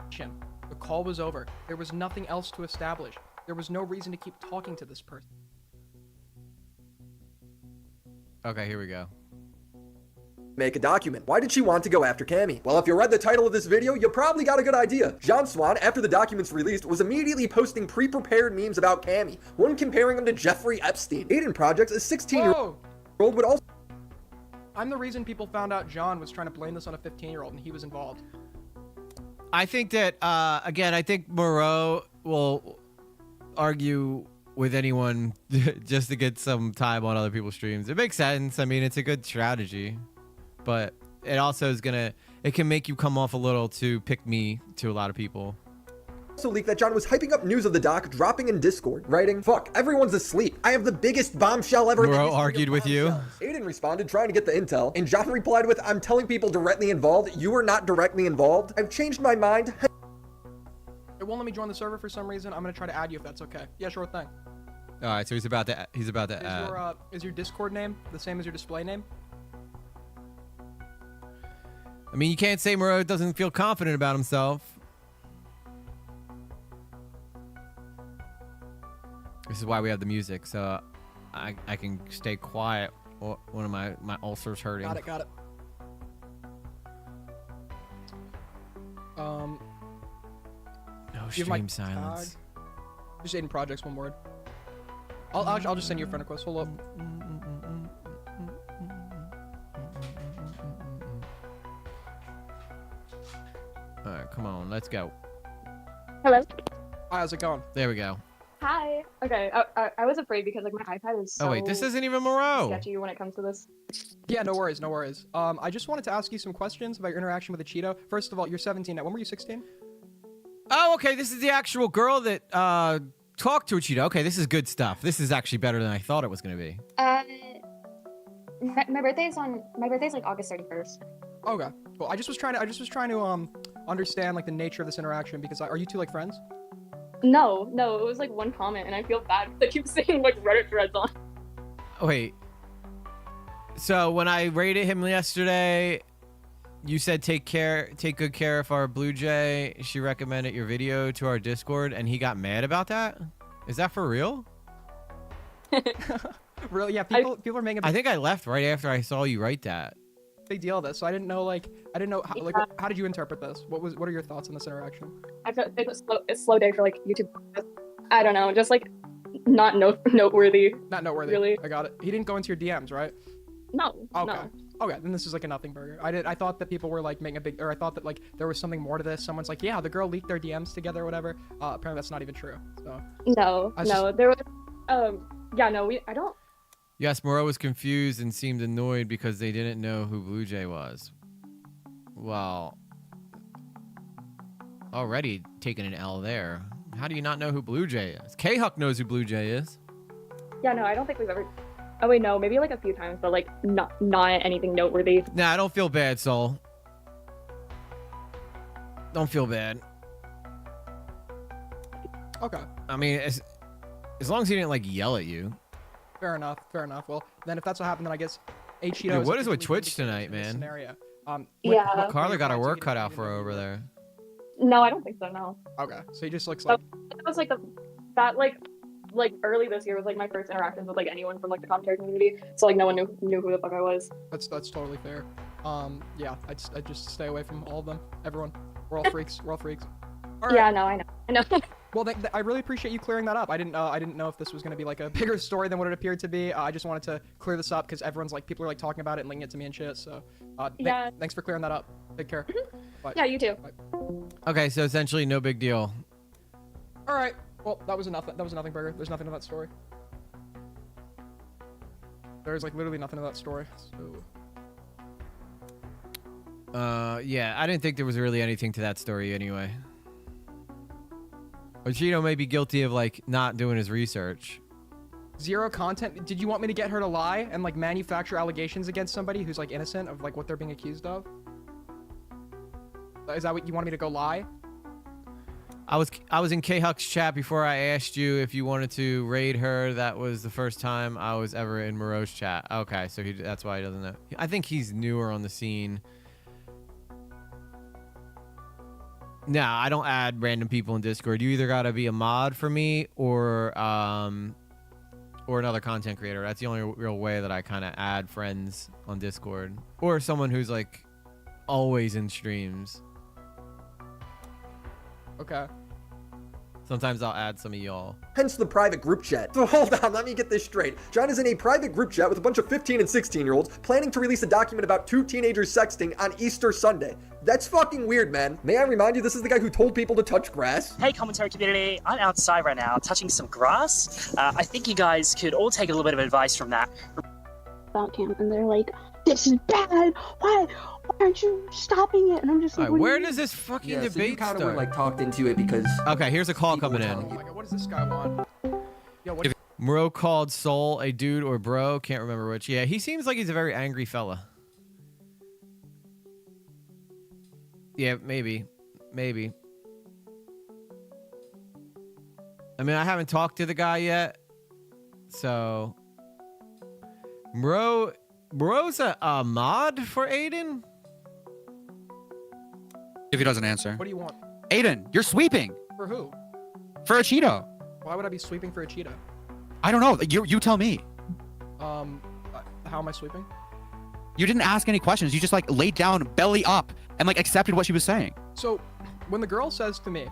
The call was over. There was nothing else to establish. There was no reason to keep talking to this person. Okay, here we go. Make a document. Why did she want to go after Cammy? Well, if you read the title of this video, you probably got a good idea. Jean Swan, after the documents released, was immediately posting pre-prepared memes about Cammy, one comparing him to Jeffrey Epstein. Aiden Projects, a 16-year-old would also. I'm the reason people found out John was trying to blame this on a 15-year-old and he was involved. I think that, again, I think Moreau will argue with anyone just to get some time on other people's streams. It makes sense. I mean, it's a good strategy, but it also is it can make you come off a little too pick me to a lot of people. Also leaked that John was hyping up news of the doc, dropping in Discord, writing, "Fuck, everyone's asleep. I have the biggest bombshell ever." Moreau argued with you. Aiden responded, trying to get the intel, and John replied with, "I'm telling people directly involved. You are not directly involved. I've changed my mind." It won't let me join the server for some reason. I'm gonna try to add you if that's okay. Yeah, sure thing. All right, so he's about to add. Is your Discord name the same as your display name? I mean, you can't say Moreau doesn't feel confident about himself. This is why we have the music, so I can stay quiet. One of my ulcers hurting. Got it. No stream silence. Just Aiden Projects, one word. I'll just send you a friend request. Hold up. Come on, let's go. Hello. Hi, how's it going? There we go. Hi. Okay, I was afraid because like my iPad is so Oh wait, this isn't even Moreau. sketchy when it comes to this. Yeah, no worries, no worries. I just wanted to ask you some questions about your interaction with Acheeto. First of all, you're 17 now. When were you 16? Oh, okay. This is the actual girl that talked to Acheeto. Okay, this is good stuff. This is actually better than I thought it was gonna be. My birthday's like August 31st. Okay. Well, I just was trying to understand like the nature of this interaction because are you two like friends? No, it was like one comment, and I feel bad because I keep seeing like Reddit threads on. Wait. So when I rated him yesterday, you said take good care of our Blue Jay. She recommended your video to our Discord, and he got mad about that. Is that for real? Really? Yeah. People are making. I think I left right after I saw you write that. Big deal of this. So I didn't know how did you interpret this? What are your thoughts on this interaction? I felt it was a slow day for like YouTube. I don't know, just like not noteworthy. Not noteworthy. Really. I got it. He didn't go into your DMs, right? No. Okay. No. Okay, then this is like a nothing burger. I thought that people were like making a big, or I thought that like there was something more to this. Someone's like, yeah, the girl leaked their DMs together or whatever. Apparently that's not even true. So. No. There was. Yeah. No. I don't. Yes, Moreau was confused and seemed annoyed because they didn't know who Blue Jay was. Well, already taking an L there. How do you not know who Blue Jay is? K-Huck knows who Blue Jay is. Yeah. No. I don't think we've ever. Oh wait, no. Maybe like a few times, but like not anything noteworthy. Nah, I don't feel bad, Soul. Don't feel bad. Okay. I mean, as long as he didn't like yell at you. Fair enough. Well, then if that's what happened, then I guess Acheeto. Dude, what is with Twitch tonight, man? Scenario. Yeah. Carla got her work cut out for her over there. No, I don't think so. No. Okay, so he just looks like. It was like that like early this year was like my first interactions with like anyone from like the commentary community. So like no one knew who the fuck I was. That's totally fair. Yeah, I just stay away from all of them. Everyone, we're all freaks. All right. Yeah, no, I know. Well, I really appreciate you clearing that up. I didn't know if this was gonna be like a bigger story than what it appeared to be. I just wanted to clear this up because everyone's like people are like talking about it and linking it to me and shit. So, yeah. Thanks for clearing that up. Take care. Bye. Yeah, you too. Bye. Okay, so essentially no big deal. All right. Well, that was a nothing burger. There's nothing to that story. There's like literally nothing to that story. So. Yeah, I didn't think there was really anything to that story anyway. Acheeto may be guilty of like not doing his research. Zero content. Did you want me to get her to lie and like manufacture allegations against somebody who's like innocent of like what they're being accused of? Is that what you wanted me to go lie? I was in K-Huck's chat before I asked you if you wanted to raid her. That was the first time I was ever in Moreau's chat. Okay, so that's why he doesn't know. I think he's newer on the scene. Nah, I don't add random people in Discord. You either gotta be a mod for me or another content creator. That's the only real way that I kind of add friends on Discord. Or someone who's like always in streams. Okay. Sometimes I'll add some of y'all. Hence the private group chat. So hold on, let me get this straight. John is in a private group chat with a bunch of 15 and 16-year-olds planning to release a document about two teenagers sexting on Easter Sunday. That's fucking weird, man. May I remind you, this is the guy who told people to touch grass? Hey, commentary community. I'm outside right now, touching some grass. I think you guys could all take a little bit of advice from that. About camp, and they're like, this is bad. Why aren't you stopping it? And I'm just like, right, where does this fucking debate kind of start? were like talked into it because. Okay, here's a call coming in. Oh my god, what does this guy want? Yo, what? Moreau called Soul a dude or bro. Can't remember which. Yeah, he seems like he's a very angry fella. Yeah, maybe. I mean, I haven't talked to the guy yet, so Moreau's a mod for Aiden? If he doesn't answer. What do you want? Aiden, you're sweeping. For who? For Acheeto. Why would I be sweeping for Acheeto? I don't know. You tell me. How am I sweeping? You didn't ask any questions. You just like laid down belly up and like accepted what she was saying. So when the girl says to me,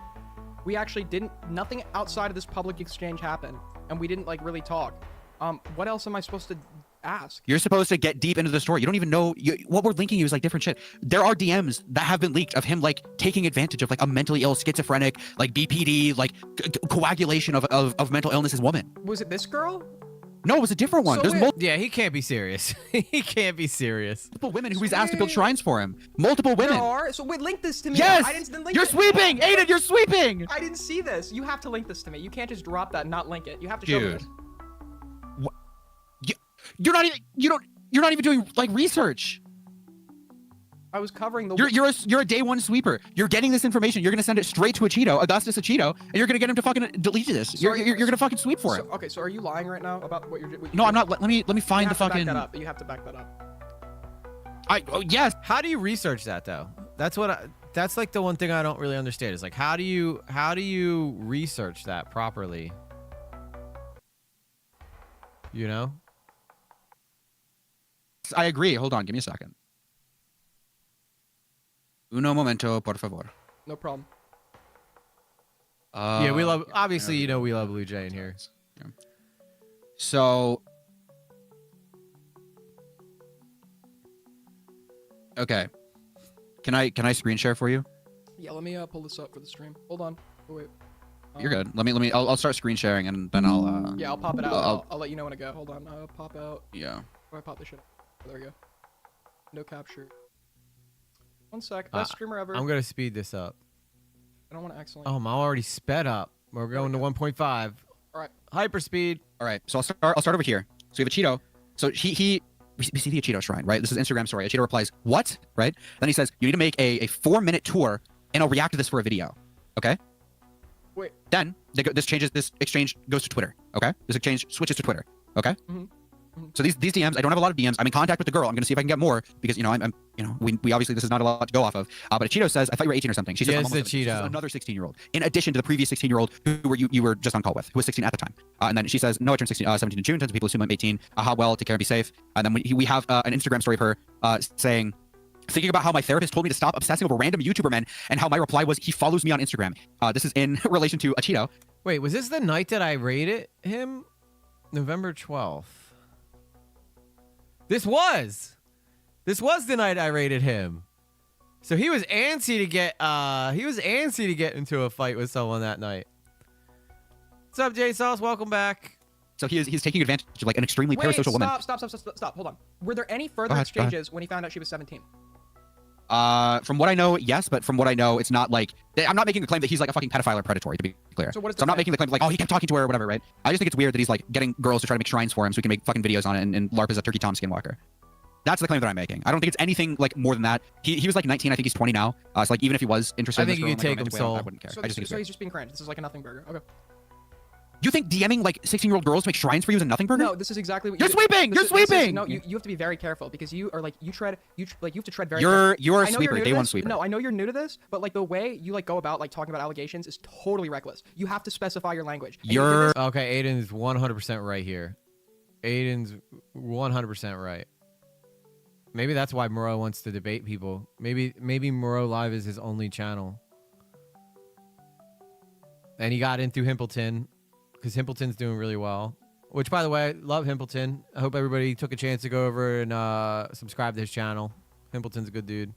we actually nothing outside of this public exchange happened and we didn't like really talk. What else am I supposed to ask. You're supposed to get deep into the story. You don't even know what we're linking you is like different shit. There are DMs that have been leaked of him like taking advantage of like a mentally ill, schizophrenic, like BPD, like coagulation of mental illness woman. Was it this girl? No, it was a different one. So There's wait- multiple Yeah, he can't be serious. He can't be serious. women who he's asked to build shrines for him. Multiple women. There are. So wait, link this to me. Yes! I didn't link You're it. sweeping! Aiden, you're sweeping! I didn't see this. You have to link this to me. You can't just drop that and not link it. You have to show me Dude. this. You're not even doing like research. I was covering the. You're a day one sweeper. You're getting this information. You're gonna send it straight to Acheeto, Augustus Acheeto, and you're gonna get him to fucking delete this. You're gonna fucking sweep for it. Okay, so are you lying right now about what you're doing? No, I'm not. Let me find the fucking. Back that up. You have to back that up. Yes. How do you research that though? That's like the one thing I don't really understand. Is like how do you research that properly? You know? I agree. Hold on. Give me a second. Uno momento, por favor. No problem. Yeah, we love. Obviously, you know we love Blue Jay in here. Yeah. So. Okay. Can I screen share for you? Yeah, let me pull this up for the stream. Hold on. Oh, wait. You're good. Let me. I'll start screen sharing and then I'll. Yeah, I'll pop it out. I'll let you know when I go. Hold on. Pop out. Yeah. Where I pop this shit out. Oh, there we go. No capture. 1 sec. Best streamer ever. I'm gonna speed this up. I don't want to accidentally. Oh, I'm already sped up. We're going to 1.5. All right. Hyperspeed. All right. So I'll start over here. So we have Acheeto. So we see the Acheeto shrine, right? This is Instagram story. Acheeto replies, "What?" Right? Then he says, "You need to make a 4-minute tour, and I'll react to this for a video." Okay. Wait. Then this exchange goes to Twitter. Okay. This exchange switches to Twitter. Okay. Mm-hmm. So these DMs, I don't have a lot of DMs. I'm in contact with the girl. I'm gonna see if I can get more because I'm we obviously this is not a lot to go off of. But Acheeto says, "I thought you were 18 or something." She says, Yes, "I'm almost 17." She says, Acheeto. another 16-year-old, in addition to the previous 16-year-old who you were just on call with, who was 16 at the time. And then she says, "No, I turned 17 in June. Tons of people assume I'm 18. How well? Take care and be safe." And then we have an Instagram story of her saying, "Thinking about how my therapist told me to stop obsessing over random YouTuber men, and how my reply was, he follows me on Instagram." This is in relation to Acheeto. Wait, was this the night that I rated him? November 12th. This was the night I rated him. So he was antsy to get into a fight with someone that night. What's up, J Sauce? Welcome back. So he's taking advantage of like an extremely parasocial woman. Stop. Hold on. Were there any further Go ahead. exchanges when he found out she was 17? From what I know, yes, but from what I know, it's not like I'm not making the claim that he's like a fucking pedophile or predatory, to be clear. So what is I'm not making the claim like, oh, he kept talking to her or whatever, right? I just think it's weird that he's like getting girls to try to make shrines for him so he can make fucking videos on it and LARP as a Turkey Tom Skinwalker. That's the claim that I'm making. I don't think it's anything like more than that. He was like 19. I think he's 20 now. So like even if he was interested, I think in you this could girl, take like, him romantic way, I soul. wouldn't care. So, I just think it's so weird. he's just being cringe. This is like a nothing burger. Okay. You think DMing like 16-year-old girls to make shrines for you is a nothing burger? No, this is exactly what You're sweeping. You're sweeping. No, you have to be very careful because you are like you have to tread very. You're a I know sweeper, new to day one this. sweeper. No, I know you're new to this, but like the way you like go about like talking about allegations is totally reckless. You have to specify your language. And you did this- Okay, Aiden's 100% right here. Aiden's 100% right. Maybe that's why Moreau wants to debate people. Maybe Moreau Live is his only channel. And he got in through Himpleton because Himpleton's doing really well. Which, by the way, love Himpleton. I hope everybody took a chance to go over and subscribe to his channel. Himpleton's a good dude.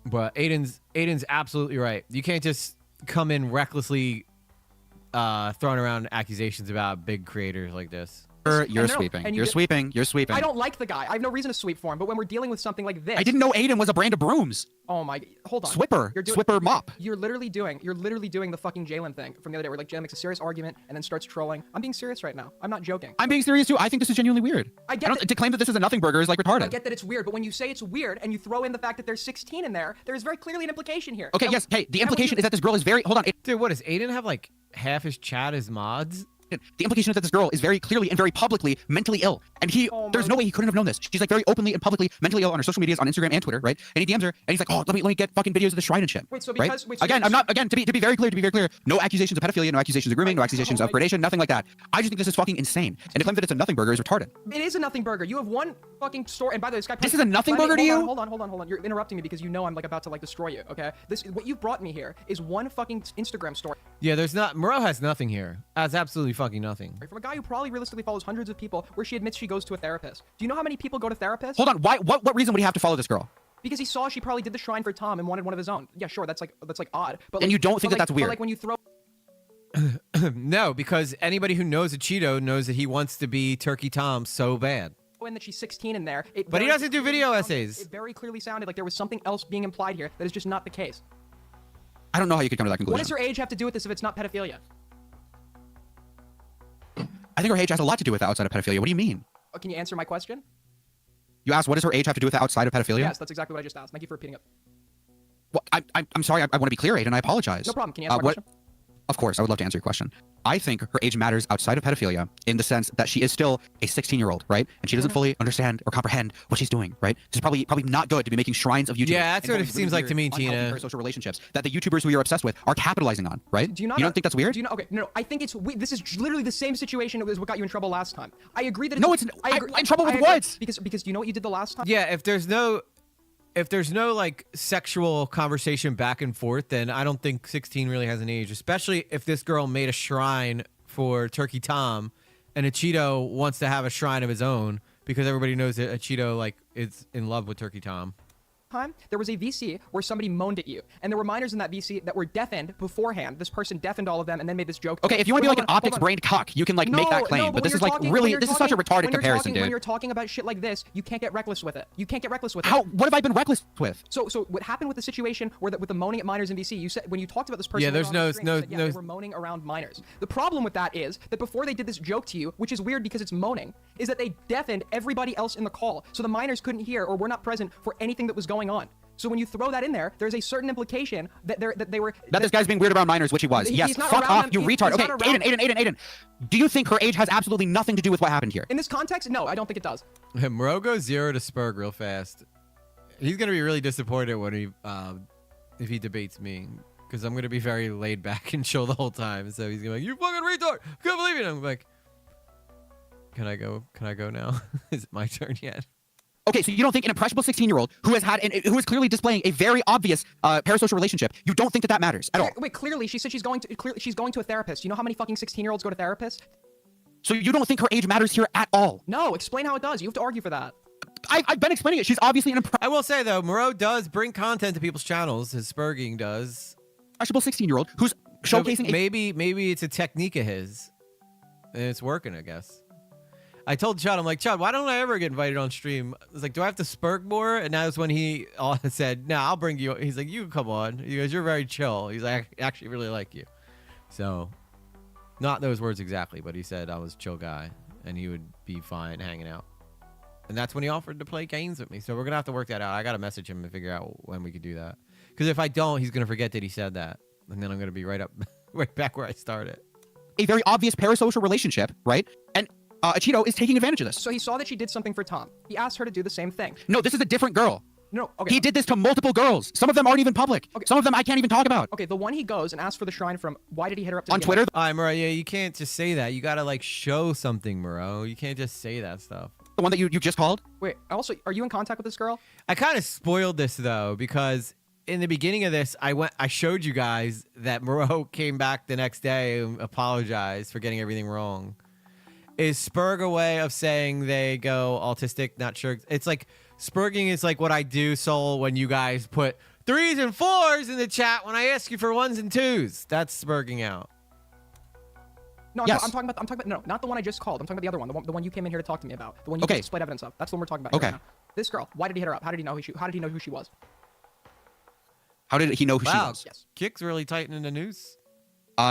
But Aiden's absolutely right. You can't just come in recklessly throwing around accusations about big creators like this. You're sweeping. You're sweeping. You're sweeping. I don't like the guy. I have no reason to sweep for him. But when we're dealing with something like this, I didn't know Aiden was a brand of brooms. Oh my! Hold on. Swipper. Swipper mop. You're literally doing the fucking Jalen thing from the other day, where like Jalen makes a serious argument and then starts trolling. I'm being serious right now. I'm not joking. I'm being serious too. I think this is genuinely weird. To claim that this is a nothing burger is like retarded. I get that it's weird, but when you say it's weird and you throw in the fact that there's 16 in there, there is very clearly an implication here. Okay. Yes. Hey. The implication is that this girl is very. Hold on. Dude, what does Aiden have like half his chat as mods? The implication is that this girl is very clearly and very publicly mentally ill. And there's no way he couldn't have known this. She's like very openly and publicly mentally ill on her social medias, on Instagram and Twitter, right? And he DMs her and he's like, oh, let me get fucking videos of the shrine and shit. Wait, so right? because wait, so again, I'm not to be very clear, no accusations of pedophilia, no accusations of grooming, no accusations of predation, nothing like that. I just think this is fucking insane. And to claim that it's a nothing burger is retarded. It is a nothing burger. You have one fucking store, and by the way, this guy. This is a nothing burger to you? Hold on. You're interrupting me because you know I'm like about to like destroy you. Okay, what you brought me here is one fucking Instagram story. Yeah, there's not. Moreau has nothing here. That's absolutely fucking nothing. From a guy who probably realistically follows hundreds of people, where she admits she goes to a therapist. Do you know how many people go to therapists? Hold on. Why? What reason would he have to follow this girl? Because he saw she probably did the shrine for Tom and wanted one of his own. Yeah, sure, that's like odd. But And you don't think that that's weird? But like when you throw. No, because anybody who knows Acheeto knows that he wants to be Turkey Tom so bad. And that she's 16 in there. But he doesn't do video essays. It very clearly sounded like there was something else being implied here that is just not the case. I don't know how you could come to that conclusion. What does her age have to do with this if it's not pedophilia? I think her age has a lot to do with it outside of pedophilia. What do you mean? Oh, can you answer my question? You asked what does her age have to do with it outside of pedophilia? Yes, that's exactly what I just asked. Thank you for repeating it. Well, I'm sorry. I want to be clear, Aiden. I apologize. No problem. Can you answer my question? Of course, I would love to answer your question. I think her age matters outside of pedophilia in the sense that she is still a 16-year-old, right? And she doesn't fully understand or comprehend what she's doing, right? It's probably not good to be making shrines of YouTubers. Yeah, that's what it seems like to me, Tina. Social relationships that the YouTubers who you're obsessed with are capitalizing on, right? Do you not? You don't think that's weird? Do you know? Okay, no. I think it's this is literally the same situation as what got you in trouble last time. I agree that. No, it's in trouble with what? Because you know what you did the last time. Yeah, if there's no like sexual conversation back and forth, then I don't think 16 really has an age, especially if this girl made a shrine for Turkey Tom and Acheeto wants to have a shrine of his own because everybody knows that Acheeto like is in love with Turkey Tom. Time there was a VC where somebody moaned at you, and there were minors in that VC that were deafened beforehand. This person deafened all of them and then made this joke. Okay, if you want to be like an optics-brained cuck, you can like make that claim. But this is like really, this is such a retarded comparison, dude. When you're talking about shit like this, you can't get reckless with it. You can't get reckless with it. How? What have I been reckless with? So what happened with the situation where with the moaning at minors in VC? You said when you talked about this person. Yeah, there's no. They were moaning around minors. The problem with that is that before they did this joke to you, which is weird because it's moaning, is that they deafened everybody else in the call, so the minors couldn't hear or were not present for anything that was going on. So when you throw that in there, there's a certain implication that this guy's being weird around minors, which he was. Yes, fuck off, you retard. Okay, Aiden. Do you think her age has absolutely nothing to do with what happened here? In this context, no, I don't think it does. Moreau goes 0 to Spurg real fast. He's gonna be really disappointed when he if he debates me, because I'm gonna be very laid back and chill the whole time. So he's gonna be like, "You fucking retard! I can't believe it!" I'm like, "Can I go? Can I go now? Is it my turn yet?" Okay, so you don't think an impressionable 16-year-old who is clearly displaying a very obvious parasocial relationship, you don't think that matters at all? Wait, clearly she said she's going to a therapist. You know how many fucking 16-year-olds go to therapists? So you don't think her age matters here at all? No, explain how it does. You have to argue for that. I've been explaining it. She's obviously an I will say though, Moreau does bring content to people's channels. His Spurging does. Impressionable 16-year-old who's showcasing. So maybe it's a technique of his, and it's working, I guess. I told Chad, I'm like, Chad, why don't I ever get invited on stream? I was like, do I have to spurg more? And that was when he said, no, I'll bring you. He's like, you come on. He goes, you're very chill. He's like, I actually really like you. So, not those words exactly, but he said I was a chill guy and he would be fine hanging out. And that's when he offered to play games with me. So we're going to have to work that out. I got to message him and figure out when we could do that. Because if I don't, he's going to forget that he said that. And then I'm going to be right back where I started. A very obvious parasocial relationship, right? And Acheeto is taking advantage of this. So he saw that she did something for Tom. He asked her to do the same thing. No, this is a different girl. No, okay. He did this to multiple girls. Some of them aren't even public. Okay. Some of them I can't even talk about. Okay, the one he goes and asks for the shrine from, why did he hit her up? On Twitter? All right, Moreau, yeah, you can't just say that. You got to, like, show something, Moreau. You can't just say that stuff. The one that you just called? Wait, also, are you in contact with this girl? I kind of spoiled this, though, because in the beginning of this, I showed you guys that Moreau came back the next day and apologized for getting everything wrong. Is Spurg a way of saying they go autistic, not sure? It's like, Spurging is like what I do, Soul, when you guys put 3s and 4s in the chat when I ask you for 1s and 2s. That's Spurging out. No, yes. I'm talking about, no, not the one I just called. I'm talking about the other one, the one you came in here to talk to me about. The one you displayed evidence of. That's the one we're talking about. Okay. Right now. This girl, why did he hit her up? How did he know who she was? How did he know who she was? Yes. Kick's really tightening the noose.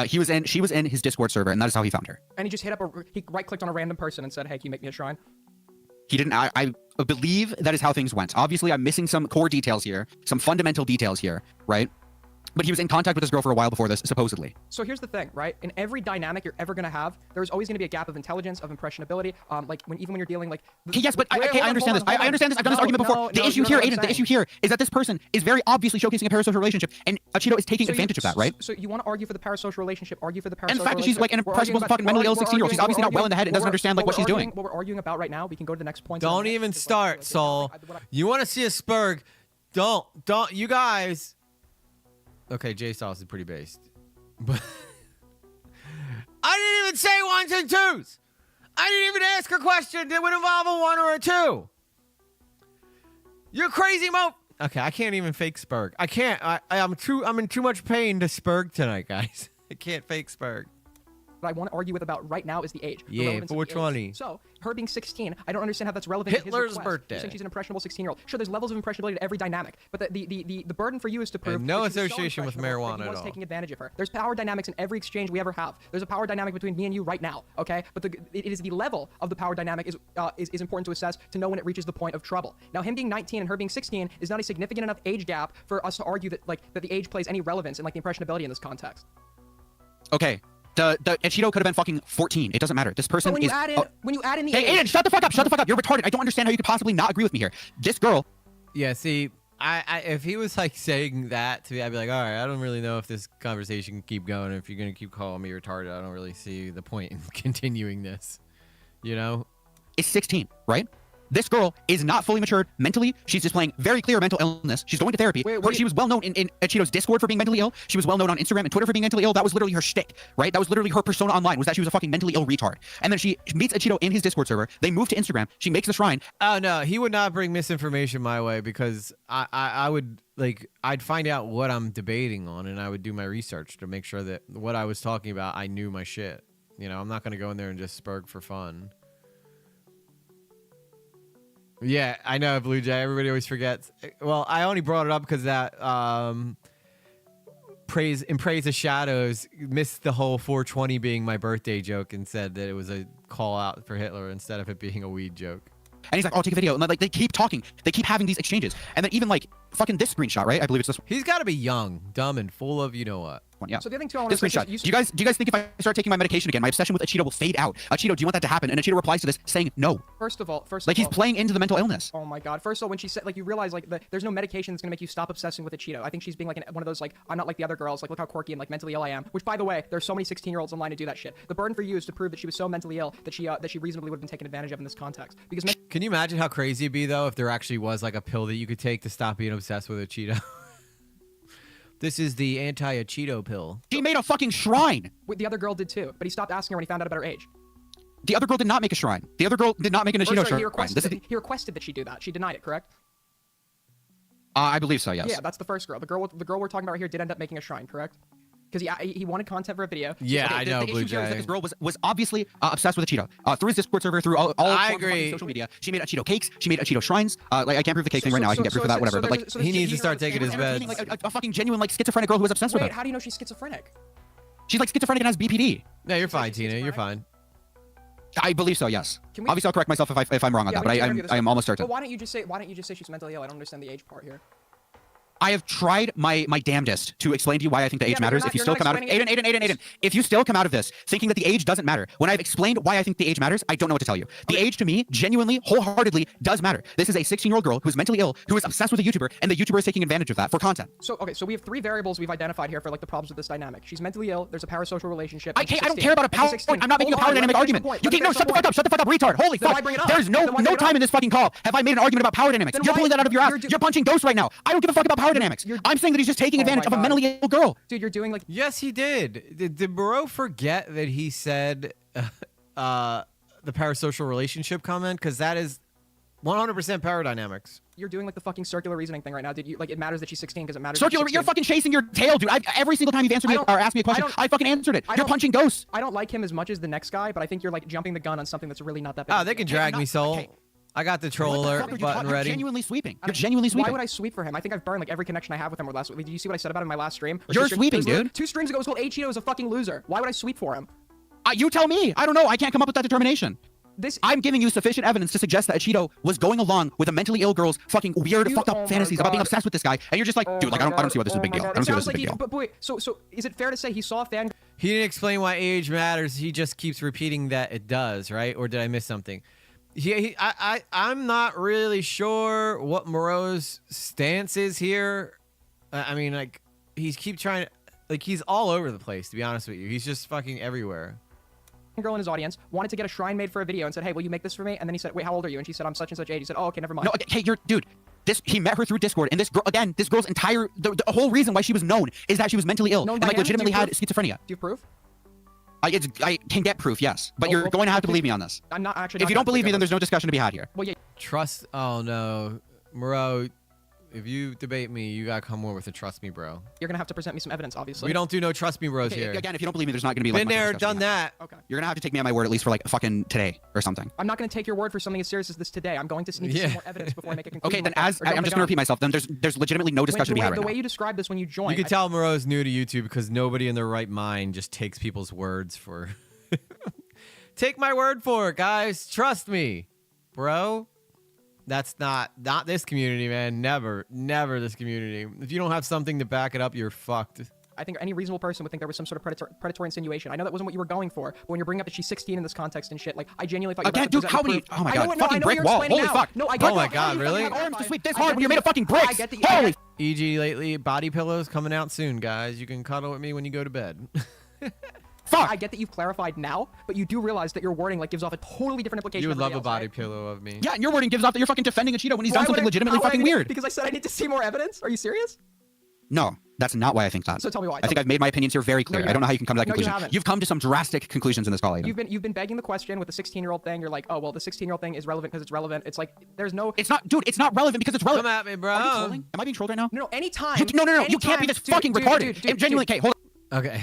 She was in his Discord server, and that is how he found her. And he just he right-clicked on a random person and said, hey, can you make me a shrine? He didn't. I believe that is how things went. Obviously, I'm missing some core details here, some fundamental details here, right? But he was in contact with this girl for a while before this, supposedly. So here's the thing, right? In every dynamic you're ever gonna have, there's always gonna be a gap of intelligence, of impressionability. Like even when you're dealing like. Okay, yes, but I understand this. I understand this. I've done this argument before. The issue here, Aiden, the issue here is that this person is very obviously showcasing a parasocial relationship, and Acheeto is taking advantage of that, right? So you want to argue for the parasocial relationship? Argue for the parasocial. And the fact that she's like an impressionable, fucking mentally ill 16-year-old. She's obviously not well in the head and doesn't understand like what she's doing. What we're arguing about right now, we can go to the next point. Don't even start, Saul. You want to see a Spurg? Don't. You guys. Okay, J Sauce is pretty based. But I didn't even even say ones and twos. I didn't even ask a question that would involve a 1 or a 2. You're crazy, Okay, I can't even fake Spurg. I can't. I'm in too much pain to Spurg tonight, guys. I can't fake Spurg. What I want to argue with about right now is the age. Yeah, the relevance of the 420. age. So, her being 16, I don't understand how that's relevant to Hitler's his request. birthday. You're saying she's an impressionable 16-year-old. Sure, there's levels of impressionability to every dynamic, but the burden for you is to prove no that she was so association with impressionable that marijuana he at was all. taking advantage of her. There's power dynamics in every exchange we ever have. There's a power dynamic between me and you right now, okay? But it is the level of the power dynamic is important to assess to know when it reaches the point of trouble. Now, him being 19 and her being 16 is not a significant enough age gap for us to argue that that the age plays any relevance in the impressionability in this context. Okay. The Acheeto could have been fucking 14. It doesn't matter. This person when you is. add in the hey, age. Aiden, shut the fuck up. Shut the fuck up. You're retarded. I don't understand how you could possibly not agree with me here. This girl. Yeah, see, I if he was like saying that to me, I'd be like, all right, I don't really know if this conversation can keep going. If you're gonna keep calling me retarded, I don't really see the point in continuing this. You know? Is 16, right? This girl is not fully matured mentally. She's displaying very clear mental illness. She's going to therapy. She was well known in Acheeto's Discord for being mentally ill. She was well known on Instagram and Twitter for being mentally ill. That was literally her shtick, right? That was literally her persona online, was that she was a fucking mentally ill retard. And then she meets Acheeto in his Discord server. They move to Instagram. She makes the shrine. Oh, no, he would not bring misinformation my way because I would, I'd find out what I'm debating on and I would do my research to make sure that what I was talking about, I knew my shit. You know, I'm not going to go in there and just spurg for fun. Yeah, I know, Blue Jay. Everybody always forgets. Well, I only brought it up because that praise of Shadows missed the whole 420 being my birthday joke and said that it was a call out for Hitler instead of it being a weed joke. And he's like, "Oh, I'll take a video." And they keep talking. They keep having these exchanges. And then even fucking this screenshot, right? I believe it's this one. He's got to be young, dumb, and full of you know what. Yeah. So the other thing too, I want This to say screenshot. Do you guys think if I start taking my medication again, my obsession with Acheeto will fade out? Acheeto, do you want that to happen? And Acheeto replies to this saying no. First of all, he's playing into the mental illness. Oh my god. First of all, when she said you realize there's no medication that's gonna make you stop obsessing with Acheeto. I think she's being one of those I'm not like the other girls. Look how quirky and mentally ill I am. Which by the way, there's so many 16-year-olds online to do that shit. The burden for you is to prove that she was so mentally ill that she reasonably would have been taken advantage of in this context. Because can you imagine how crazy it'd be though if there actually was a pill that you could take to stop being obsessed with Acheeto? This is the anti-Acheeto pill. She made a fucking shrine. The other girl did too, but he stopped asking her when he found out about her age. The other girl did not make a shrine. The other girl did not make an Acheeto shrine. He requested that she do that. She denied it, correct? I believe so, yes. Yeah, that's the first girl. The girl we're talking about here did end up making a shrine, correct? Because he wanted content for a video. Yeah, I know, the Blue issue here is that Jay. this girl was obviously obsessed with Acheeto. Through his Discord server, through all I forms of agree. social media. She made Acheeto cakes. She made Acheeto shrines. I can't prove the cake thing right now. I can get proof of that, whatever. But he needs to start taking his meds. A fucking genuine schizophrenic girl who was obsessed with Wait, it. how do you know she's schizophrenic? She's schizophrenic and has BPD. No, you're fine, Tina. You're fine. I believe so. Yes. Obviously, I'll correct myself if I'm wrong on that, but I am almost certain. Well, why don't you just say she's mentally ill? I don't understand the age part here. I have tried my damnedest to explain to you why I think the age matters. If you still come out of Aiden, if you still come out of this thinking that the age doesn't matter, when I've explained why I think the age matters, I don't know what to tell you. The age to me, genuinely, wholeheartedly, does matter. This is a 16-year-old girl who's mentally ill, who is obsessed with a YouTuber, and the YouTuber is taking advantage of that for content. So we have 3 variables we've identified here for the problems with this dynamic. She's mentally ill. There's a parasocial relationship. I don't care about a power. I'm not making a power dynamic argument. You can't. No, shut the fuck up. Shut the fuck up, retard. Holy fuck. There's no time in this fucking call have I made an argument about power dynamics. You're pulling that out of your ass. You're punching ghosts right now. I don't give a fuck about power dynamics. I'm saying that he's just taking advantage of a mentally ill girl. Dude, you're doing Yes, he did. Did Moreau forget that he said the parasocial relationship comment? Because that is 100% power dynamics. You're doing the fucking circular reasoning thing right now. Did you it matters that she's 16 because it matters. Circular. You're fucking chasing your tail, dude. Every single time you've answered me or asked me a question, I fucking answered it. You're punching ghosts. I don't like him as much as the next guy, but I think you're jumping the gun on something that's really not that big. Oh, they can drag me, soul. Okay. I got the troll alert button ready. You're genuinely sweeping. You're genuinely sweeping. Why would I sweep for him? I think I've burned every connection I have with him last week. Did you see what I said about him in my last stream? You're sweeping, dude. 2 streams ago it was called Acheeto is a fucking loser. Why would I sweep for him? You tell me. I don't know. I can't come up with that determination. I'm giving you sufficient evidence to suggest that Acheeto was going along with a mentally ill girl's fucking weird, fucked up fantasies about being obsessed with this guy, and you're just dude, I don't see why this is a big deal. I don't see why this is a big deal. But boy, so is it fair to say he saw a fan? He didn't explain why age matters. He just keeps repeating that it does, right? Or did I miss something? I'm not really sure what Moreau's stance is here. I mean, he's keep trying to, he's all over the place, to be honest with you. He's just fucking everywhere. Girl in his audience wanted to get a shrine made for a video and said, hey, will you make this for me? And then he said, wait, how old are you? And she said, I'm such and such age. He said, oh, okay, never mind. No, okay, hey, dude. He met her through Discord, and this girl's entire, the whole reason why she was known is that she was mentally ill and legitimately had schizophrenia. Do you have proof? I can get proof, yes, but you're going to have to believe me on this. I'm not actually. If you don't believe me, then there's no discussion to be had here. Well, yeah. Trust. Oh no, Moreau. If you debate me, you gotta come more with a trust me, bro. You're gonna have to present me some evidence, obviously. We don't do no trust me bros here. Again, if you don't believe me, there's not gonna be like been much there, discussion done that. Okay. You're gonna have to take me at my word at least for like fucking today or something. I'm not gonna take your word for something as serious as this today. I'm going to need to see more evidence before I make a conclusion. Okay, then like as that, or I'm dump just it gonna down. repeat myself. Then there's legitimately no discussion to be had right The now. way you described this when you joined, You can tell Moreau's new to YouTube because nobody in their right mind just takes people's words for. Take my word for it, guys. Trust me, bro. That's not this community, man. Never this community. If you don't have something to back it up, you're fucked. I think any reasonable person would think there was some sort of predatory insinuation. I know that wasn't what you were going for, but when you're bringing up that she's 16 in this context and shit, like I genuinely thought you were Again, dude, how many? Oh my god, fucking brick wall. Holy fuck. No, I get oh my god, really? Have arms to sweep this hard when you're made of fucking bricks. Holy. EG lately, body pillows coming out soon, guys. You can cuddle with me when you go to bed. Fuck. I get that you've clarified now, but you do realize that your wording like gives off a totally different implication. You would love a else, body right? pillow of me. Yeah, and your wording gives off that you're fucking defending Acheeto when he's done Why something would I- legitimately how would I fucking need- weird. Because I said I need to see more evidence. Are you serious? No, that's not why I think that. So tell me why. I think I've made my opinions here very clear. you I don't know how you can come to that No, you conclusion. haven't. You've come to some drastic conclusions in this call, Aiden. You've been begging the question with the 16-year-old thing. You're like, oh well, the 16-year-old thing is relevant because it's relevant. It's like there's no. It's not, dude. It's not relevant because it's relevant. Come at me, bro. Are you trolling? Am I being trolled right now? No, anytime. No. You can't be this fucking retarded. Genuinely, okay, hold on. Okay.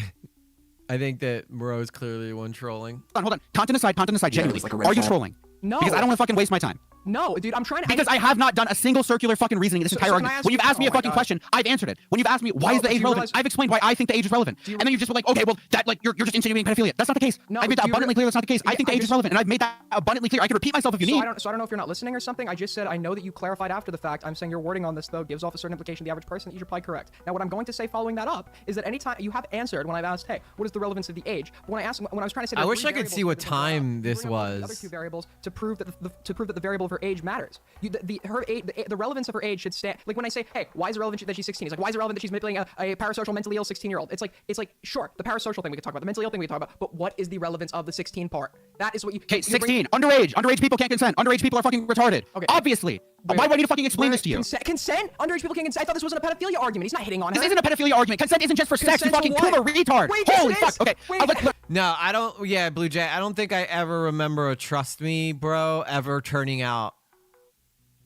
I think that Moreau is clearly the one trolling. Hold on. Content aside, genuinely. it's like a red Are you flag. trolling? No. Because I don't want to fucking waste my time. No, dude, I'm trying to. Because I have not done a single circular fucking reasoning in this entire so can I argument. ask When you've you- asked me oh a my fucking God. question, I've answered it. When you've asked me why No, is the but age you relevant, realize- I've explained why I think the age is relevant. And then you just were like, okay, well, that like you're just insinuating pedophilia. That's not the case. No, I've made that do you abundantly clear. That's not the case. I think the I'm age is relevant, and I've made that abundantly clear. I can repeat myself if you So need. I don't know if you're not listening or something. I just said I know that you clarified after the fact. I'm saying your wording on this though gives off a certain implication to the average person that you should reply correct. Now what I'm going to say following that up is that anytime you have answered when I've asked, hey, what is the relevance of the age? But when I was trying to say, I there are wish three I could variables see what that bring up, time you this bring up the other was. two variables to prove that the variable of her age matters. The relevance of her age should stand. Like when I say, hey, why is it relevant that she's 16? It's like why is it relevant that she's manipulating a parasocial, mentally ill 16-year-old? It's like sure, the parasocial thing we could talk about, the mentally ill thing we can talk about, but what is the relevance of the 16 part? That is what you. Okay, 16, underage people can't consent. Underage people are fucking retarded. Okay. Obviously. Why do I need to fucking explain this to you? Consent? Underage people can't consent. I thought this wasn't a pedophilia argument. He's not hitting on her. This isn't a pedophilia argument. Consent isn't just for sex. You Consent fucking to killer what? retard. Wait, yes, Holy it fuck. is. Okay. Wait. No, I don't. Yeah, Blue Jay. I don't think I ever remember a trust me, bro, ever turning out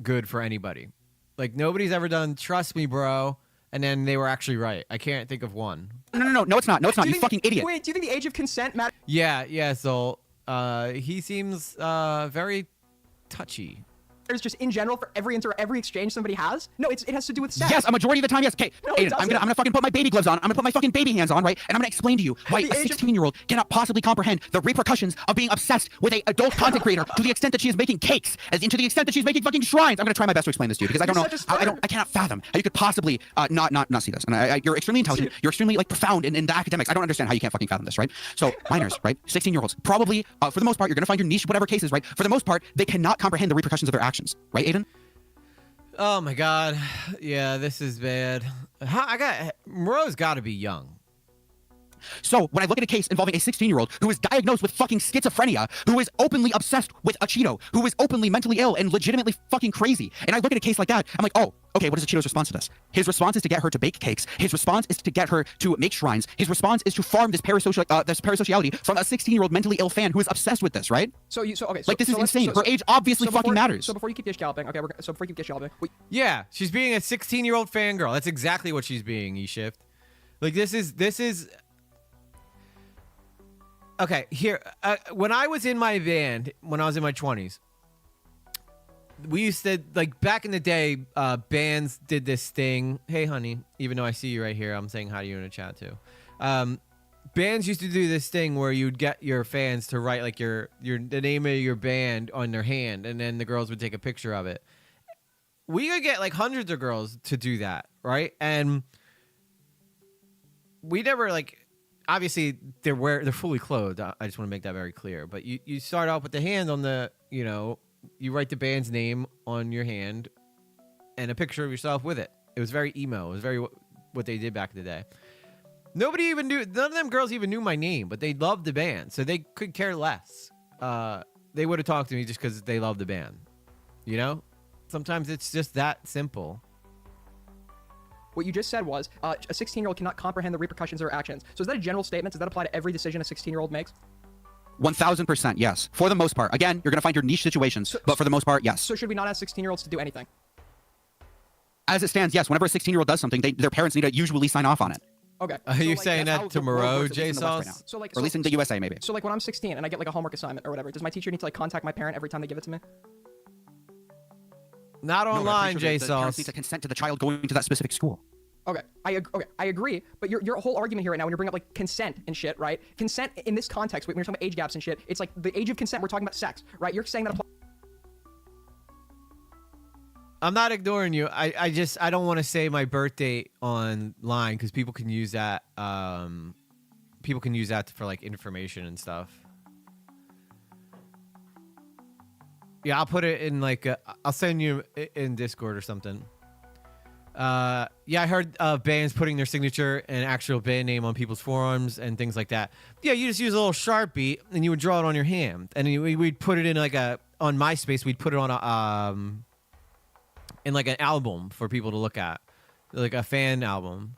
good for anybody. Like nobody's ever done trust me, bro, and then they were actually right. I can't think of one. No, it's not. No, it's not. You fucking idiot. Wait, do you think the age of consent matters? Yeah. So, he seems very touchy. Just in general for every exchange somebody has? No, it has to do with sex. Yes, a majority of the time, yes. Okay, No, it Aiden, I'm doesn't. gonna fucking put my baby gloves on. I'm gonna put my fucking baby hands on, right? And I'm gonna explain to you why The a age of- 16-year-old cannot possibly comprehend the repercussions of being obsessed with a adult content creator to the extent that she is making cakes, and to the extent that she's making fucking shrines. I'm gonna try my best to explain this to you because I don't know. I cannot fathom how you could possibly not see this. And you're extremely intelligent. You're extremely like profound in the academics. I don't understand how you can't fucking fathom this, right? So minors, right? 16-year-olds, probably for the most part, you're gonna find your niche, whatever cases, right? For the most part, they cannot comprehend the repercussions of their actions, right, Aiden? Oh my god. Yeah, this is bad. Moreau's got to be young. So when I look at a case involving a 16-year-old who is diagnosed with fucking schizophrenia, who is openly obsessed with Acheeto, who is openly mentally ill and legitimately fucking crazy, and I look at a case like that, I'm like, oh, okay, what is Acheeto's response to this? His response is to get her to bake cakes. His response is to get her to make shrines. His response is to farm this parasociality from a 16-year-old mentally ill fan who is obsessed with this, right? This is insane. Her age obviously fucking matters. So before you keep dish galloping, Yeah, she's being a 16-year-old fangirl. That's exactly what she's being, E-Shift. Like, this is... Okay, here, when I was in my band, when I was in my 20s, we used to, like, back in the day, bands did this thing. Hey, honey, even though I see you right here, I'm saying hi to you in a chat, too. Bands used to do this thing where you'd get your fans to write, like, the name of your band on their hand, and then the girls would take a picture of it. We could get, like, hundreds of girls to do that, right? And we never, like... Obviously, they're fully clothed. I just want to make that very clear. But you start off with the hand on the, you write the band's name on your hand and a picture of yourself with it. It was very emo. It was very what they did back in the day. None of them girls even knew my name, but they loved the band. So they could care less. They would have talked to me just because they loved the band. You know? Sometimes it's just that simple. What you just said was a 16-year-old cannot comprehend the repercussions of their actions. So is that a general statement? Does that apply to every decision a 16-year-old makes? 1000%, yes. For the most part. Again, you're going to find your niche situations, but for the most part, yes. So should we not ask 16-year-olds to do anything? As it stands, yes. Whenever a 16-year-old does something, their parents need to usually sign off on it. Okay. Are you saying that to Moreau, J Sauce? So like, or at least in the USA, maybe. So like when I'm 16 and I get like a homework assignment or whatever, does my teacher need to like contact my parent every time they give it to me? Not online, J The parents Sauce. need to consent to the child going to that specific school. Okay, I agree, but your whole argument here right now when you bring up like consent and shit, right? Consent in this context, when you're talking about age gaps and shit, it's like the age of consent. We're talking about sex, right? You're saying that applies. I'm not ignoring you. I don't want to say my birth date online because people can use that. People can use that for like information and stuff. Yeah, I'll put it in like I'll send you in Discord or something. Yeah, I heard bands putting their signature and actual band name on people's forums and things like that. Yeah, you just use a little Sharpie and you would draw it on your hand, and we'd put it in like on MySpace. We'd put it on a in like an album for people to look at, like a fan album.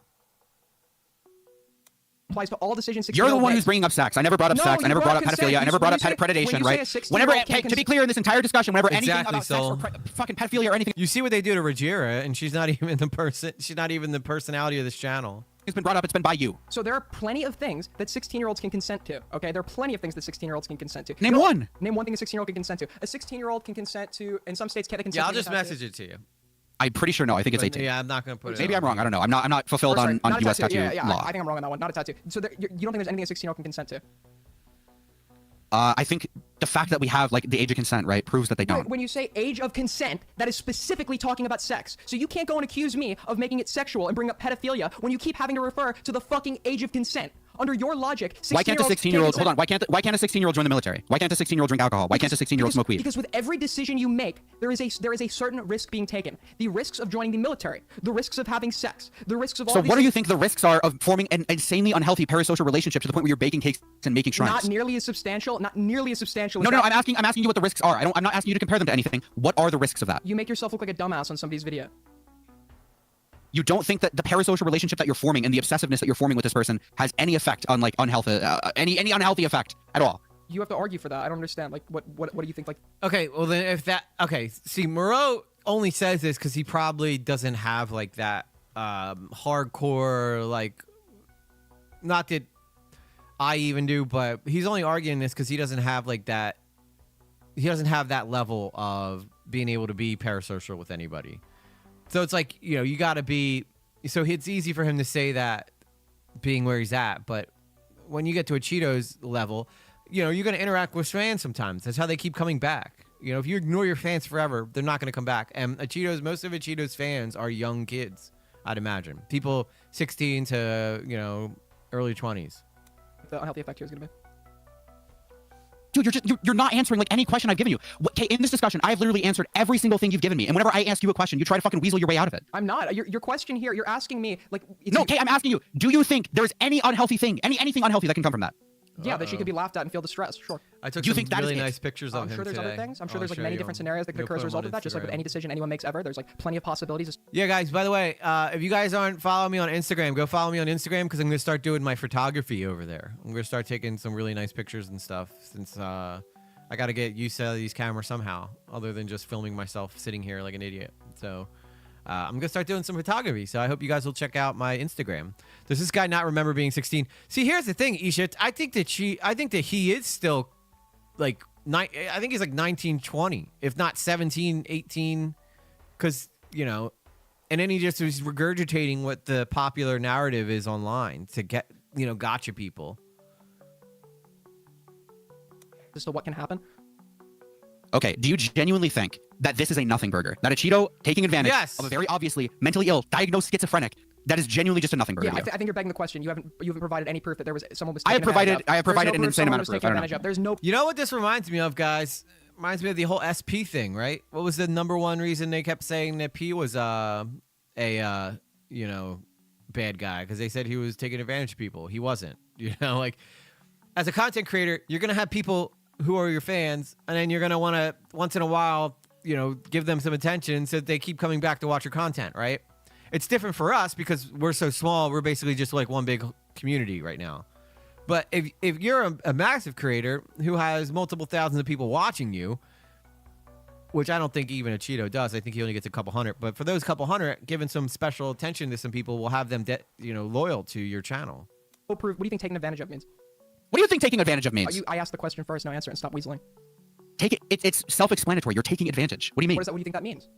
Applies to all decisions. You're the one who's bringing up sex. I never brought up sex. I never brought up pedophilia. I never brought up predation, right? Whenever, to be clear in this entire discussion, whenever anything about sex or fucking pedophilia or anything, you see what they do to Rajira, and she's not even the person. She's not even the personality of this channel. It's been brought up. It's been by you. So there are plenty of things that 16-year-olds can consent to. Okay, there are plenty of things that 16-year-olds can consent to. Name one. Name one thing a 16-year-old can consent to. A 16-year-old can consent to. In some states, can they consent? Yeah, I'll just message it to you. I'm pretty sure no. I think it's 18. Yeah, I'm not going to put it. Maybe I'm wrong. I don't know. I'm not fulfilled on U.S. tattoo law. I think I'm wrong on that one. Not a tattoo. So you don't think there's anything a 16-year-old can consent to? I think the fact that we have like the age of consent, right, proves that they don't. When you say age of consent, that is specifically talking about sex. So you can't go and accuse me of making it sexual and bring up pedophilia when you keep having to refer to the fucking age of consent. Under your logic, why can't a 16-year-old hold on? Why can't a 16-year-old join the military? Why can't a 16-year-old drink alcohol? Why can't a 16-year-old smoke weed? Because with every decision you make, there is a certain risk being taken. The risks of joining the military, the risks of having sex, the risks of all. So what do you think the risks are of forming an insanely unhealthy parasocial relationship to the point where you're baking cakes and making shrines? Not nearly as substantial. Not nearly as substantial. No, I'm asking you what the risks are. I'm not asking you to compare them to anything. What are the risks of that? You make yourself look like a dumbass on somebody's video. You don't think that the parasocial relationship that you're forming and the obsessiveness that you're forming with this person has any effect on like unhealthy, any unhealthy effect at all? You have to argue for that. I don't understand. Like, what do you think? Like, okay, well then if that, okay, see, Moreau only says this because he probably doesn't have like that hardcore, like, not that I even do, but he's only arguing this because he doesn't have like that. He doesn't have that level of being able to be parasocial with anybody. So it's like, you know, you got to be, so it's easy for him to say that being where he's at. But when you get to Acheeto's level, you know, you're going to interact with fans sometimes. That's how they keep coming back. You know, if you ignore your fans forever, they're not going to come back. And most of Acheeto's fans are young kids, I'd imagine. People 16 to, you know, early 20s. The unhealthy effect here is going to be. Dude, you're not answering like any question I've given you. Okay, in this discussion, I've literally answered every single thing you've given me. And whenever I ask you a question, you try to fucking weasel your way out of it. I'm not. Your question here, you're asking me like. No, okay, I'm asking you. Do you think there's any unhealthy thing, anything unhealthy that can come from that? Yeah, that she could be laughed at and feel distressed. Sure. I took Do you some think that really is nice pictures of him I'm sure there's today. other things. I'm sure I'll there's like show many you different them. scenarios that could You'll occur put as a them result on of that. Just like with Instagram. any decision anyone makes ever, there's like plenty of possibilities. Yeah, guys, by the way, if you guys aren't following me on Instagram, go follow me on Instagram because I'm going to start doing my photography over there. I'm going to start taking some really nice pictures and stuff since I got to get used to these cameras somehow other than just filming myself sitting here like an idiot. So I'm going to start doing some photography. So I hope you guys will check out my Instagram. Does this guy not remember being 16? See, here's the thing, Isha. I think that he is still like, I think he's like 19, 20, if not 17, 18. Because, you know, and then he just is regurgitating what the popular narrative is online to get, you know, gotcha people. As to what can happen. Okay, do you genuinely think that this is a nothing burger? That Acheeto taking advantage of a very obviously mentally ill, diagnosed schizophrenic, that is genuinely just a nothing burger? Yeah, I think you're begging the question. You haven't provided any proof that there was someone was. I have provided an no insane amount of proof. There's no. You know what this reminds me of, guys? Reminds me of the whole SP thing, right? What was the number one reason they kept saying that P was you know, bad guy? Because they said he was taking advantage of people. He wasn't. You know, like as a content creator, you're gonna have people who are your fans, and then you're gonna want to once in a while, you know, give them some attention so that they keep coming back to watch your content, right? It's different for us because we're so small. We're basically just like one big community right now. But if you're a massive creator who has multiple thousands of people watching you, which I don't think even Acheeto does. I think he only gets a couple hundred. But for those couple hundred, giving some special attention to some people will have them, loyal to your channel. What do you think taking advantage of means? What do you think taking advantage of means? I asked the question first, now answer it and stop weaseling. It's self-explanatory. You're taking advantage. What do you mean? What do you think that means?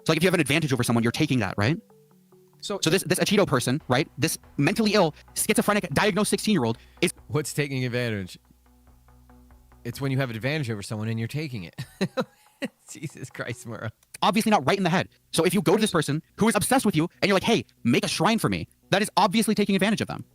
So like if you have an advantage over someone, you're taking that, right? So this Acheeto person, right? This mentally ill, schizophrenic, diagnosed 16-year-old is... What's taking advantage? It's when you have an advantage over someone and you're taking it. Jesus Christ, Murrow. Obviously not right in the head. So if you go to this person who is obsessed with you and you're like, hey, make a shrine for me, that is obviously taking advantage of them.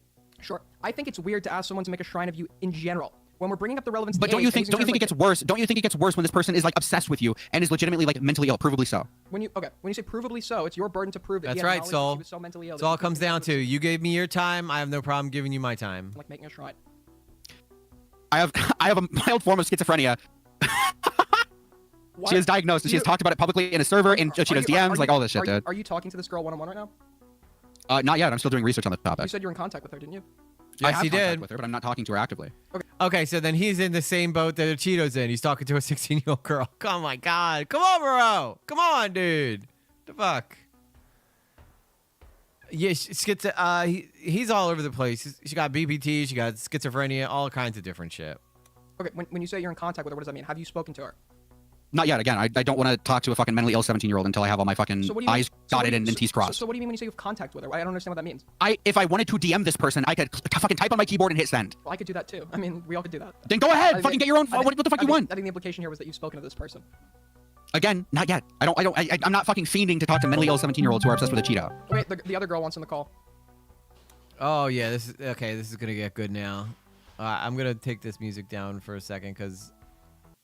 Sure. I think it's weird to ask someone to make a shrine of you in general. When we're bringing up the relevance, But don't you think it gets worse? Don't you think it gets worse when this person is like obsessed with you and is legitimately like mentally ill, provably so? When you say provably so, it's your burden to prove that. That's right, Soul. It's all comes down to you gave me your time. I have no problem giving you my time. Like making a shrine. I have a mild form of schizophrenia. She is diagnosed and she has talked about it publicly in a server, in Acheeto's DMs, like all this shit, dude. Are you talking to this girl one-on-one right now? Not yet. I'm still doing research on the topic. You said you're in contact with her, didn't you? Yes, he did. With her, but I'm not talking to her actively. Okay, so then he's in the same boat that Acheeto's in. He's talking to a 16-year-old girl. Oh my God. Come on, Murrow. Come on, dude. The fuck? Yeah, he's all over the place. She got BPT, she got schizophrenia, all kinds of different shit. Okay, when you say you're in contact with her, what does that mean? Have you spoken to her? Not yet. Again, I don't want to talk to a fucking mentally ill 17-year-old until I have all my fucking I's dotted and T's crossed. So what do you mean when you say you have contact with her? I don't understand what that means. If I wanted to DM this person, I could fucking type on my keyboard and hit send. Well, I could do that too. I mean, we all could do that. Then go ahead. Fucking get your own. What the fuck you want? I think the implication here was that you've spoken to this person. Again, not yet. I'm not fucking fiending to talk to mentally ill 17-year-olds who are obsessed with Acheeto. Wait, the other girl wants in the call. Oh yeah, this is gonna get good now. I'm gonna take this music down for a second because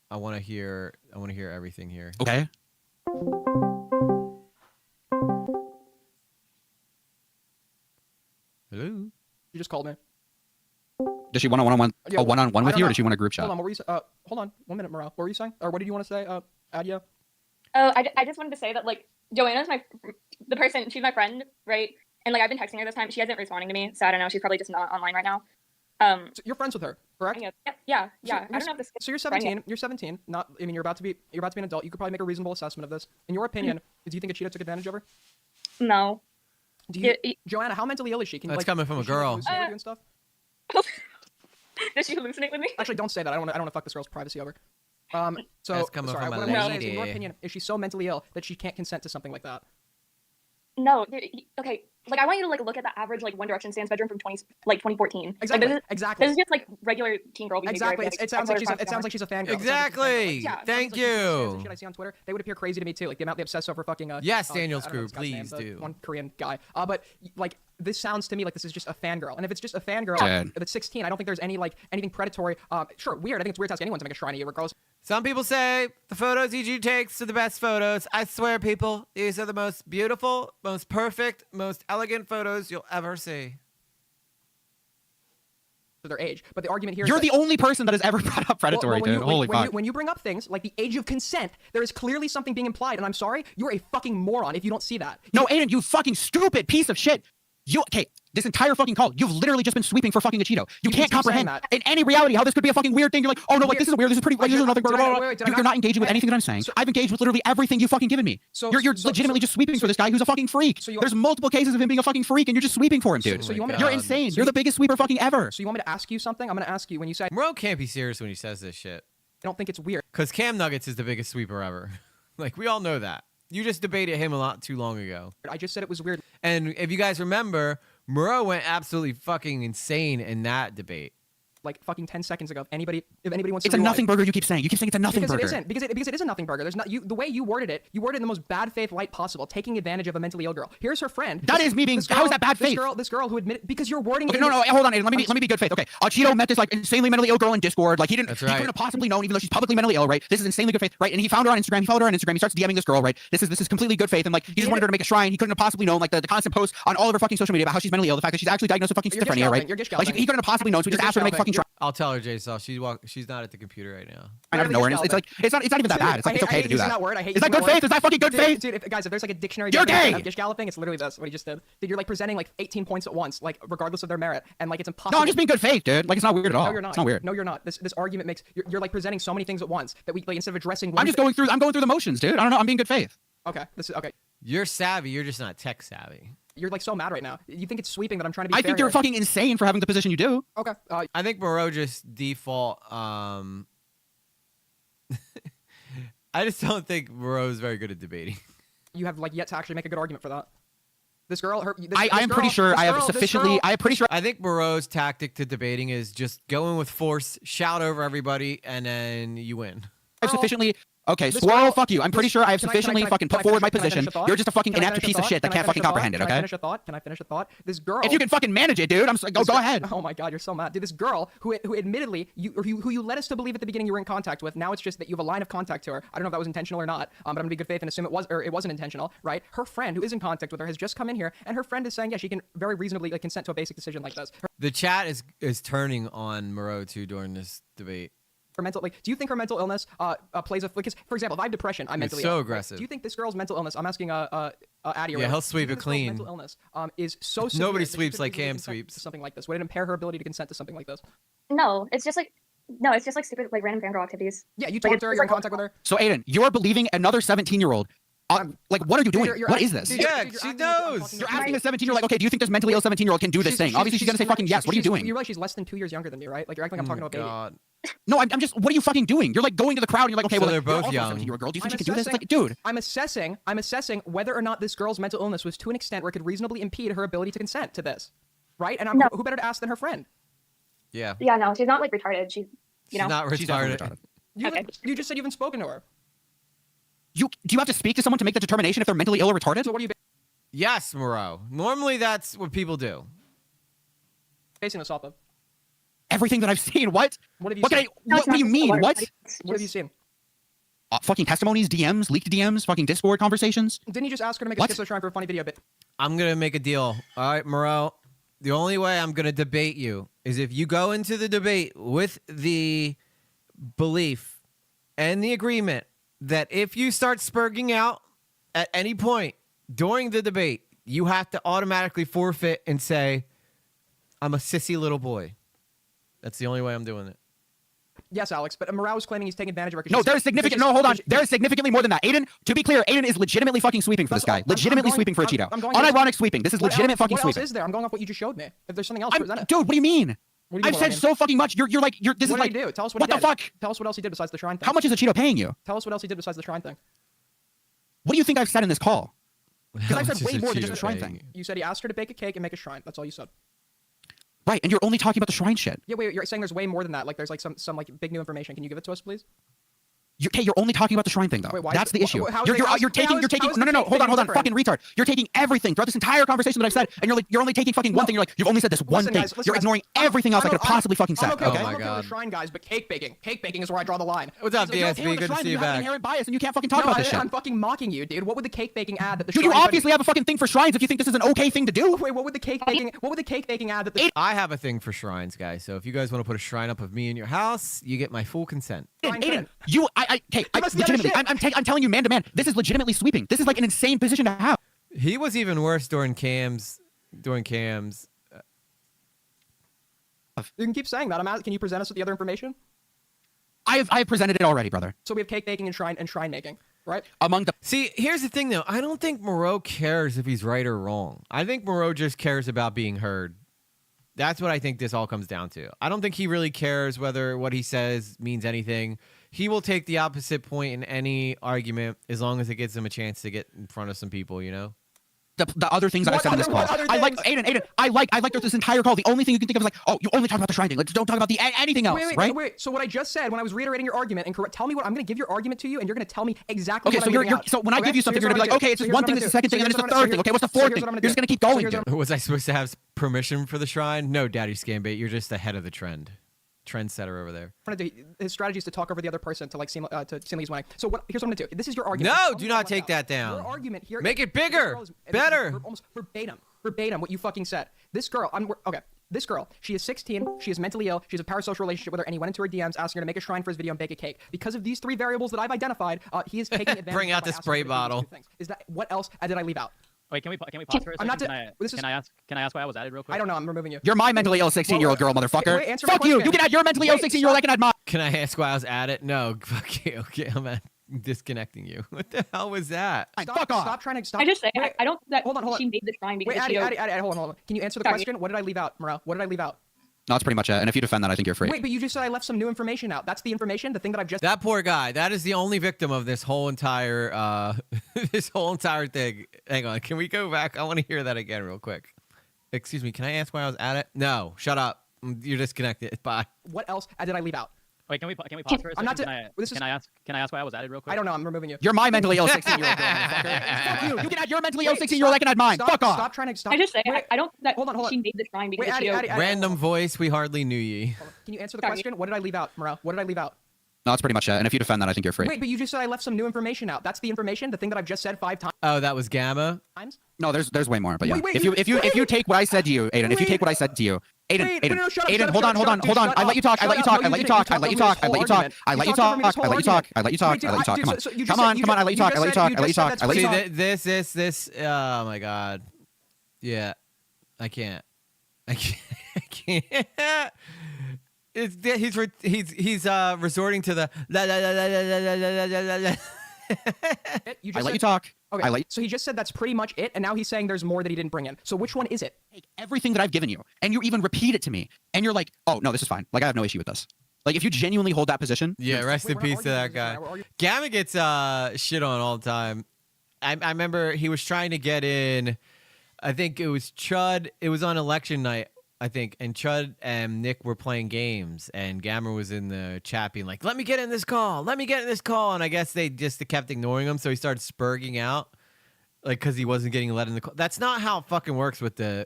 I want to hear everything here. Okay. Hello. You just called me. Does she want a one-on-one with you, or does she want a group chat? Hold on. What were you hold on. 1 minute, Morale. What were you saying? Or what did you want to say, Adia? Oh, I just wanted to say that like Joanna's the person. She's my friend, right? And like I've been texting her this time. She hasn't responding to me, so I don't know. She's probably just not online right now. So you're friends with her, correct? Yeah. I don't know if this. So you're 17. You're 17. You're about to be an adult. You could probably make a reasonable assessment of this. In your opinion, do you think Acheeto took advantage of her? No. Do you, Joanna? How mentally ill is she? That's coming from a girl. And stuff? Does she hallucinate with me? Actually, don't say that. I don't want to fuck this girl's privacy over. So that's coming from a lady. In your opinion, is she so mentally ill that she can't consent to something like that? No. Okay. Like I want you to like look at the average like One Direction stand's bedroom from 2014. Exactly. Like, exactly. This is just like regular teen girl behavior. Exactly. It sounds like she's a fangirl. Exactly. Thank you. Shit I see on Twitter, they would appear crazy to me too. Like the amount they obsess over fucking. Yes, Daniel's crew, please do. One Korean guy. But like this sounds to me like this is just a fangirl. And if it's just a fangirl that's 16, I don't think there's anything predatory. Sure, weird. I think it's weird to ask anyone to make a shrine of you, regardless. Some people say the photos EG takes are the best photos. I swear, people, these are the most beautiful, most perfect, most elegant photos you'll ever see. To their age, but the argument here You're is the only person that has ever brought up predatory, dude. Holy fuck. When you bring up things like the age of consent, there is clearly something being implied, and I'm sorry, you're a fucking moron if you don't see that. No, Aiden, you fucking stupid piece of shit. This entire fucking call, you've literally just been sweeping for fucking Acheeto. You can't comprehend in any reality how this could be a fucking weird thing. You're like, oh no, like this is weird. This is pretty. This is nothing. You're not engaging with anything that I'm saying. I've engaged with literally everything you've fucking given me. You're legitimately just sweeping for this guy who's a fucking freak. There's multiple cases of him being a fucking freak, and you're just sweeping for him, dude. You're insane. You're the biggest sweeper fucking ever. So you want me to ask you something? I'm gonna ask you when you say. Murrow can't be serious when he says this shit. I don't think it's weird. Cause Cam Nuggets is the biggest sweeper ever. Like we all know that. You just debated him a lot too long ago. I just said it was weird. And if you guys remember, Murrow went absolutely fucking insane in that debate. Like fucking 10 seconds ago. If anybody wants to. It's a nothing burger. You keep saying. You keep saying it's a nothing burger. It isn't because it is a nothing burger. There's not the way you worded it. You worded it in the most bad faith light possible, taking advantage of a mentally ill girl. Here's her friend. That is me being. How is that bad faith? This girl who admitted because you're wording. Okay, no, hold on. Let me be good faith. Okay, Acheeto met this like insanely mentally ill girl in Discord. Like he didn't. That's right. He couldn't have possibly known, even though she's publicly mentally ill, right? This is insanely good faith, right? And he found her on Instagram. He followed her on Instagram. He starts DMing this girl, right? This is completely good faith, and like he just wanted her to make a shrine. He couldn't have possibly known like the constant posts on all of her fucking social media about how she's mentally ill, the fact that she's actually diagnosed with fucking schizophrenia, right? Like he couldn't have possibly known, so he just asked her to make a fucking I'll tell her, Jason. She's not at the computer right now. out of nowhere. And it's like it's not even that bad. It's like it's okay to do that. Is that good faith? Is that fucking good faith? Dude, guys, if there's like a dictionary You're gay! of dish galloping, it's literally this. What he just did. Dude, you're like presenting like 18 points at once, like regardless of their merit, and like it's impossible. No, I'm just being good faith, dude. Like it's not weird at all. No, you're not. It's not weird. No, you're not. This argument makes you're like presenting so many things at once that we like instead of addressing one. I'm going through the motions, dude. I don't know. I'm being good faith. Okay, this is okay. You're savvy. You're just not tech savvy. You're like so mad right now. You think it's sweeping that I'm trying to be I fair think you're here. fucking insane for having the position you do. Okay. I think Moreau just default. I just don't think Moreau is very good at debating. You have like yet to actually make a good argument for that. This girl, I am pretty sure I have sufficiently. I am pretty sure. I think Moreau's tactic to debating is just go in with force, shout over everybody, and then you win. I have sufficiently. Okay, Squirrel, fuck you. I'm pretty sure I have sufficiently fucking put forward my position. You're just a fucking inept piece of shit that can't fucking comprehend it, okay? Can I finish a thought? Can I finish a thought? This girl. If you can fucking manage it, dude, I'm like, go ahead. Oh my god, you're so mad. Dude, this girl who admittedly who you led us to believe at the beginning you were in contact with, now it's just that you have a line of contact to her. I don't know if that was intentional or not, but I'm gonna be good faith and assume it wasn't intentional, right? Her friend who is in contact with her has just come in here, and her friend is saying, yeah, she can very reasonably like, consent to a basic decision like this. The chat is turning on Moreau too during this debate. Her mental, like, do you think her mental illness plays a? Because, for example, if I have depression, I'm mentally so ill. aggressive. Do you think this girl's mental illness? I'm asking Addie. Yeah, he'll sweep it clean. Mental illness is so severe Nobody that she sweeps couldn't like legally Cam consent sweeps. to something like this. Would it impair her ability to consent to something like this? No, it's just like stupid like random fangirl activities. Yeah, you talked to her. You're in contact with her. So Aiden, you're believing another 17-year-old. Like, what are you doing? What is this? Yeah, she knows. You're asking a 17-year-old, like, okay, do you think this mentally ill 17-year-old can do this thing? Obviously, she's gonna say fucking yes. What are you doing? You realize she's less than 2 years younger than me, right? Like, you're acting like I'm talking about a baby. No, I'm just. What are you fucking doing? You're like going to the crowd and you're like, okay, So well, they're you're both also young. a 17-year-old girl. Do you think she can do this? It's like, dude. I'm assessing whether or not this girl's mental illness was to an extent where it could reasonably impede her ability to consent to this, right? And who better to ask than her friend? Yeah. Yeah, no, she's not like retarded. She's not retarded. You just said you haven't spoken to her. Do you have to speak to someone to make the determination if they're mentally ill or retarded? So what are you Yes, Moreau. Normally that's what people do. basing this off of? Everything that I've seen. What? What have you What seen? do you mean? What? What have you seen? Fucking testimonies, DMs, leaked DMs, fucking Discord conversations. Didn't you just ask her to make a schizo shrine for a funny video bit? I'm gonna make a deal. All right, Moreau. The only way I'm gonna debate you is if you go into the debate with the belief and the agreement that if you start spurging out at any point during the debate, you have to automatically forfeit and say, I'm a sissy little boy. That's the only way I'm doing it. Yes, Alex, but Morale was claiming he's taking advantage of her. No, there is significant. No, hold on. There is significantly more than that. Aiden, to be clear, Aiden is legitimately fucking sweeping for this guy. Legitimately sweeping for Acheeto. Unironic sweeping. This is legitimate fucking sweeping. What else is there? I'm going off what you just showed me. If there's something else, present it. Dude, what do you mean? What do you I've said so fucking much. You're like, this is like. What did he do? Tell us what he did. What the fuck? Tell us what else he did besides the shrine thing. How much is Acheeto paying you? Tell us what else he did besides the shrine thing. What do you think I've said in this call? Because I've much said way is more than Acheeto just the shrine paying thing. You said he asked her to bake a cake and make a shrine. That's all you said. Right, and you're only talking about the shrine shit. Yeah, wait, you're saying there's way more than that. Like there's like some like big new information. Can you give it to us, please? You're only talking about the shrine thing, though. Wait, why That's the issue. how is You're it- taking. how is No, the hold on, cake different? fucking retard. You're taking everything throughout this entire conversation that I've said, and you're only taking fucking one thing. You're like, you've only said this one Listen, thing. guys, listen, You're guys. ignoring everything else I could have possibly fucking said. I'm okay, Okay. I'm okay with shrine guys, but cake baking is where I draw the line. What's up, If you're DSB? okay with the Good to shrine, see you you have an back. inherent bias, and you can't fucking talk No, about this shit. I'm fucking mocking you, dude. What would the cake baking add that the Dude, you shrine obviously have a fucking thing for shrines if you think this is an okay thing to do. Wait, what would the cake baking add that the I have a thing for shrines, guys. So if you guys want to put a shrine up of me in your house, you get my full consent. Aiden, legitimately, I'm telling you, man to man, this is legitimately sweeping. This is like an insane position to have. He was even worse during Cam's. You can keep saying that. Can you present us with the other information? I have presented it already, brother. So we have cake baking and shrine making, right? See, here's the thing, though. I don't think Moreau cares if he's right or wrong. I think Moreau just cares about being heard. That's what I think this all comes down to. I don't think he really cares whether what he says means anything. He will take the opposite point in any argument as long as it gives him a chance to get in front of some people, you know? The other things that I've said in this call. I like Aiden. I like this entire call. The only thing you can think of is like, oh, you only talk about the shrine thing. Let's don't talk about anything else, right? Wait. So what I just said when I was reiterating your argument and tell me what I'm going to give your argument to you, and you're going to tell me exactly. Okay, what so when I give you something, you're gonna be like, okay, it's just one thing, it's the second thing, and then it's the third thing. Okay, what's the fourth thing? You're just gonna keep going. Was I supposed to have permission for the shrine? No, Daddy Scambait. You're just ahead of the trend. Trendsetter over there. His strategy is to talk over the other person to like seem like he's winning. So here's what I'm gonna do. This is your argument. No, do not take that down. Your argument here. Make it bigger, better. Almost verbatim what you fucking said. This girl. Okay. This girl, she is 16, she is mentally ill, she has a parasocial relationship with her, and he went into her DMs asking her to make a shrine for his video and bake a cake. Because of these 3 variables that I've identified, he is taking advantage. Bring out the spray bottle. Is that what else did I leave out? Wait, can we pause for a I'm second? not. Can I ask why I was added real quick? I don't know. I'm removing you. You're my mentally ill 16-year-old girl, motherfucker. Wait, answer my Fuck you. question. You can add your mentally ill 16-year-old. I can add mine. Can I ask why I was at it? No, fuck you. Okay, I'm disconnecting you. What the hell was that? Fuck off. Stop trying to stop. I just say I don't. That hold on. She made the shrine because Wait, she Addie, hold on. Can you answer the Sorry. question? What did I leave out, Morel? What did I leave out? No, that's pretty much it. And if you defend that, I think you're free. Wait, but you just said I left some new information out. That's the information, the thing that I've just. That poor guy. That is the only victim of this whole entire this whole entire thing. Hang on. Can we go back? I want to hear that again real quick. Excuse me. Can I ask why I was at it? No. Shut up. You're disconnected. Bye. What else did I leave out? Wait, can we pause for a second? I'm not. Can I ask why I was added real quick? I don't know. I'm removing you. You're my mentally ill 16-year-old girl, motherfucker. Fuck you. You can add your mentally ill 16-year-old. I can add mine. Fuck off. Stop trying to stop. I just say I don't. That hold on. She made the shrine because Wait, she. Addie, Random voice. We hardly knew ye. Can you answer the question? What did I leave out, Morel? What did I leave out? No, that's pretty much it. And if you defend that, I think you're free. Wait, but you just said I left some new information out. That's the information, the thing that I've just said 5 times. Oh, that was Gamma. No, there's way more. But yeah, Wait, if you take what I said to you, Aiden, if you take what I said to you, Aiden, hold on. I let you talk. I let you talk. I let you talk. I let you talk. I let you talk. I let you talk. I let you talk. I let you talk. I let you talk. Come on. I let you talk. I let you talk. I let you talk. I let you talk. This. Oh my God. Yeah, I can't. I can't. He's resorting to the. I let you talk. Okay, so he just said that's pretty much it, and now he's saying there's more that he didn't bring in. So which one is it? Take everything that I've given you, and you even repeat it to me, and you're like, oh, no, this is fine. Like, I have no issue with this. Like, if you genuinely hold that position. Yeah, rest in peace to that guy. Gamma gets shit on all the time. I remember he was trying to get in, I think it was Chud. It was on election night, I think, and Chud and Nick were playing games, and Gamma was in the chat being like, let me get in this call. Let me get in this call. And I guess they just kept ignoring him, so he started spurging out, like, because he wasn't getting let in the call. That's not how it fucking works with the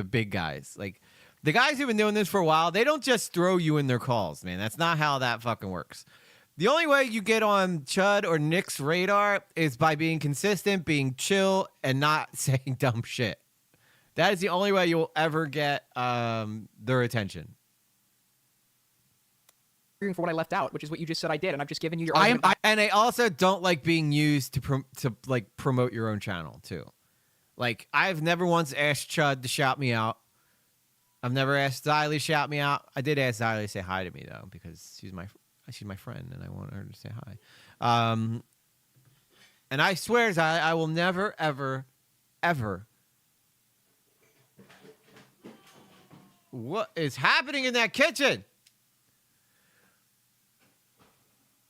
big guys. Like, the guys who've been doing this for a while, they don't just throw you in their calls, man. That's not how that fucking works. The only way you get on Chud or Nick's radar is by being consistent, being chill, and not saying dumb shit. That is the only way you'll ever get their attention. For what I left out, which is what you just said I did, and I've just given you your. And I also don't like being used to like promote your own channel too. Like, I've never once asked Chud to shout me out. I've never asked Xylee to shout me out. I did ask Xylee to say hi to me though, because she's my friend, and I want her to say hi. And I swear, Xylee, I will never, ever, ever. What is happening in that kitchen?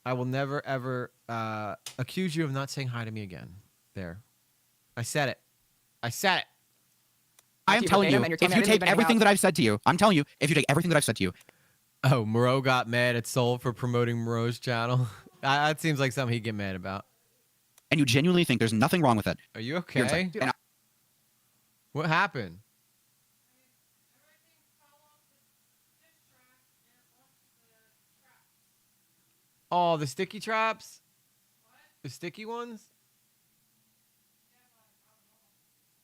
I will never, ever accuse you of not saying hi to me again. There. I said it. I am telling you, if you take everything that I've said to you, I'm telling you, if you take everything that I've said to you. Oh, Moreau got mad at Soul for promoting Moreau's channel. That seems like something he'd get mad about. And you genuinely think there's nothing wrong with it. Are you okay? What happened? Oh, the sticky traps? The sticky ones?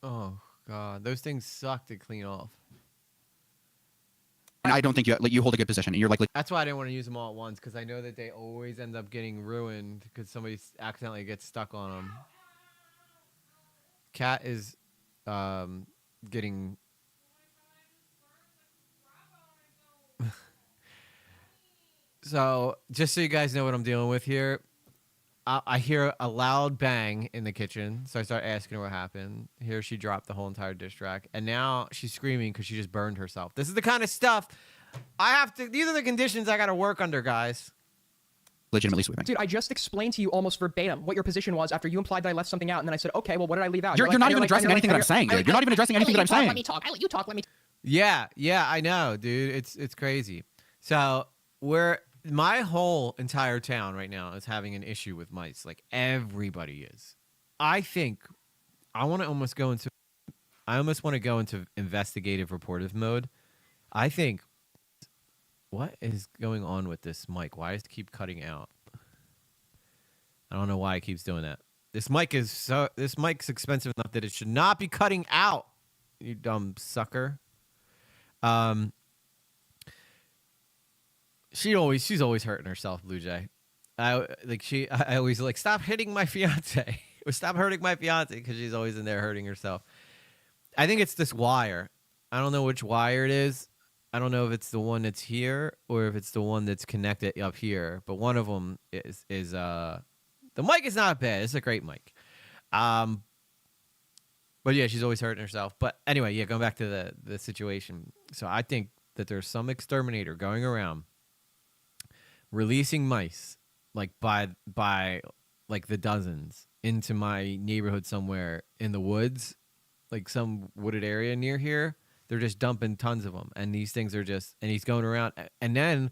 Oh, God. Those things suck to clean off. And I don't think you hold a good position. And you're like, that's why I didn't want to use them all at once, because I know that they always end up getting ruined because somebody accidentally gets stuck on them. Cat is getting... So, just so you guys know what I'm dealing with here, I hear a loud bang in the kitchen, so I start asking her what happened. Here she dropped the whole entire dish rack, and now she's screaming because she just burned herself. This is the kind of stuff I have to... These are the conditions I got to work under, guys. Legitimately sweeping. Dude, I just explained to you almost verbatim what your position was after you implied that I left something out, and then I said, okay, well, what did I leave out? You're not even addressing anything that I'm saying, dude. You're not even addressing anything that I'm saying. Let me talk. I let you talk. Let me... Yeah, I know, dude. It's crazy. So, my whole entire town right now is having an issue with mice. Like, everybody is. I think I almost want to go into investigative reportive mode. I think, what is going on with this mic? Why does it keep cutting out? I don't know why it keeps doing that. This mic's expensive enough that it should not be cutting out. You dumb sucker. She's always hurting herself, Blue Jay. I always like, stop hitting my fiance. Or stop hurting my fiance, because she's always in there hurting herself. I think it's this wire. I don't know which wire it is. I don't know if it's the one that's here or if it's the one that's connected up here. But one of them is the mic is not bad. It's a great mic. But yeah, she's always hurting herself. But anyway, yeah, going back to the situation. So I think that there's some exterminator going around releasing mice like by like the dozens into my neighborhood somewhere in the woods, like some wooded area near here. They're just dumping tons of them, and these things are just, and he's going around, and then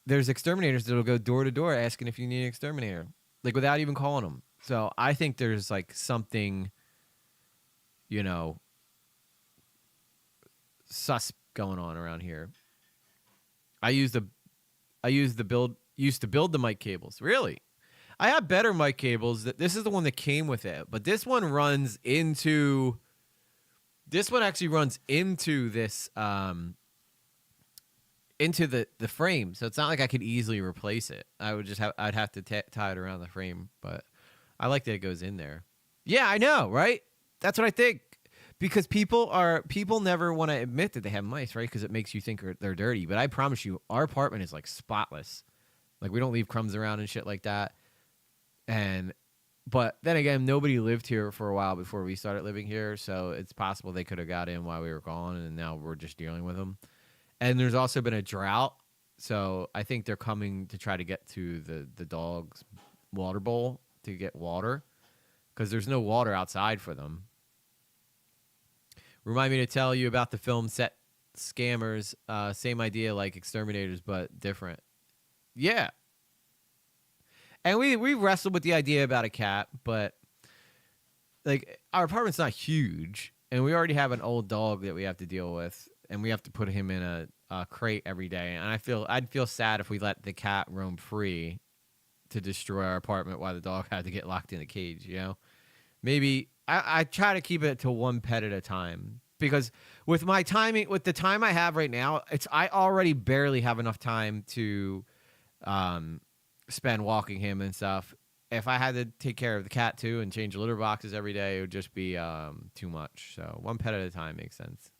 there's exterminators that'll go door to door asking if you need an exterminator, like without even calling them. So I think there's like something, you know, sus going on around here. I used to build the mic cables. Really? I have better mic cables. This is the one that came with it, but this one actually runs into this into the frame. So it's not like I could easily replace it. I'd have to tie it around the frame, but I like that it goes in there. Yeah, I know, right? That's what I think. Because people never want to admit that they have mice, right? Because it makes you think they're dirty. But I promise you, our apartment is like spotless. Like we don't leave crumbs around and shit like that. But then again, nobody lived here for a while before we started living here, so it's possible they could have got in while we were gone, and now we're just dealing with them. And there's also been a drought, so I think they're coming to try to get to the dog's water bowl to get water, because there's no water outside for them. Remind me to tell you about the film Set Scammers. Same idea like Exterminators, but different. Yeah. And we wrestled with the idea about a cat, but like our apartment's not huge, and we already have an old dog that we have to deal with, and we have to put him in a crate every day. And I'd feel sad if we let the cat roam free to destroy our apartment while the dog had to get locked in a cage. You know, maybe I try to keep it to one pet at a time, because with my timing, with the time I have right now, I already barely have enough time to spend walking him and stuff. If I had to take care of the cat too and change litter boxes every day, it would just be too much. So one pet at a time makes sense.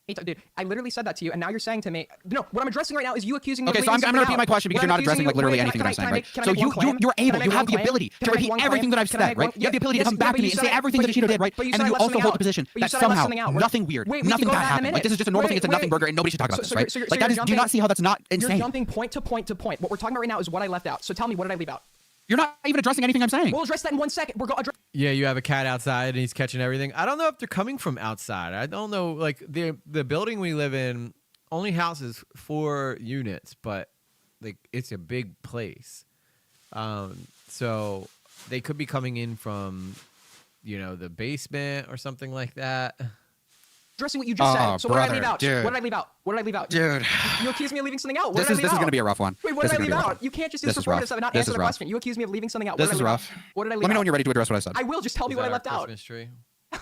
Dude, I literally said that to you, and now you're saying to me, no, what I'm addressing right now is you accusing me of Okay, so I'm going to repeat my question because you're not addressing like literally anything that I'm saying, right? So you're able, you have the ability to repeat everything that I've said, right? You have the ability to come back to me and say everything that Acheeto did, right? And then you also hold the position that somehow nothing weird, nothing bad happened. Like this is just a normal thing, it's a nothing burger, and nobody should talk about this, right? Like that is, do you not see how that's not insane? You're jumping point to point to point. What we're talking about right now is what I left out. So tell me, what did I leave out? You're not even addressing anything I'm saying. We'll address that in 1 second. Yeah, you have a cat outside and he's catching everything. I don't know if they're coming from outside. I don't know. Like the building we live in only houses 4 units, but like it's a big place. So they could be coming in from, you know, the basement or something like that. Addressing what you just said. So what did I leave out? Dude. What did I leave out? What did I leave out? Dude. You accuse me of leaving something out. This is going to be a rough one. Wait, what did I leave out? You can't just use performative stuff and not answer the question. You accuse me of leaving something out. This is rough. What did I leave out? Let me know when you're ready to address what I said. I will. Just tell me what I left out. Christmas tree?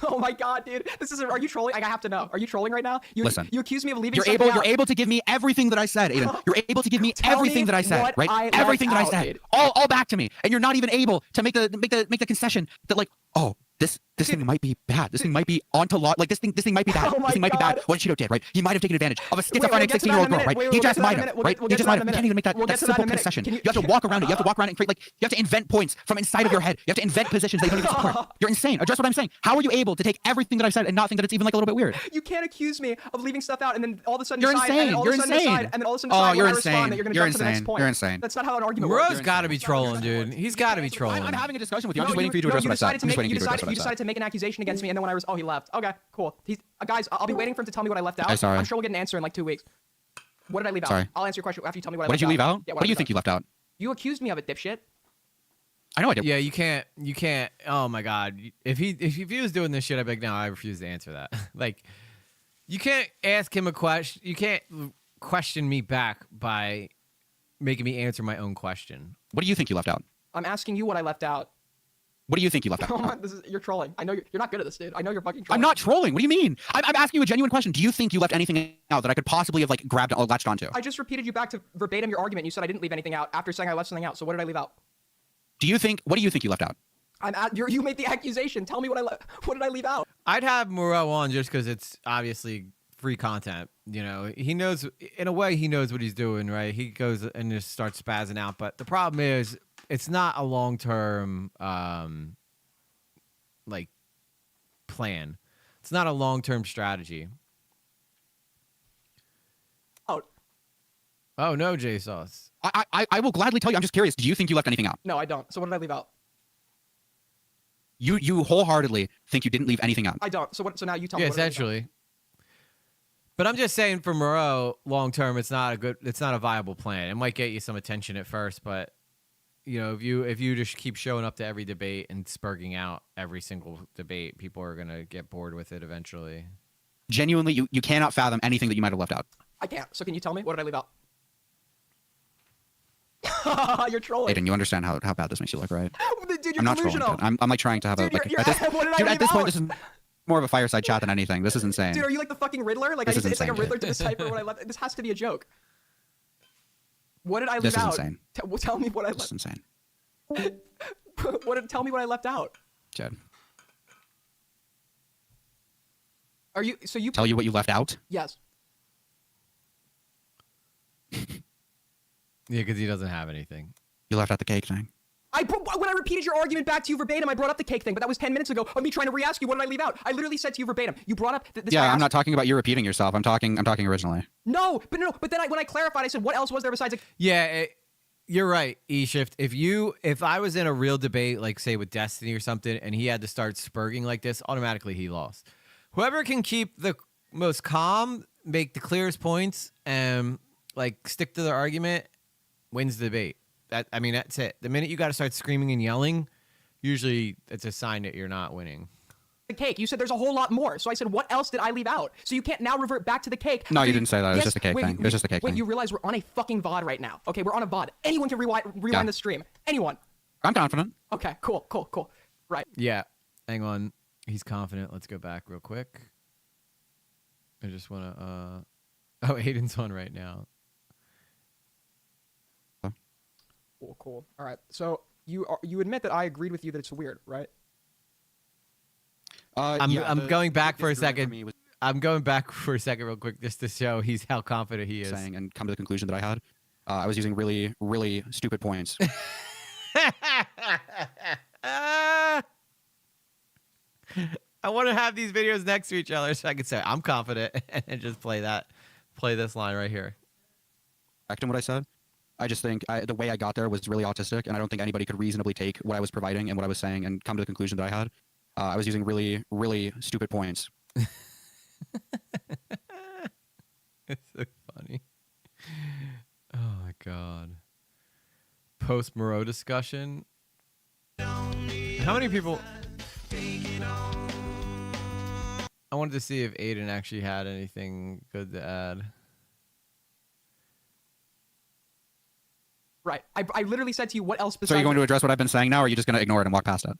Oh my god, dude. Are you trolling? I have to know. Are you trolling right now? Listen. You accuse me of leaving something out. You're able to give me everything that I said, Aiden. You're able to give me everything that I said, right? Everything that I said. All back to me. And you're not even able to make the concession that like, oh, this thing might be bad. This thing might be like this thing might be bad. This thing might be bad. What Acheeto did, right? He might have taken advantage of a schizophrenic 16-year-old girl, right? He just might have, right? He just might have. You can't even make that simple concession. You have to walk around it. You have to walk around it and create like you have to invent points from inside of your head. You have to invent positions that you don't even support. You're insane. Address what I'm saying. How are you able to take everything that I've said and not think that it's even like a little bit weird? You can't accuse me of leaving stuff out and then all of a sudden you're decide, insane. And then all You're of a sudden insane. Decide, and then all of a sudden decide you're when I insane. respond that you're going to You're jump to the next insane. point. You're insane. That's not how an argument works. Ro's got to be trolling, dude. He's got to be trolling. I'm having a discussion with you. I'm just waiting for you to address what I said. I'm just waiting for you to address what I You decided to make an accusation against me, and then when I was, oh, he left. Okay, cool. Guys, I'll be waiting for him to tell me what I left out. Okay, sorry. I'm sure we'll get an answer in like 2 weeks. What did I leave out? Sorry. I'll answer your question after you tell me what I What left did you leave out? Yeah, What do you think you left out? You accused me of it, dipshit. I know I did. Yeah, you can't. Oh my god, if he was doing this shit, I'd be like, no, I refuse to answer that. Like, you can't ask him a question. You can't question me back by making me answer my own question. What do you think you left out? I'm asking you what I left out. What do you think you left out? Oh my, you're trolling. I know you're not good at this, dude. I know you're fucking trolling. I'm not trolling. What do you mean? I'm asking you a genuine question. Do you think you left anything out that I could possibly have like grabbed or latched onto? I just repeated you back to verbatim your argument. You said I didn't leave anything out after saying I left something out. So what did I leave out? What do you think you left out? You made the accusation. Tell me what what did I leave out? I'd have Moreau on just because it's obviously free content. You know, he knows, in a way, he knows what he's doing, right? He goes and just starts spazzing out. But the problem is, it's not a long-term, like, plan. It's not a long-term strategy. Oh, no, J-Sauce. I will gladly tell you. I'm just curious. Do you think you left anything out? No, I don't. So what did I leave out? You wholeheartedly think you didn't leave anything out. I don't. So what? So now you tell me. Yeah, What did I leave out? essentially. But I'm just saying, for Moreau, long term, it's not a viable plan. It might get you some attention at first, but you know, if you just keep showing up to every debate and spurging out every single debate, people are gonna get bored with it eventually. Genuinely, you cannot fathom anything that you might have left out. I can't. So can you tell me what did I leave out? You're trolling. Aiden, you understand how bad this makes you look, right? Dude, you're I'm not delusional. trolling. I'm like trying to have Dude, a you're at this point, this is more of a fireside chat than anything. This is insane. Dude, are you like the fucking Riddler? Like, This is it's like a insane, Riddler dude. to decipher what I left. This has to be a joke. What did I leave This is out? insane. Tell me what I This is left. insane. Tell me what I left out. Jed, Are you? So you tell you what you left out? Yes. Yeah, because he doesn't have anything. You left out the cake thing. When I repeated your argument back to you verbatim, I brought up the cake thing, but that was 10 minutes ago of me trying to re-ask you what did I leave out. I literally said to you verbatim. You brought up this. Yeah, I'm not talking about you repeating yourself. I'm talking originally. No. But then when I clarified, I said, what else was there besides? Yeah, you're right, E-Shift. If I was in a real debate, like say with Destiny or something, and he had to start spurging like this, automatically he lost. Whoever can keep the most calm, make the clearest points, and like stick to their argument, wins the debate. That's it. The minute you got to start screaming and yelling, usually it's a sign that you're not winning. The cake. You said there's a whole lot more. So I said, what else did I leave out? So you can't now revert back to the cake. No, you didn't say that. It was just a cake thing. It was just a cake Wait, thing. you realize we're on a fucking VOD right now. Okay, we're on a VOD. Anyone can rewind the stream. Anyone. I'm confident. Okay, cool. Right. Yeah. Hang on. He's confident. Let's go back real quick. I just want to... Oh, Aiden's on right now. Cool. All right. So you admit that I agreed with you that it's weird, right? I'm going back for a second. I'm going back for a second real quick just to show how confident he is. Saying and come to the conclusion that I had. I was using really, really stupid points. I want to have these videos next to each other so I can say I'm confident and just play this line right here. Back to what I said. I just think the way I got there was really autistic, and I don't think anybody could reasonably take what I was providing and what I was saying and come to the conclusion that I had. I was using really, really stupid points. It's so funny. Oh my god. Post Moreau discussion. How many people? I wanted to see if Aiden actually had anything good to add. Right. I literally said to you, what else besides... So are you going to address what I've been saying now, or are you just going to ignore it and walk past it?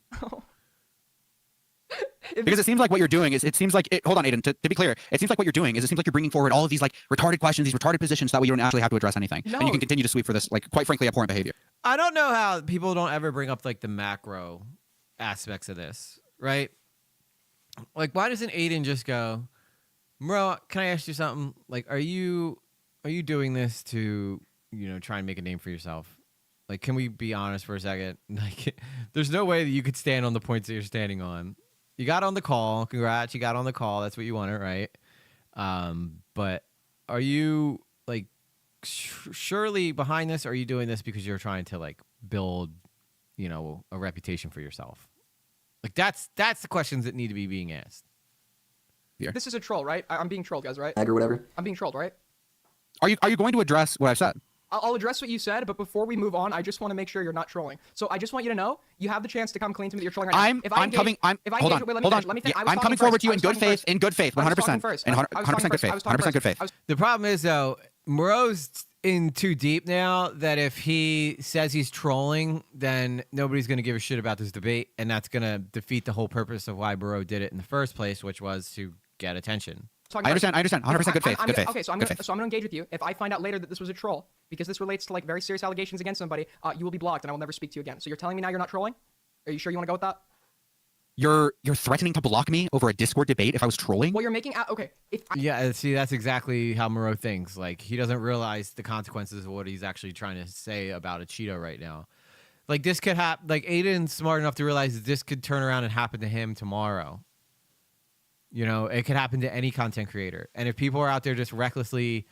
Because it seems like what you're doing is, hold on, Aiden, to be clear, it seems like what you're doing is, it seems like you're bringing forward all of these like retarded questions, these retarded positions, that way you don't actually have to address anything. No. And you can continue to sweep for this, like, quite frankly, abhorrent behavior. I don't know how people don't ever bring up like the macro aspects of this, right? Like, why doesn't Aiden just go, Bro, can I ask you something? Like, are you doing this to, try and make a name for yourself? Like, can we be honest for a second? Like, there's no way that you could stand on the points that you're standing on. You got on the call. Congrats, you got on the call. That's what you wanted, right? But are you like surely behind this? Or are you doing this because you're trying to like build, a reputation for yourself? Like that's the questions that need to be being asked. Here. This is a troll, right? I'm being trolled, guys, right? Or whatever. I'm being trolled, right? Are you going to address what I've said? I'll address what you said, but before we move on, I just want to make sure you're not trolling. So I just want you to know, you have the chance to come clean to me that you're trolling right now. I'm coming forward to you in good faith, 100%, in 100% good faith, 100% good faith. The problem is though, Moreau's in too deep now that if he says he's trolling, then nobody's going to give a shit about this debate, and that's going to defeat the whole purpose of why Burrow did it in the first place, which was to get attention. I understand. 100% good faith. Good faith. Okay, so I'm gonna engage with you. If I find out later that this was a troll, because this relates to like very serious allegations against somebody, you will be blocked, and I will never speak to you again. So you're telling me now you're not trolling? Are you sure you want to go with that? You're threatening to block me over a Discord debate if I was trolling? Well, you're making okay. Yeah, see, that's exactly how Moreau thinks. Like, he doesn't realize the consequences of what he's actually trying to say about Acheeto right now. Like, this could happen. Like, Aiden's smart enough to realize that this could turn around and happen to him tomorrow. You know, it could happen to any content creator. And if people are out there just recklessly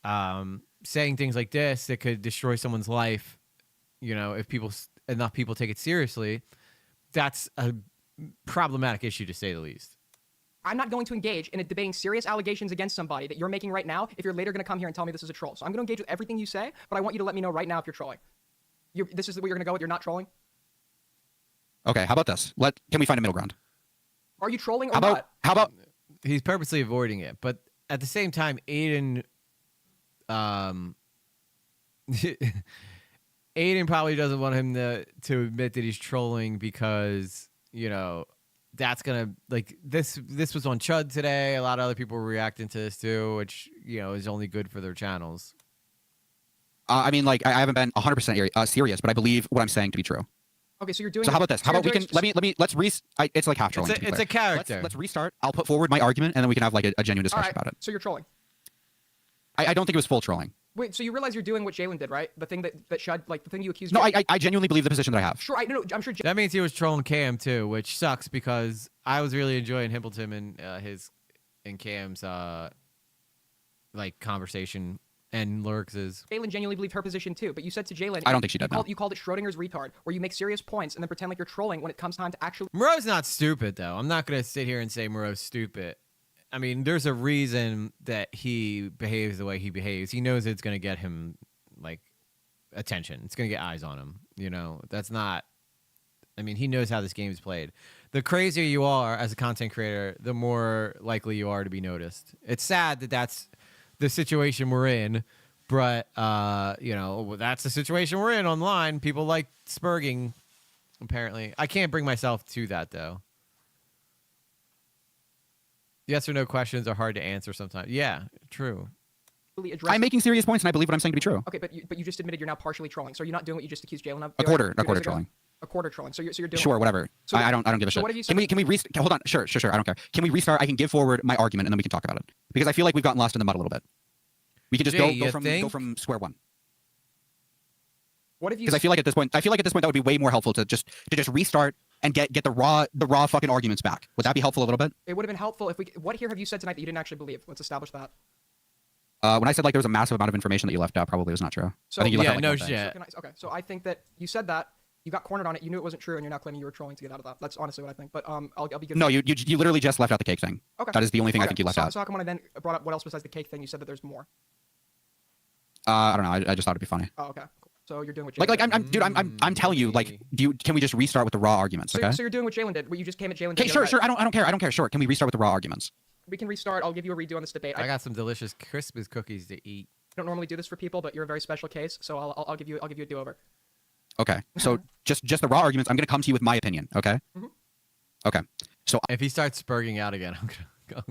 saying things like this that could destroy someone's life, you know, if enough people take it seriously, that's a problematic issue to say the least. I'm not going to engage in debating serious allegations against somebody that you're making right now if you're later going to come here and tell me this is a troll. So I'm going to engage with everything you say, but I want you to let me know right now if you're trolling. This is what you're going to go with? You're not trolling? Okay, how about this? Can we find a middle ground? Are you trolling or not? How about he's purposely avoiding it, but at the same time, Aiden Aiden probably doesn't want him to admit that he's trolling because, you know, that's gonna, like, this was on Chud today. A lot of other people were reacting to this too, which, you know, is only good for their channels. I mean, like, I haven't been 100% serious, but I believe what I'm saying to be true. Okay, so you're doing. So how about this? How about we can it's like half trolling. It's a character. Let's restart. I'll put forward my argument, and then we can have like a genuine discussion about it. So you're trolling. I don't think it was full trolling. Wait, so you realize you're doing what Jalen did, right? The thing that Shud, like the thing you accused. No, I genuinely believe the position that I have. Sure, I'm sure. That means he was trolling Cam too, which sucks because I was really enjoying Himpleton and Cam's like conversation and Lurks's. Jalen genuinely believed her position too, but you said to Jalen, I don't think she did. You called it Schrodinger's retard, where you make serious points and then pretend like you're trolling when it comes time to actually. Moreau's not stupid though. I'm not gonna sit here and say Moreau's stupid. I mean, there's a reason that he behaves the way he behaves. He knows it's going to get him, like, attention. It's going to get eyes on him. You know, that's not... I mean, he knows how this game is played. The crazier you are as a content creator, the more likely you are to be noticed. It's sad that that's the situation we're in, but, you know, that's the situation we're in online. People like spurging, apparently. I can't bring myself to that, though. Yes or no questions are hard to answer sometimes. Yeah, true. I'm making serious points, and I believe what I'm saying to be true. Okay, but you just admitted you're now partially trolling. So you're not doing what you just accused Jalen of. A quarter trolling. A quarter trolling. So you're doing. Sure, whatever. So I don't give a shit. What have you can we restart? Hold on. Sure. I don't care. Can we restart? I can give forward my argument, and then we can talk about it because I feel like we've gotten lost in the mud a little bit. We can just go from square one. What if you? Because I feel like at this point that would be way more helpful to just restart and get the raw fucking arguments back. Would that be helpful a little bit? It would have been helpful if we. What here have you said tonight that you didn't actually believe? Let's establish that. When I said like there was a massive amount of information that you left out, probably was not true. So, I think you left out, like, no one thing. shit. Okay, so I think that you said that you got cornered on it. You knew it wasn't true, and you're now claiming you were trolling to get out of that. That's honestly what I think. But I'll be good. No, you literally just left out the cake thing. Okay. That is the only thing I think you left out. So how come when I then brought up what else besides the cake thing, you said that there's more? I don't know. I just thought it'd be funny. Oh, okay. Cool. So you're doing what Jalen I'm telling you, like, can we just restart with the raw arguments? Okay. So you're doing what Jalen did, where you just came at Jalen. Okay, sure. I don't care. Sure. Can we restart with the raw arguments? We can restart. I'll give you a redo on this debate. I got some delicious Christmas cookies to eat. I don't normally do this for people, but you're a very special case, so I'll give you a do-over. Okay. So just the raw arguments. I'm gonna come to you with my opinion. Okay. Mm-hmm. Okay. So if he starts spurging out again, I'm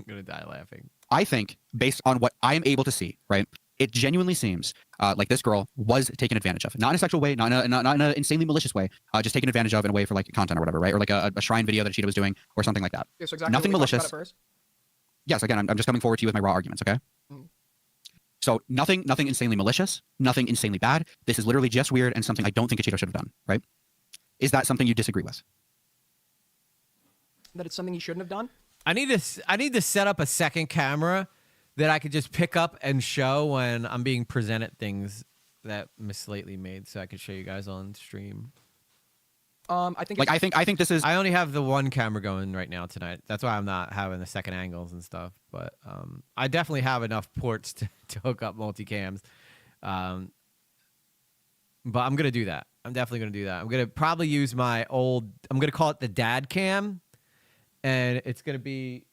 gonna die laughing. I think based on what I am able to see, right, it genuinely seems like this girl was taken advantage of, not in a sexual way, not in an insanely malicious way, just taken advantage of in a way for like content or whatever, right, or like a shrine video that Acheeto was doing or something like that. Yeah, so exactly nothing malicious. Yes, again, I'm just coming forward to you with my raw arguments. Okay. Mm. So nothing insanely malicious, nothing insanely bad. This is literally just weird and something I don't think Acheeto should have done, right? Is that something you disagree with? That it's something you shouldn't have done? I need to set up a second camera that I could just pick up and show when I'm being presented things that Miss Lately made, so I could show you guys on stream. I think this is. I only have the one camera going right now tonight. That's why I'm not having the second angles and stuff. But I definitely have enough ports to hook up multicams. But I'm gonna do that. I'm definitely gonna do that. I'm gonna probably use my old. I'm gonna call it the dad cam, and it's gonna be.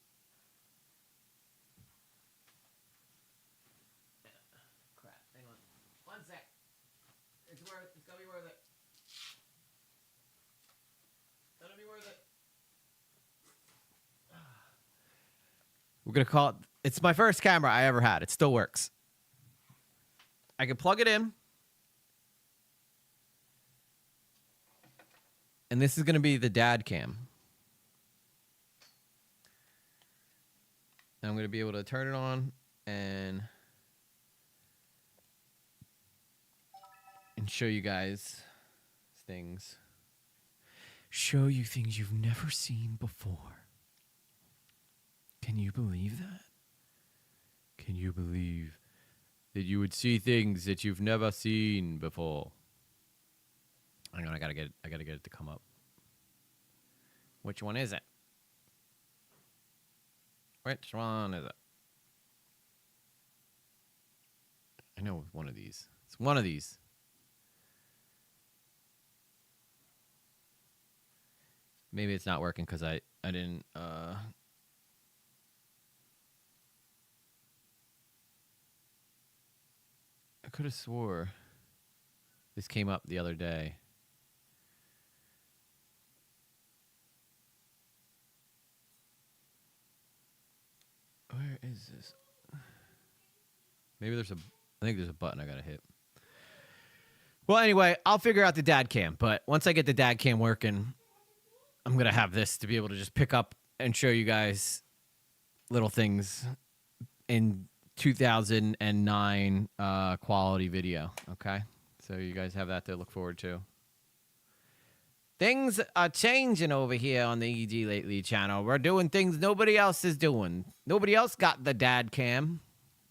We're gonna call it. It's my first camera I ever had. It still works. I can plug it in. And this is gonna be the dad cam. And I'm gonna be able to turn it on and show you guys things. Show you things you've never seen before. Can you believe that? Can you believe that you would see things that you've never seen before? Hang on, I gotta get it to come up. Which one is it? Which one is it? I know one of these. It's one of these. Maybe it's not working because I didn't I could have swore this came up the other day. Where is this? Maybe there's I think there's a button I gotta hit. Well, anyway, I'll figure out the dad cam, but once I get the dad cam working, I'm going to have this to be able to just pick up and show you guys little things in 2009 quality video, okay? So you guys have that to look forward to. Things are changing over here on the EG Lately channel. We're doing things nobody else is doing. Nobody else got the dad cam.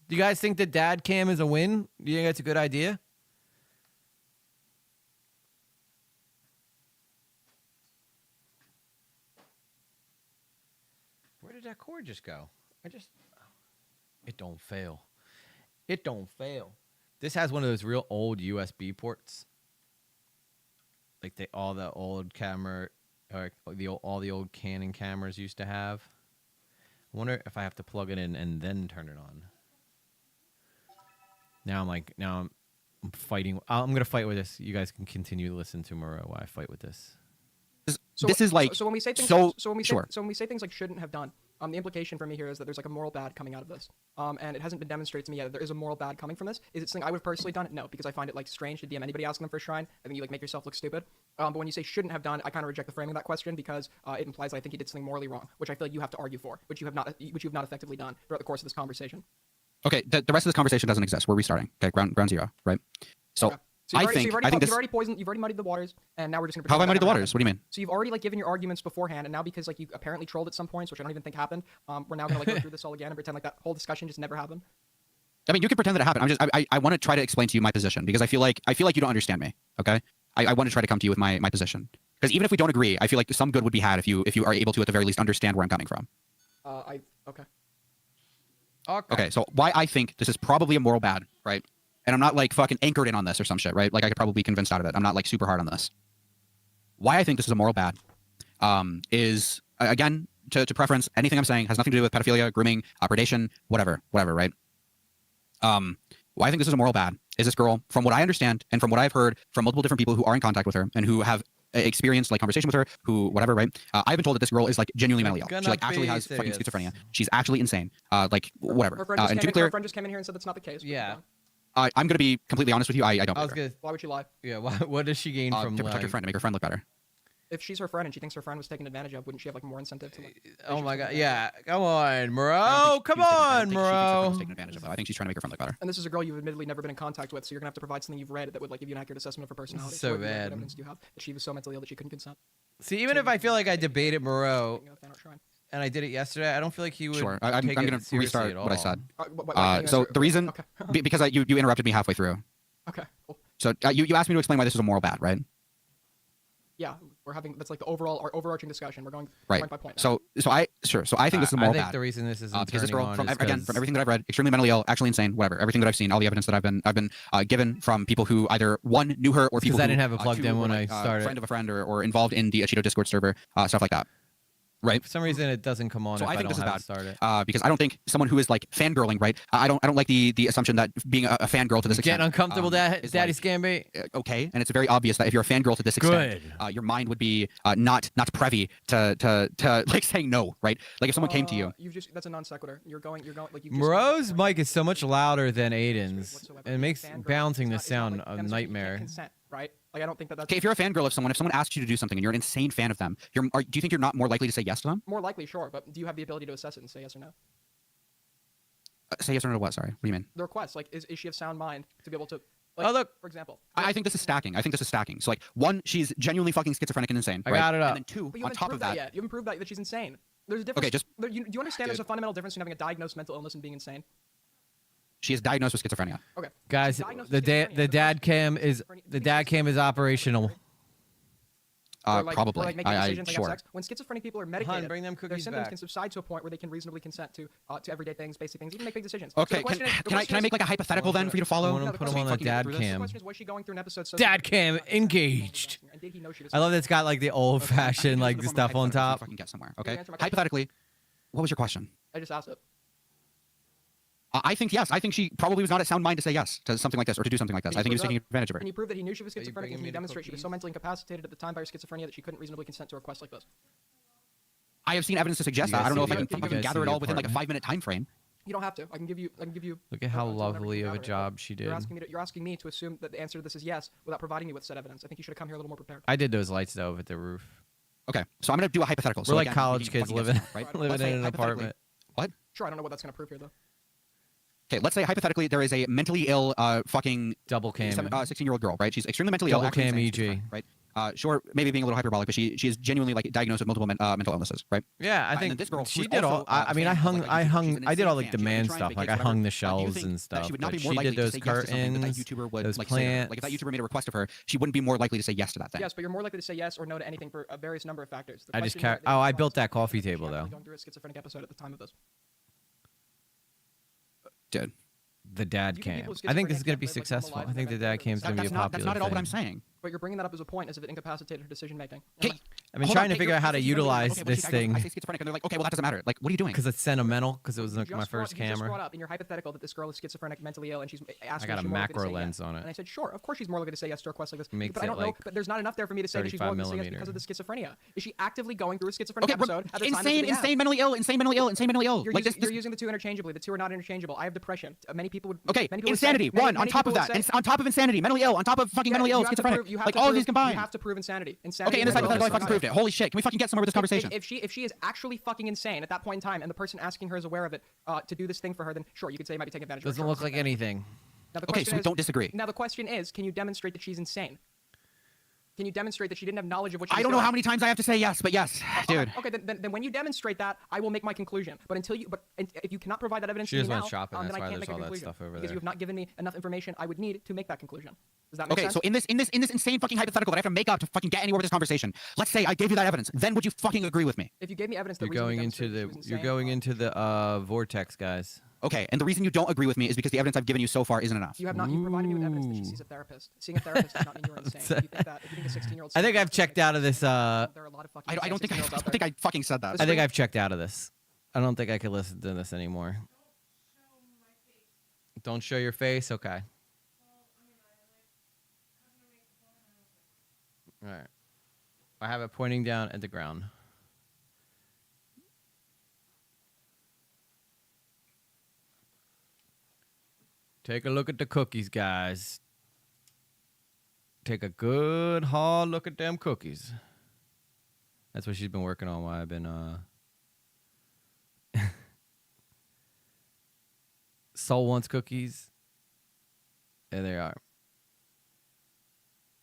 Do you guys think the dad cam is a win? Do you think that's a good idea? Where did that cord just go? It don't fail. It don't fail. This has one of those real old USB ports. Like all the old camera, or all the old Canon cameras used to have. I wonder if I have to plug it in and then turn it on. Now I'm fighting. I'm gonna fight with this. You guys can continue to listen to Moreau while I fight with this. This is like so when we say things so when we say, sure. so when we say things like shouldn't have done, the implication for me here is that there's like a moral bad coming out of this, and it hasn't been demonstrated to me yet that there is a moral bad coming from this. Is it something I would have personally done? No, because I find it like strange to DM anybody asking them for a shrine. I think you like make yourself look stupid. But when you say shouldn't have done, I kind of reject the framing of that question because it implies I think he did something morally wrong, which I feel like you have to argue for, which you have not effectively done throughout the course of this conversation. Okay, the rest of this conversation doesn't exist. We're restarting. Okay, ground zero, right? So, Okay. You've already muddied the waters, and now we're just gonna. How have I muddied the waters? What do you mean? So you've already like given your arguments beforehand, and now because like you apparently trolled at some points, which I don't even think happened, we're now gonna like go through this all again and pretend like that whole discussion just never happened. I mean, you can pretend that it happened. I want to try to explain to you my position because I feel like you don't understand me. Okay, I want to try to come to you with my position because even if we don't agree, I feel like some good would be had if you are able to at the very least understand where I'm coming from. Okay. Okay, so why I think this is probably a moral bad, right? And I'm not like fucking anchored in on this or some shit, right? Like I could probably be convinced out of it. I'm not like super hard on this. Why I think this is a moral bad is, again, to preference, anything I'm saying has nothing to do with pedophilia, grooming, predation, whatever, right? Why I think this is a moral bad is this girl, from what I understand and from what I've heard from multiple different people who are in contact with her and who have experienced like conversation with her, who whatever, right? I've been told that this girl is like genuinely mentally ill. She like actually has fucking schizophrenia. She's actually insane. Like whatever. Her friend And to be clear, her friend just came in here and said that's not the case. Yeah. I'm gonna be completely honest with you. I don't. I was gonna. Why would you lie? Yeah. What does she gain from to protect her friend, to make her friend look better? If she's her friend and she thinks her friend was taken advantage of, wouldn't she have like more incentive to? Like, oh my god! Yeah. Come on, Moreau. Come on, Moreau. Taking advantage of, though. I think she's trying to make her friend look better. And this is a girl you've admittedly never been in contact with, so you're gonna have to provide something you've read that would like give you an accurate assessment of her personality. So what bad. evidence do you have that she was so mentally ill that she couldn't consent? See, even if I feel like I debated Moreau, and I did it yesterday, I don't feel like he would. Sure, I'm gonna restart what I said. What So the reason, because you interrupted me halfway through. Okay. Cool. So you asked me to explain why this is a moral bad, right? Yeah, we're having that's like the overarching discussion. We're going right. point by point. Now. So I think this is a moral bad. I think the reason this is because this girl, from everything that I've read, extremely mentally ill, actually insane, whatever. Everything that I've seen, all the evidence that I've been given from people who either one knew her or people because who I didn't have it plugged in when I like, started. Friend of a friend or involved in the Acheeto Discord server, stuff like that. right? For some reason, it doesn't come on So if I think don't this is have bad it started. because I don't think someone who is like fangirling, right? I don't like the assumption that being a fangirl to this extent, Getting uncomfortable, is daddy like, scam bait. Okay, and it's very obvious that if you're a fangirl to this extent, your mind would be not privy to like saying no, right? Like if someone came to you, That's a non sequitur. You're going like you. Moreau's mic is so much louder than Aiden's. It makes balancing the sound a nightmare. Consent, right? Like I don't think that's okay, if you're a fangirl of someone, if someone asks you to do something and you're an insane fan of them, do you think you're not more likely to say yes to them? more likely, sure, but do you have the ability to assess it and say yes or no? Say yes or no to what? Sorry, what do you mean? The request, like, is she of sound mind to be able to? Like, look. For example, I think this is stacking. So like, one, she's genuinely fucking schizophrenic and insane. I right? got it up. And then two, but you on top of that, yet. You haven't proved that she's insane. There's a difference. Okay, just do you understand there's a fundamental difference between having a diagnosed mental illness and being insane? she is diagnosed with schizophrenia. Okay. Guys, the dad cam is operational. Probably. Or like making decisions like sure. have sex. When schizophrenic people are medicated, bring them their cookies symptoms back. can subside to a point where they can reasonably consent to everyday things, basic things, even make big decisions. Okay, So can I make like a hypothetical then for you to follow? I want to put him on the dad The cam. question is, was she going through an episode? Dad cam engaged. And did he know she was? I love that it's got like the old fashioned like stuff on top. Fucking get somewhere. Okay. Hypothetically, what was your question? I just asked it. I think yes. I think she probably was not at sound mind to say yes to something like this or to do something like this. I think he was taking advantage of her. Can you prove that he knew she was schizophrenic, and can you demonstrate she was so mentally incapacitated at the time by her schizophrenia that she couldn't reasonably consent to a request like this? I have seen evidence to suggest that. I don't know if I can fucking gather it all within like a 5-minute time frame. You don't have to. I can give you. Look at how lovely of a job she did. You're asking me to assume that the answer to this is yes without providing me with said evidence. I think you should have come here a little more prepared. I did those lights though at the roof. Okay, so I'm gonna do a hypothetical. We're So like again, college kids living right? living in an apartment. What? Sure, I don't know what that's gonna prove here though. Okay, let's say hypothetically there is a mentally ill fucking double cam 16-year-old girl, right? She's extremely mentally double ill. cam actually EG. insane, right? Sure, maybe being a little hyperbolic, but she is genuinely like diagnosed with multiple mental illnesses, right? Yeah, I and think this girl she who's did all. also, I mean, I did all like fan. She demand tried to stuff. make Like kids, I hung whatever. the shelves Do you think and that stuff. she would not but be more she likely did those to say yes to something that that curtains, YouTuber would those like plants. say, like if that YouTuber made a request of her, she wouldn't be more likely to say yes to that thing. Yes, but you're more likely to say yes or no to anything for a various number of factors. I just I built that coffee table though. Going through a schizophrenic episode at the time of this. Dude. The dad cam. I think this is going to be successful. I think the dad cam is going to be a popular That's not at all what I'm thing. saying. But you're bringing that up as a point as if it incapacitated her decision making. I've been trying to figure out how to utilize this thing. I say schizophrenic, and they're like, okay, well that doesn't matter. Like, what are you doing? Because it's sentimental. Because it was like my first You just brought camera. up in your hypothetical that this girl is schizophrenic, mentally ill, and she's asked. I got a macro lens on it. And I said, sure, of course she's more likely to say yes to a request like this. Makes but I it don't know. like But there's not enough there for me to say that she's more likely to say yes because of the schizophrenia. Is she actively going through a schizophrenic episode at the time? Insane mentally ill. You're using the two interchangeably. The two are not interchangeable. I have depression. Many people would. Okay, insanity. One on top of that. On top of insanity, mentally ill. On top of fucking mentally ill, schizophrenic. Like all of these combined. You have to prove insanity. Okay, in this hypothetical, I fucking proved it. Holy shit! Can we fucking get somewhere with this conversation? If she is actually fucking insane at that point in time, and the person asking her is aware of it, to do this thing for her, then sure, you could say you might be taking advantage of her. Doesn't look like anything. Okay, so we don't disagree. Now the question is, can you demonstrate that she's insane? Can you demonstrate that she didn't have knowledge of what she was I don't know how many times I have to say yes, but yes, dude. Okay, then when you demonstrate that, I will make my conclusion. But if you cannot provide that evidence She to just me went now, shopping. then That's I why can't make there's a all that conclusion stuff over because there. you have not given me enough information I would need to make that conclusion. Does that make Okay, sense? so in this insane fucking hypothetical that I have to make up to fucking get anywhere with this conversation, let's say I gave you that evidence, then would you fucking agree with me? If you gave me evidence that You're going into the vortex, guys. Okay, and the reason you don't agree with me is because the evidence I've given you so far isn't enough. You have not. You provided me with evidence that she sees a therapist. Seeing a therapist does not mean you're insane. If you think that, if you think a 16-year-old. I think I've checked out of this. There are a lot of fucking. I don't think I fucking said that. I think I've checked out of this. I don't think I can listen to this anymore. Don't show your face. Okay. All right. I have it pointing down at the ground. Take a look at the cookies, guys. Take a good hard look at them cookies. That's what she's been working on while I've been Soul wants cookies. There they are.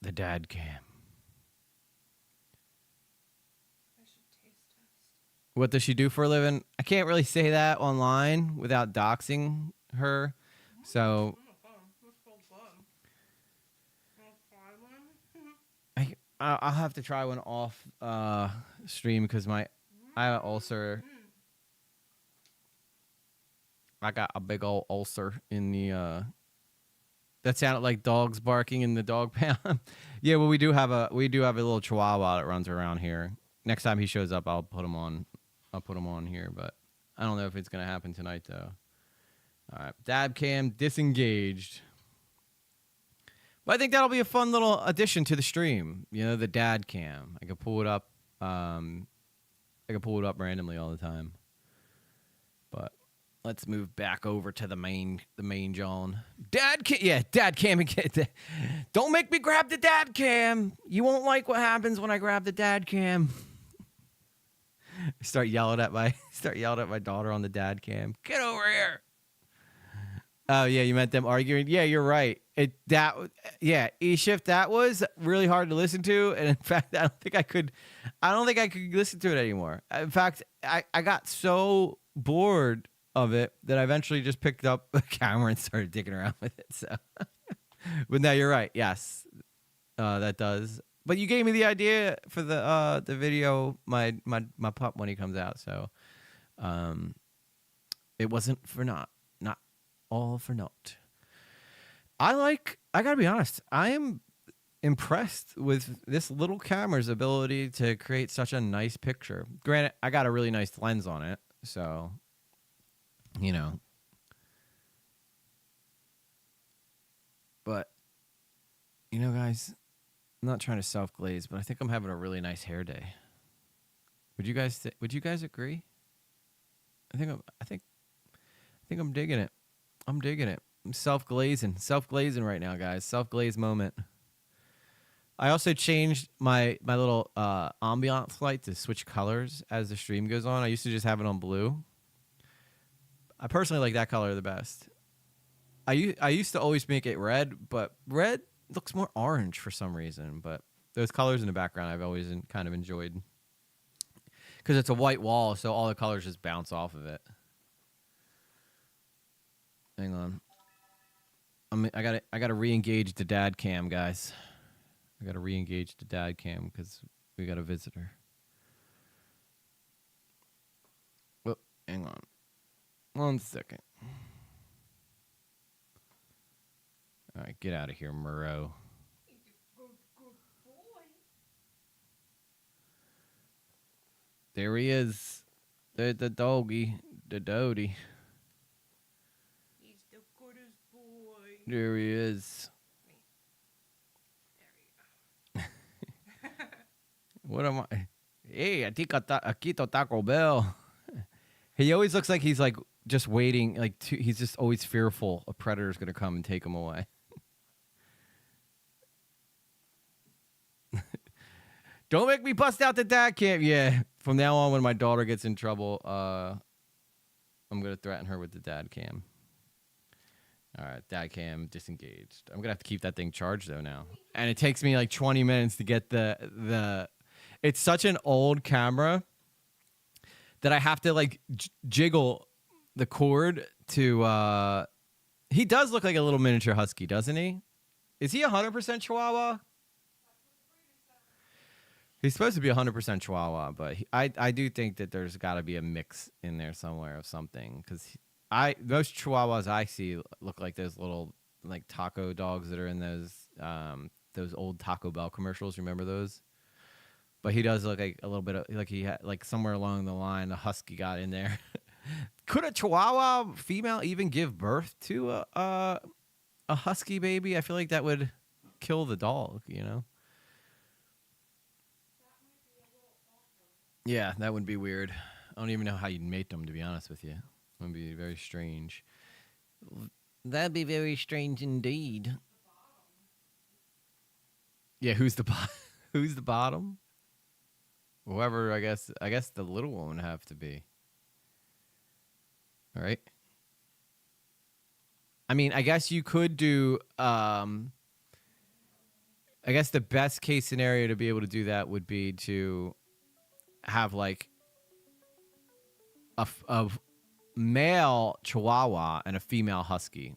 The dad cam. What does she do for a living? I can't really say that online without doxing her. So I'll have to try one off stream because I have an ulcer. I got a big old ulcer in the that sounded like dogs barking in the dog pound. Yeah, well we do have a little chihuahua that runs around here. next time he shows up, I'll put him on. I'll put him on here, but I don't know if it's gonna happen tonight though. All right, dab cam disengaged. But I think that'll be a fun little addition to the stream. You know, the dad cam. I could pull it up. I could pull it up randomly all the time. But let's move back over to the main John. Dad cam. Yeah, dad cam. Don't make me grab the dad cam. You won't like what happens when I grab the dad cam. Start yelling at my daughter on the dad cam. Get over here. Oh yeah, you meant them arguing. Yeah, you're right. E-Shift, that was really hard to listen to, and in fact, I don't think I could listen to it anymore. In fact, I got so bored of it that I eventually just picked up the camera and started digging around with it. So, but now you're right. Yes, that does. But you gave me the idea for the video, my pup when he comes out. So, it wasn't for not all for naught. I gotta be honest, I am impressed with this little camera's ability to create such a nice picture. Granted, I got a really nice lens on it, so, you know. But, you know, guys, I'm not trying to self-glaze, but I think I'm having a really nice hair day. Would you guys agree? I think I'm digging it. I'm digging it. I'm self-glazing right now, guys. Self-glaze moment. I also changed my little ambiance light to switch colors as the stream goes on. I used to just have it on blue. I personally like that color the best. I used to always make it red, but red looks more orange for some reason. But those colors in the background I've always kind of enjoyed. Because it's a white wall, so all the colors just bounce off of it. Hang on. I gotta re-engage the dad cam, guys. I gotta re-engage the dad cam because we got a visitor. Well, hang on. 1 second. All right, get out of here, Murrow. There he is. The doggy. The dodie. There he is. What am I? Hey, Acheeto Taco Bell. He always looks like he's like just waiting. He's just always fearful a predator's gonna come and take him away. Don't make me bust out the dad cam. Yeah, from now on, when my daughter gets in trouble, I'm gonna threaten her with the dad cam. All right, dad cam disengaged. I'm gonna have to keep that thing charged though now, and it takes me like 20 minutes to get the. It's such an old camera that I have to like jiggle the cord to. He does look like a little miniature husky, doesn't he? Is he 100% Chihuahua? He's supposed to be 100% Chihuahua, but I do think that there's got to be a mix in there somewhere of something because. Most Chihuahuas I see look like those little like taco dogs that are in those old Taco Bell commercials. Remember those? But he does look like a little bit of, like he had like somewhere along the line a husky got in there. Could a Chihuahua female even give birth to a husky baby? I feel like that would kill the dog. You know? Yeah, that would be weird. I don't even know how you'd mate them, to be honest with you. It would be very strange. That'd be very strange indeed. Yeah, who's the bottom? Whoever, I guess the little one would have to be. All right. I mean, I guess you could do. I guess the best case scenario to be able to do that would be to have like a male Chihuahua and a female husky.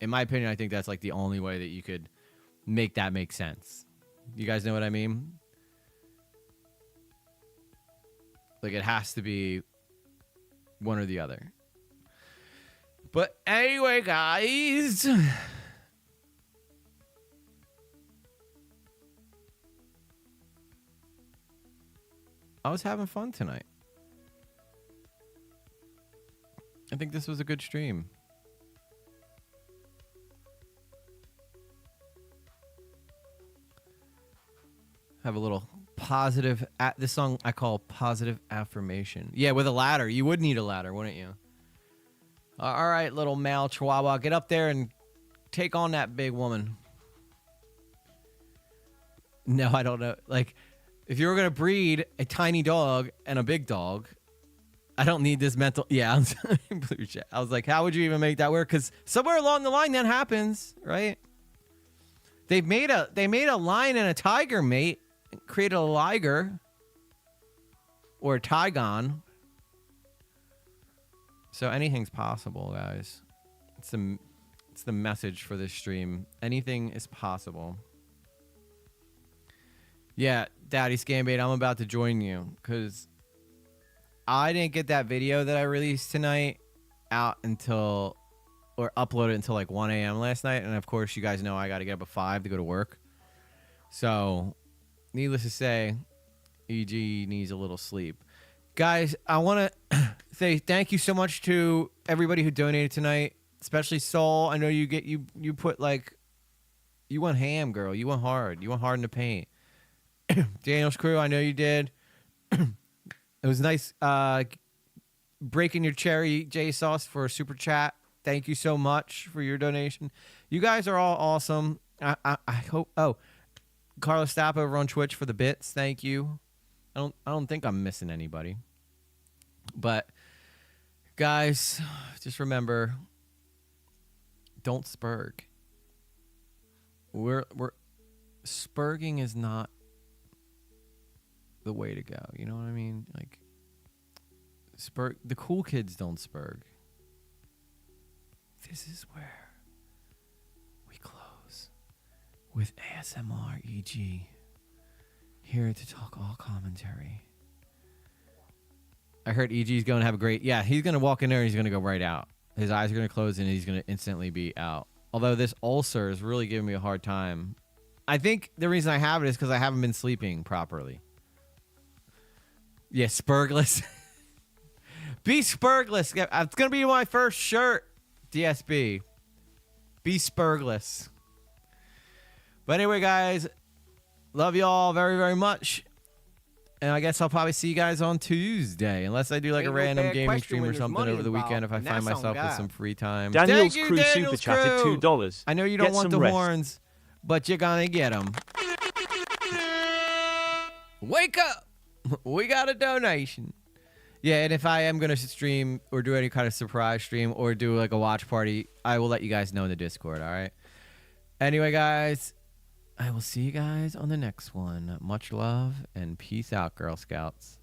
In my opinion, I think that's like the only way that you could make that make sense. You guys know what I mean? Like it has to be one or the other. But anyway, guys. I was having fun tonight. I think this was a good stream. Have a little positive this song I call positive affirmation. Yeah, with a ladder. You would need a ladder, wouldn't you? All right, little male chihuahua, get up there and take on that big woman. No, I don't know. Like, if you were gonna breed a tiny dog and a big dog, I don't need this mental. Yeah, I was like, how would you even make that work? Because somewhere along the line that happens, right? They made a lion and a tiger mate. Created a liger or a tigon. So anything's possible, guys. It's the message for this stream. Anything is possible. Yeah, Daddy Scambait, I'm about to join you because I didn't get that video that I released tonight out until, or uploaded until like 1 a.m. last night. And of course, you guys know I got to get up at 5 to go to work. So, needless to say, EG needs a little sleep. Guys, I want to say thank you so much to everybody who donated tonight, especially Soul. I know you put like, you went ham, girl. You went hard. You went hard in the paint. Daniel's crew, I know you did. It was nice breaking your cherry, J Sauce, for a super chat. Thank you so much for your donation. You guys are all awesome. I hope. Oh, Carlos Stapp over on Twitch for the bits. Thank you. I don't think I'm missing anybody. But guys, just remember, don't spurg. We're spurging is not the way to go. You know what I mean? Like, the cool kids don't spurg. This is where we close with ASMR EG, here to talk all commentary. I heard EG's going to have a great... Yeah, he's going to walk in there and he's going to go right out. His eyes are going to close and he's going to instantly be out. Although this ulcer is really giving me a hard time. I think the reason I have it is because I haven't been sleeping properly. Yeah, spurgless. Be spurgless. It's going to be my first shirt, DSB. Be spurgless. But anyway, guys, love you all very, very much. And I guess I'll probably see you guys on Tuesday, unless I do like a random gaming stream or something over the weekend if I find myself with some free time. Daniel's crew super chatted $2. I know you don't want the horns, but you're gonna get them. Wake up! We got a donation. Yeah, and if I am gonna stream or do any kind of surprise stream or do like a watch party, I will let you guys know in the Discord. All right. Anyway, guys. I will see you guys on the next one. Much love and peace out, Girl Scouts.